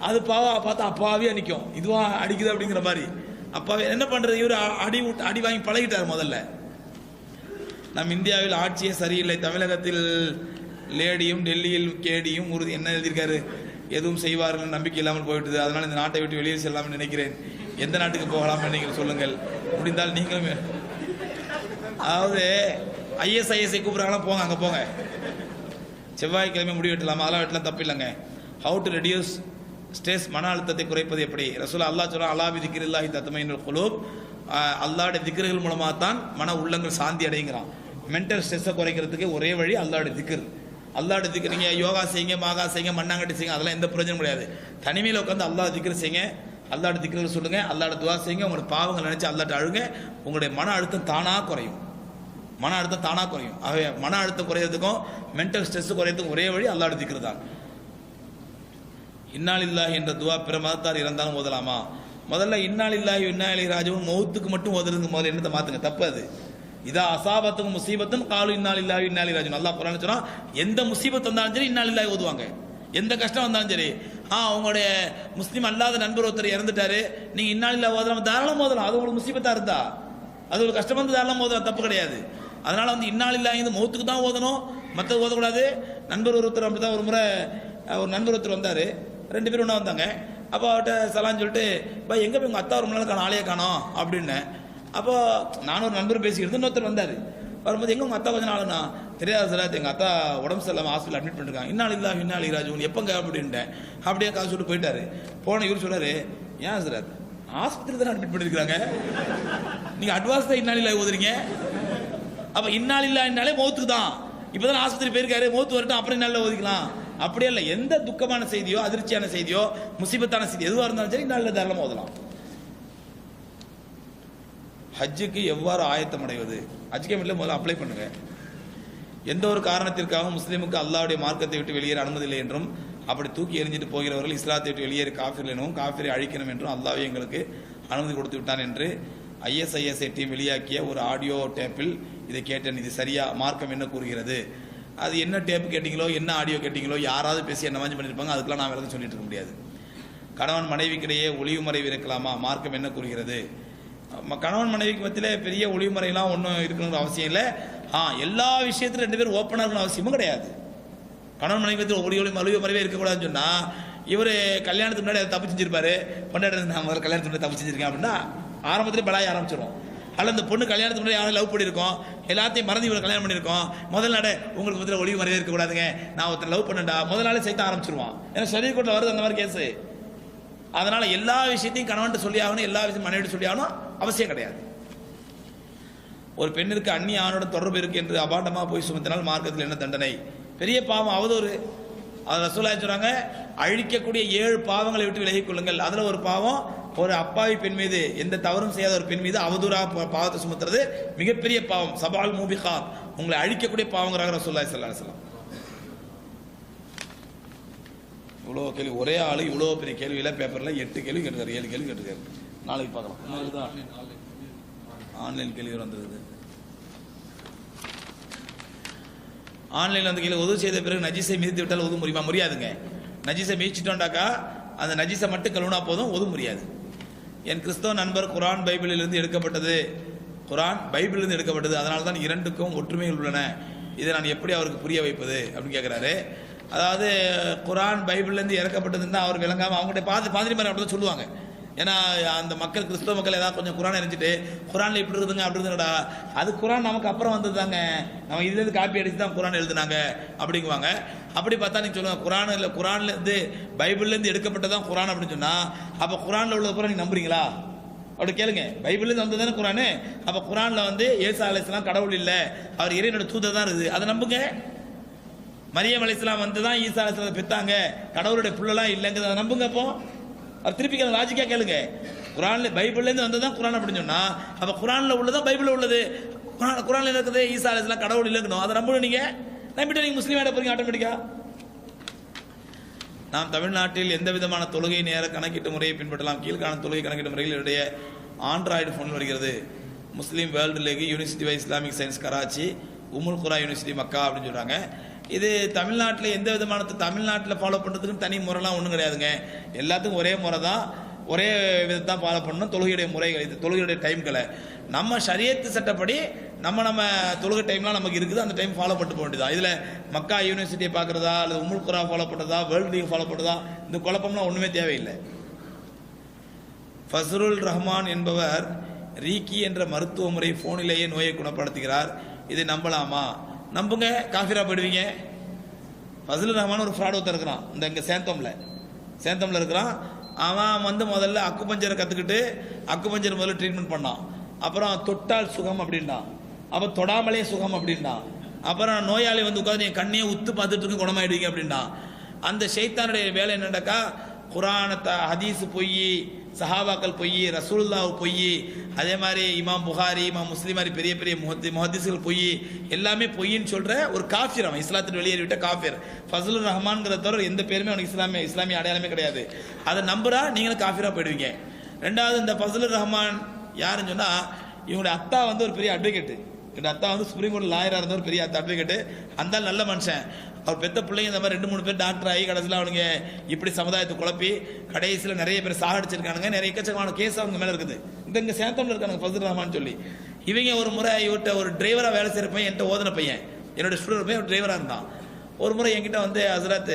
அது பார்த்தா அப்பாவே நிற்கும், இதுவா அடிக்குது அப்படிங்கிற மாதிரி. அப்பாவே என்ன பண்ணுறது? இவர் அடி வாங்கி பழகிட்டார் முதல்ல. நம் இந்தியாவில் ஆட்சியே சரியில்லை, தமிழகத்தில் லேடியும் டெல்லியில் கேடியும் உறுதி. என்ன எழுதியிருக்காரு? எதுவும் செய்வார்கள் நம்பிக்கை இல்லாமல் போயிட்டுது, அதனால் இந்த நாட்டை விட்டு வெளியே செல்லாமல் நினைக்கிறேன். எந்த நாட்டுக்கு போகலாம் நீங்கள் சொல்லுங்கள், முடிந்தால் நீங்களும். அதாவது ஐஎஸ்ஐஎஸ்ஐ கூப்பிட்றாங்களா, போங்க அங்கே போங்க, செவ்வாய்க்கிழமை முடிவு வெட்டலாம், அதெல்லாம் வெட்டலாம், தப்பு இல்லைங்க. ஹவு டு ரெடியூஸ் ஸ்ட்ரெஸ், மன அழுத்தத்தை குறைப்பது எப்படி? ரசூல் அல்லாஹ் சொல்றான், அலா பி திக்ரில்லாஹி தத்மைனுல் குலூப், அல்லாஹ்வுடைய திக்ர்கள் மூலமாக தான் மன உள்ளங்கள் சாந்தி அடைங்கிறான். மென்டல் ஸ்ட்ரெஸ்ஸை குறைக்கிறதுக்கு ஒரே வழி அல்லாஹ்வுடைய திக்ர். அல்லாஹ்வுடைய திக்ர். நீங்கள் யோகா செய்யுங்க, மாகா செய்யுங்க, மண்ணாங்கட்டி செய்யுங்க, அதெல்லாம் எந்த பிரயோஜனம் கிடையாது. தனிமையில் உட்காந்து அல்லாஹ் திக்ர் செய்யுங்க, அல்லாஹ்வுடைய திக்ர்கள் சொல்லுங்க, அல்லாஹ்வுடைய துஆ செய்யுங்க, உங்களோட பாவங்கள் நினைச்சு அல்லாஹ்ட்ட அழுங்க, உங்களுடைய மன அழுத்தம் தானாக குறையும். மன அழுத்தம் தானாக குறையும். ஆகவே மன அழுத்தம் குறையிறதுக்கும் மென்டல் ஸ்ட்ரெஸ் குறையிறதுக்கும் ஒரே வழி அல்லாஹ்வுடைய திக்ர் தான். இன்னாலில்லாஹி என்ற துவா பிற மதத்தார் இறந்தாலும் ஓதலாமா? முதல்ல இன்னாலில்லாஹி இன்னா இலைஹி ராஜிஊன் மௌத்துக்கு மட்டும் ஓதுறதுக்கு முதல்ல என்னத்தை மாத்துங்க, தப்பு அது. இதா அசாபத்துக்கும் முசீபத்தும் காலு இன்னாலில்லாஹி இன்னா இலைஹி ராஜிஊன். அல்லாஹ் குர்ஆன்ல சொல்றான், எந்த முசீபத் வந்தாலும் சரி இன்னாலில்லாஹி ஓதுவாங்க, எந்த கஷ்டம் வந்தாலும் சரி. உங்களுடைய முஸ்லீம் அல்லாத நண்பர் ஒருத்தர் இறந்துட்டாரு, நீங்க இன்னாலில்லாஹி ஓதலாம், தாராளம் ஓதலாம். அது உங்களுக்கு முசீபத்தா இருந்தா, அது ஒரு கஷ்டம் வந்து தாராளம் ஓதலாம், தப்பு கிடையாது. அதனால வந்து இன்னாலில்லாஹி இந்த மௌத்துக்கு தான் ஓதணும், மற்றது ஓதக்கூடாது. நண்பர் ஒருத்தர் அப்படிதான் ஒரு முறை ஒரு நண்பர் ஒருத்தர் வந்தார், 2 பேரும் ஒன்றா வந்தாங்க. அப்போ அவர்கிட்ட சலான்னு சொல்லிட்டு, பா எங்கே போய் உங்கள் அத்தா ஒரு நாள் காணும், ஆளையே காணோம் அப்படின்னு. அப்போ நானும் ஒரு நண்பர் பேசிக்கிட்டு இன்னொருத்தர் வந்தார். வரும்போது எங்கே உங்கள் அத்தா கொஞ்சம் நாளுண்ணா? தெரியாது சார், எங்கள் அத்தா உடம்பு சரியில்லாமல் ஹாஸ்பிட்டல் அட்மிட் பண்ணிருக்காங்க, இன்னாலில்லாஹி இன்னா இலைஹி ராஜிஊன். எப்போங்க அப்படின்ட்டேன். அப்படியே காசு சொல்லிட்டு போயிட்டாரு. போன இவர் சொல்றாரு, ஏன் சார் ஆஸ்பத்திரி தானே அட்மிட் பண்ணியிருக்காங்க, நீங்கள் அட்வான்ஸ் தான் இன்னாலில்லாஹி ஓதுறீங்க. அப்போ இன்னாலில்லாஹினாலே மௌத்துக்கு தான். இப்போ தான் ஆஸ்பத்திரி போயிருக்காரு, மௌத்து வரட்டும் அப்புறம் இன்னாலில்லாஹி ஓதிக்கலாம். அப்படியே இல்லை, எந்த துக்கமான செய்தியோ அதிர்ச்சியான செய்தியோ முசீபத்தான செய்தி எதுவாக இருந்தாலும் சரி இன்னாலில்லாஹி தாராளமாக ஓதலாம். ஹஜ்ஜுக்கு எவ்வாறு ஆயத்தம் அடைவது? ஹஜ் கேமில் முதல்ல அப்ளை பண்ணுங்க. எந்த ஒரு காரணத்திற்காகவும் முஸ்லீமுக்கு அல்லாஹ்வுடைய மார்க்கத்தை விட்டு வெளியேற அனுமதி இல்லை என்றும், அப்படி தூக்கி எறிஞ்சிட்டு போகிறவர்கள் இஸ்லாத்தை விட்டு வெளியேறி காஃபிர் எனவும் காஃபிரை அழிக்கணும் என்றும் அல்லாஹ்வே எங்களுக்கு அனுமதி கொடுத்து விட்டான் என்று ஐஎஸ்ஐஎஸ்ஐ டீம் வெளியாக்கிய ஒரு ஆடியோ டேப்பில் இதை கேட்டேன். இது சரியா? மார்க்கம் என்ன கூறுகிறது? அது என்ன டேப் கேட்டிங்களோ, என்ன ஆடியோ கேட்டிங்களோ, யாராவது பேசி என்ன மாதிரி பண்ணியிருப்பாங்க, அதுக்கெல்லாம் நான் விளக்கம் சொல்லிட்டு இருக்க முடியாது. கணவன் மனைவிக்கிடையே ஒளிவு மறைவு இருக்கலாமா? மார்க்கம் என்ன கூறுகிறது? கணவன் மனைவிக்கு மத்தியில் பெரிய ஒளிவு மறையெல்லாம் ஒன்றும் இருக்கணுங்கிற அவசியம் இல்லை. எல்லா விஷயத்திலும் 2 பேரும் ஓப்பனாக இருக்கணும் அவசியமும் கிடையாது. கணவன் மனைவி மத்தியில் ஒளிவு மறைவே இருக்கக்கூடாதுன்னு சொன்னால், இவர் கல்யாணத்துக்கு முன்னாடி அதை தப்பு செஞ்சிருப்பாரு, பொண்டாட்டி நான் முதல்ல கல்யாணத்துக்கு முன்னாடி தப்பு செஞ்சிருக்கேன் அப்படின்னா ஆரம்பத்திலே பலாய ஆரம்பிச்சிடும். அல்ல இந்த பொண்ணு கல்யாணத்துக்கு முன்னாடி யாரும் லவ் பண்ணியிருக்கோம், எல்லாத்தையும் மறந்து இவரை கல்யாணம் பண்ணியிருக்கோம், முதல் நாடே உங்களுக்கு மத்தியில் ஒளிவு மறைவே இருக்கக்கூடாதுங்க, நான் ஒருத்தர் லவ் பண்ணண்டா முதல் நாளே சேர்த்து ஆரம்பிச்சிருவான். ஏன்னா ஷரீஅத் கோர்ட்ல வருது அந்த மாதிரி கேஸு. அதனால எல்லா விஷயத்தையும் கணவன்ட்டு சொல்லி ஆகணும், எல்லா விஷயம் மனைவிட்டு சொல்லி ஆகணும் அவசியம் கிடையாது. ஒரு பெண்ணிற்கு அந்நிய ஆணோட தொடர்பு இருக்கு என்று அபாண்டமாக போய் சுமத்தினால் மார்க்கத்தில் என்ன தண்டனை? பெரிய பாவம், அவதூறு. அது ரசூலுல்லாஹி சொல்றாங்க, அழிக்கக்கூடிய 7 பாவங்களை விட்டு விலகிக் கொள்ளுங்கள். அதுல ஒரு பாவம், ஒரு அப்பாவி பெண் மீது, எந்த தவறும் செய்யாத ஒரு பெண் மீது அவதூறாக பாவத்தை சுமத்துறது மிகப்பெரிய பாவம். சபால் மூபிகாத், உங்களை அழிக்கக்கூடிய பாவங்கிறாங்க ரசூலுல்லாஹி ஸல்லல்லாஹு அலைஹி வஸல்லம். இவ்வளோ கேள்வி, ஒரே ஆளு இவ்வளோ பெரிய கேள்வியில் பேப்பரில் 8 கேள்வி கேட்டுக்காரு, 7 கேள்வி கேட்டுக்காரு. நாளைக்கு பார்க்கலாம். ஆன்லைன் கேள்வி வந்துருது. ஆன்லைனில் வந்து கேள்வி, உதவு செய்த பிறகு நஜீஸை மிதித்து விட்டால் உதவு முடியுமா? முடியாதுங்க. நஜீஸை மிதிச்சிட்டோண்டாக்கா அந்த நஜீஸை மட்டும் கழுவுனா போதும், உதவு முடியாது. என் கிறிஸ்தவ நண்பர் குர்ஆன் பைபிளிலிருந்து எடுக்கப்பட்டது, குரான் பைபிளிலிருந்து எடுக்கப்பட்டது, அதனால தான் இரண்டுக்கும் ஒற்றுமைகள் உள்ளன, இதை நான் எப்படி அவருக்கு புரிய வைப்பது அப்படின்னு கேட்குறாரு. அதாவது குரான் பைபிள்லேருந்து இறக்கப்பட்டதுன்னு அவர் விளங்காமல் அவங்கள்ட்ட பாதிரி மாதிரி அப்படி தான் சொல்லுவாங்க. ஏன்னா அந்த மக்கள் கிறிஸ்தவ மக்கள் ஏதாவது கொஞ்சம் குரான் எரிஞ்சிட்டு குரானில் இப்படி இருக்குதுங்க அப்படி இருக்குங்கடா, அது குரான் நமக்கு அப்புறம் வந்ததுதாங்க, நம்ம இதுலேருந்து காப்பி அடித்து தான் குரான் எழுதுனாங்க அப்படிங்குவாங்க. அப்படி பார்த்தா நீங்கள் சொல்லுவாங்க குரான் இல்லை, குரான்லேருந்து பைபிள்லேருந்து எடுக்கப்பட்டதான் குரான் அப்படின்னு சொன்னால் அப்போ குரானில் உள்ளது பூரா நீங்கள் நம்புறீங்களா அப்படி கேளுங்க. பைபிள்லேருந்து வந்தது தானே குரானு, அப்போ குரானில் வந்து ஈசா அலைஹிஸ்ஸலாம் கடவுள் இல்லை, அவர் இறைவனோட தூதர் தான் இருக்குது, அதை நம்புங்க. மரியம் அலைஹிஸ்ஸலாம் வந்து தான் ஈசா அலைஹிஸ்ஸலாம் பெற்றாங்க, கடவுளுடைய புள்ளலாம் இல்லைங்கிறத நம்புங்க. அப்போ அவர் திருப்பி கேளுங்க, லாஜிக்கா கேளுங்க. குரான்ல பைபிள்லேருந்து வந்ததான் குரான் அப்படின்னு சொன்னா அப்போ குரானில் உள்ளதான் பைபிளில் உள்ளது, குரானில் இருக்குது ஈசா அலைஹிஸ்ஸலாம் கடவுள் இல்லைங்கணும், அதை நம்பணும். நீங்கள் நம்பிட்டு நீங்கள் முஸ்லீம் ஆகிட போறீங்க ஆட்டோமேட்டிக்கா. நாம் தமிழ்நாட்டில் எந்த விதமான தொழுகை நேர கணக்கீட்டு முறையை பின்பற்றலாம்? கீழ்காணும் தொழுகை கணக்கீட்டு முறையில் என்னுடைய ஆண்ட்ராய்டு ஃபோனில் வருகிறது. Muslim world league, university of Islamic science Karachi, Umm al Qura university மக்கா அப்படின்னு சொல்கிறாங்க. இது தமிழ்நாட்டில் எந்த விதமான தமிழ்நாட்டில் ஃபாலோ பண்ணுறதுக்குன்னு தனி முறைலாம் ஒன்றும் கிடையாதுங்க. எல்லாத்துக்கும் ஒரே முறை தான், ஒரே விதத்தான் ஃபாலோ பண்ணணும். தொழுகையுடைய முறைகள் இது, தொழுகையுடைய டைம்களை நம்ம ஷரியத்து சட்டப்படி நம்ம தொழுகை டைம்லாம் நமக்கு இருக்குது, அந்த டைம் ஃபாலோ பண்ணிட்டு போக வேண்டியதான். இதில் மக்கா யூனிவர்சிட்டியை பார்க்குறதா அல்லது உமுல் குரா ஃபாலோ பண்ணுறதா வேர்ல்டு லீக் ஃபாலோ பண்ணுறதா இந்த குழப்பம்லாம் ஒன்றுமே தேவையில்லை. ஃபஸ்ருல் ரஹ்மான் என்பவர் ரீக்கி என்ற மருத்துவ முறை ஃபோனிலேயே நோயை குணப்படுத்துகிறார், இதை நம்பலாமா? நம்புங்க, காஃபிரா போயிடுவீங்க. ஃபஸ்ருல் ரஹ்மான் ஒரு ஃப்ராட் ஒருத்தர் இருக்கிறான், இந்த இங்கே சேந்தமில் இருக்கிறான். அவன் வந்து முதல்ல அக்குபஞ்சரை கற்றுக்கிட்டு அக்குபஞ்சர் முதல்ல ட்ரீட்மெண்ட் பண்ணான். அப்புறம் தொட்டால் சுகம் அப்படின்டான், அப்போ தொடாமலே சுகம் அப்படின்டான். அப்புறம் நோயாளி வந்து உட்காந்து என் கண்ணையே உத்து பார்த்துட்டு இருக்கு குணமாயிடுவீங்க அப்படின்டான். அந்த ஷைத்தானுடைய வேலை என்னண்டாக்கா, குரானத்தை ஹதீஸ் பொய், சஹாபாக்கள் பொய், ரசூலுல்லாஹ் பொய், அதே மாதிரி இமாம் புகாரி இமாம் முஸ்லிம் மாதிரி பெரிய பெரிய முஹத்திஸ்கள் பொய், எல்லாமே பொய்ன்னு சொல்ற ஒரு காஃபிர். அவன் இஸ்லாத்துக்கு வெளியேறிவிட்ட காஃபிர். ஃபஸ்லுர் ரஹ்மான்ங்கிற தவிர எந்த பேருமே அவனுக்கு இஸ்லாமிய அடையாளமே கிடையாது. அதை நம்புறா நீங்களும் காஃபிரா போயிடுவீங்க. ரெண்டாவது, இந்த ஃபஸ்லுர் ரஹ்மான் யாருன்னு சொன்னா இவங்களுடைய அத்தா வந்து ஒரு பெரிய அட்வொகேட்டு. என்னோட அத்தா வந்து சுப்ரீம் கோர்ட் லாயராக இருந்த ஒரு பெரிய அட்வொகேட்டு. அந்த நல்ல மனுஷன். அவர் பெத்த பிள்ளைங்க இந்த மாதிரி 2-3 பேர் டாக்டர் ஆகி கடைசியில் அவனுங்க இப்படி சமுதாயத்தை குழப்பி கடைசியில் நிறைய பேர் சாகடிச்சிருக்கானுங்க. நிறைய எக்கச்சக்கமான கேஸ் அவங்க மேலே இருக்குது. இங்கே சேந்தமில் இருக்கானுங்க ஃபஸ்லுர் ரஹ்மான் சொல்லி. இவங்க ஒரு முறை இவர்கிட்ட ஒரு டிரைவராக வேலை செய்கிற பையன், என்கிட்ட ஓதுன பையன், என்னோட ஸ்டூடெண்ட் பையன், ஒரு டிரைவராக இருந்தான். ஒரு முறை என்கிட்ட வந்து ஹஸ்ரத்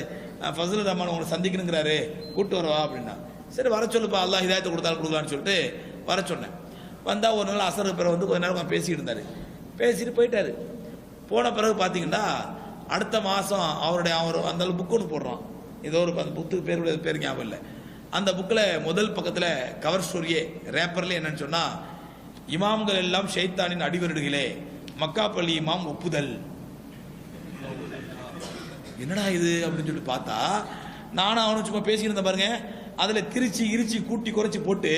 ஃபஸ்லுர் ரஹ்மான் உங்களை சந்திக்கணுங்கிறாரு, கூப்பிட்டு வரவா அப்படின்னா. சரி வர சொல்லுப்பா, அல்லாஹ் ஹிதாயத்தை கொடுத்தாலும் கொடுக்கலான்னு சொல்லிட்டு வர சொன்னேன். வந்தால் ஒரு நாள் அசருக்கு பிறகு வந்து கொஞ்ச நேரம் பேசிக்கிட்டு இருந்தார். பேசிட்டு போயிட்டாரு. போன பிறகு பார்த்தீங்கன்னா அடுத்த மாதம் அவர் அந்த புக்கு ஒன்று போடுறான். ஏதோ ஒரு புக்கு பேர் ஞாபகம் இல்லை. அந்த புக்கில் முதல் பக்கத்தில் கவர் ஸ்டோரியே ரேப்பரில் என்னன்னு சொன்னால், இமாம்கள் எல்லாம் ஷைத்தானின் அடிவருடுகளே, மக்காப்பள்ளி இமாம் ஒப்புதல். என்னடா இது அப்படின்னு சொல்லி பார்த்தா, நானும் அவனு சும்மா பேசிக்கிட்டு இருந்தேன் பாருங்க. அதில் திருச்சி இரிச்சி கூட்டி குறைச்சி போட்டு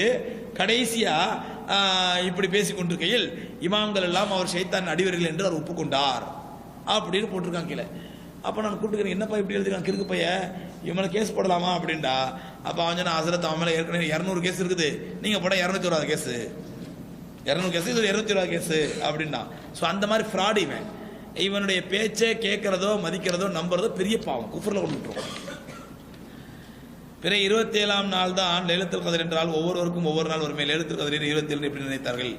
கடைசியாக இப்படி பேசி கொண்டிருக்கையில் இமாம்கள் எல்லாம் அவர் ஷைத்தான் அடிவர்கள் என்று அவர் ஒப்புக்கொண்டார் அப்படின்னு போட்டிருக்காங்க கீழே. அப்போ நான் கூப்பிட்டுக்கிறேன், என்னப்பா இப்படி எழுதிருக்கான் கிறுக்கு பைய, இவன் கேஸ் போடலாமா அப்படின்டா. அப்போ அவன் சொன்ன ஹஸ்ரத் அவன் மேலே ஏற்கனவே 200 கேஸ் இருக்குது, நீங்கள் போட 201 கேஸு, 200 கேஸு, இது 220 கேஸு அப்படின்னா. ஸோ அந்த மாதிரி ஃப்ராட் இவனுடைய பேச்சை கேட்கறதோ மதிக்கிறதோ நம்புறதோ பெரிய பாவம், குஃப்ரில் கொண்டு விட்டுருவோம். பிற 27ஆம் நாள் தான் லைலத்துல் கத்ர் என்றால் ஒவ்வொருவருக்கும் ஒவ்வொரு நாள் வருமே, லைலத்துல் கத்ர் 27 எப்படி நினைத்தார்கள்?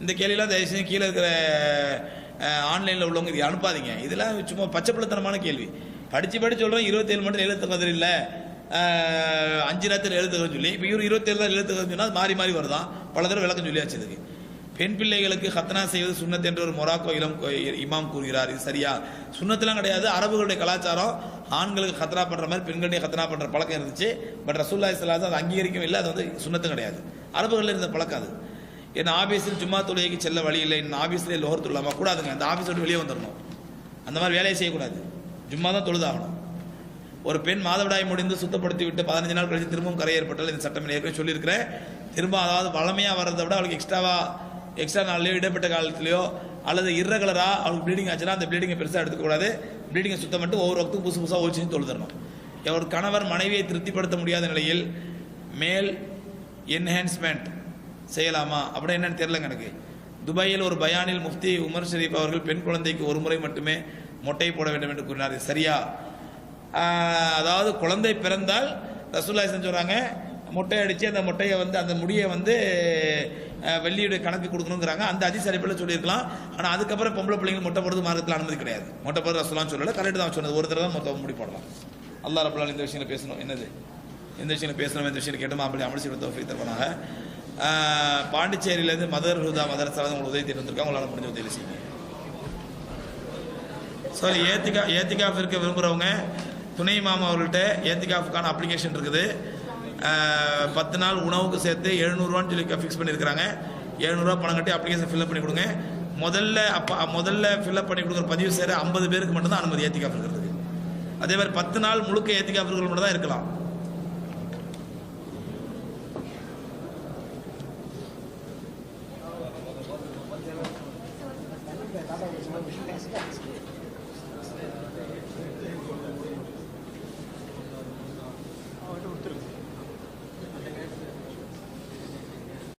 இந்த கேள்வியெல்லாம் தயவுசெய்து கீழே இருக்கிற ஆன்லைனில் உள்ளவங்க இது அனுப்பாதீங்க. இதெல்லாம் சும்மா பச்சைப்பள்ளத்தனமான கேள்வி. படித்து சொல்கிறோம் 27 மட்டும் லைலத்துல் கத்ர் இல்லை, 5 ராத்திரி லைலத்துல் கத்ர் சொல்லி, இப்போ இவர் 27 தான் லைலத்துல் கத்ர் சொன்னால் மாறி மாறி வருதான், பல தடவை விளக்கம் சொல்லியாச்சு. இதுக்கு பெண் பிள்ளைகளுக்கு ஹத்னா செய்வது சுன்னத் என்று ஒரு மொராக்கோ இமாம் கூறுகிறார், இது சரியா? சுன்னத்தெல்லாம் கிடையாது. அரபுகளுடைய கலாச்சாரம் ஆண்களுக்கு ஹத்னா பண்ணுற மாதிரி பெண்களுடைய ஹத்னா பண்ணுற பழக்கம் இருந்துச்சு. பட் ரசூலுல்லாஹி ஸல்லல்லாஹு அலைஹி வஸல்லம் அது அங்கீகரிக்கவும் இல்லை, அது வந்து சுன்னத்தும் கிடையாது. அரபுகளில் இருந்த பழக்கம் அது. என் ஆபீஸில் ஜும்மா தொழுகைக்கு செல்ல வழி இல்லை, என் ஆபீஸ்லேயே லோஹர் தொழாமா கூடாதுங்க. அந்த ஆபீஸ் விட்டு வெளியே வந்துடணும், அந்த மாதிரி வேலையை செய்யக்கூடாது, ஜும்மா தான் தொழுதாகணும். ஒரு பெண் மாதவிடாய் முடிந்து சுத்தப்படுத்தி விட்டு 15 நாள் கழிச்சு திரும்பவும் கரை ஏற்பட்டால் இந்த சட்டம் ஏற்கனவே சொல்லியிருக்கிறேன். திரும்ப அதாவது வளமையாக வர்றதை விட அவளுக்கு எக்ஸ்ட்ரா நாள்லையோ இடைப்பட்ட காலத்திலையோ அல்லது இரகுலராக அவளுக்கு ப்ளீடிங் ஆச்சுன்னா அந்த ப்ளீடிங்கை பெருசாக எடுத்துக்கூடாது. ப்ளீடிங்கை சுத்தம் பண்ணிட்டு ஒவ்வொரு வக்துக்கும் புதுசாக ஒழிச்சு தொழுதரணும். ஒரு கணவர் மனைவியை திருப்திப்படுத்த முடியாத நிலையில் மேல் என்ஹான்ஸ்மெண்ட் செய்யலாமா அப்படி என்னன்னு தெரியலங்க எனக்கு. துபாயில் ஒரு பயானில் முஃப்தி உமர் ஷரீப் அவர்கள் பெண் குழந்தைக்கு ஒரு முறை மட்டுமே மொட்டை போட வேண்டும் என்று கூறினார், சரியா? அதாவது குழந்தை பிறந்தால் ரசூலுல்லாஹி சொல்றாங்க, மொட்டை அடித்து அந்த மொட்டையை வந்து அந்த முடியை வந்து வெள்ளியுடைய கணக்கு கொடுக்கணுங்கிறாங்க. அந்த ஹதீஸ் அடிப்படையில் சொல்லியிருக்கலாம். ஆனால் அதுக்கப்புறம் பொம்பளை பிள்ளைங்க மொட்டை போடுறது மார்க்கத்தில் அனுமதி கிடையாது. மொட்டை போடுறது ரசூலுல்லாஹ் சொல்லல, கரெக்ட் தான் சொன்னது. ஒரு தடவை தான் மொத்தம் முடி போடலாம். அல்லாஹ் ரப்பல் ஆலமீன் இந்த விஷயங்களை பேசணும். என்னது இந்த விஷயம் பேசணும், இந்த விஷயம் கேட்டோம். அப்படி அமல் செய்ய தௌஃபீக் தருவாங்க. பாண்டிச்சேரியிலேருந்து மதர் ஹுதா மதரசாவில் உங்களுக்கு உதவி தேடி வந்திருக்காங்க. உங்களால் முடிஞ்ச உதவி செய்யுங்க. சாரி, ஏத்திகாஃப் இருக்க விரும்புகிறவங்க துணை மாமா அவர்கள்ட்ட ஏத்திகாஃபுக்கான அப்ளிகேஷன் இருக்குது. 10 நாள் உணவுக்கு சேர்த்து 700 சொல்லி ஃபிக்ஸ் பண்ணியிருக்கிறாங்க. 700 பணம் கட்டி அப்ளிகேஷன் ஃபில்அப் பண்ணி கொடுங்க. முதல்ல ஃபில்அப் பண்ணி கொடுக்குற பதிவு செய்கிற 50 பேருக்கு மட்டும்தான் அனுமதி ஏத்திகாஃப் இருக்கிறதுக்கு. அதே மாதிரி 10 நாள் முழுக்க ஏத்திகாஃப் இருக்கிறவங்க மட்டும் தான் இருக்கலாம்.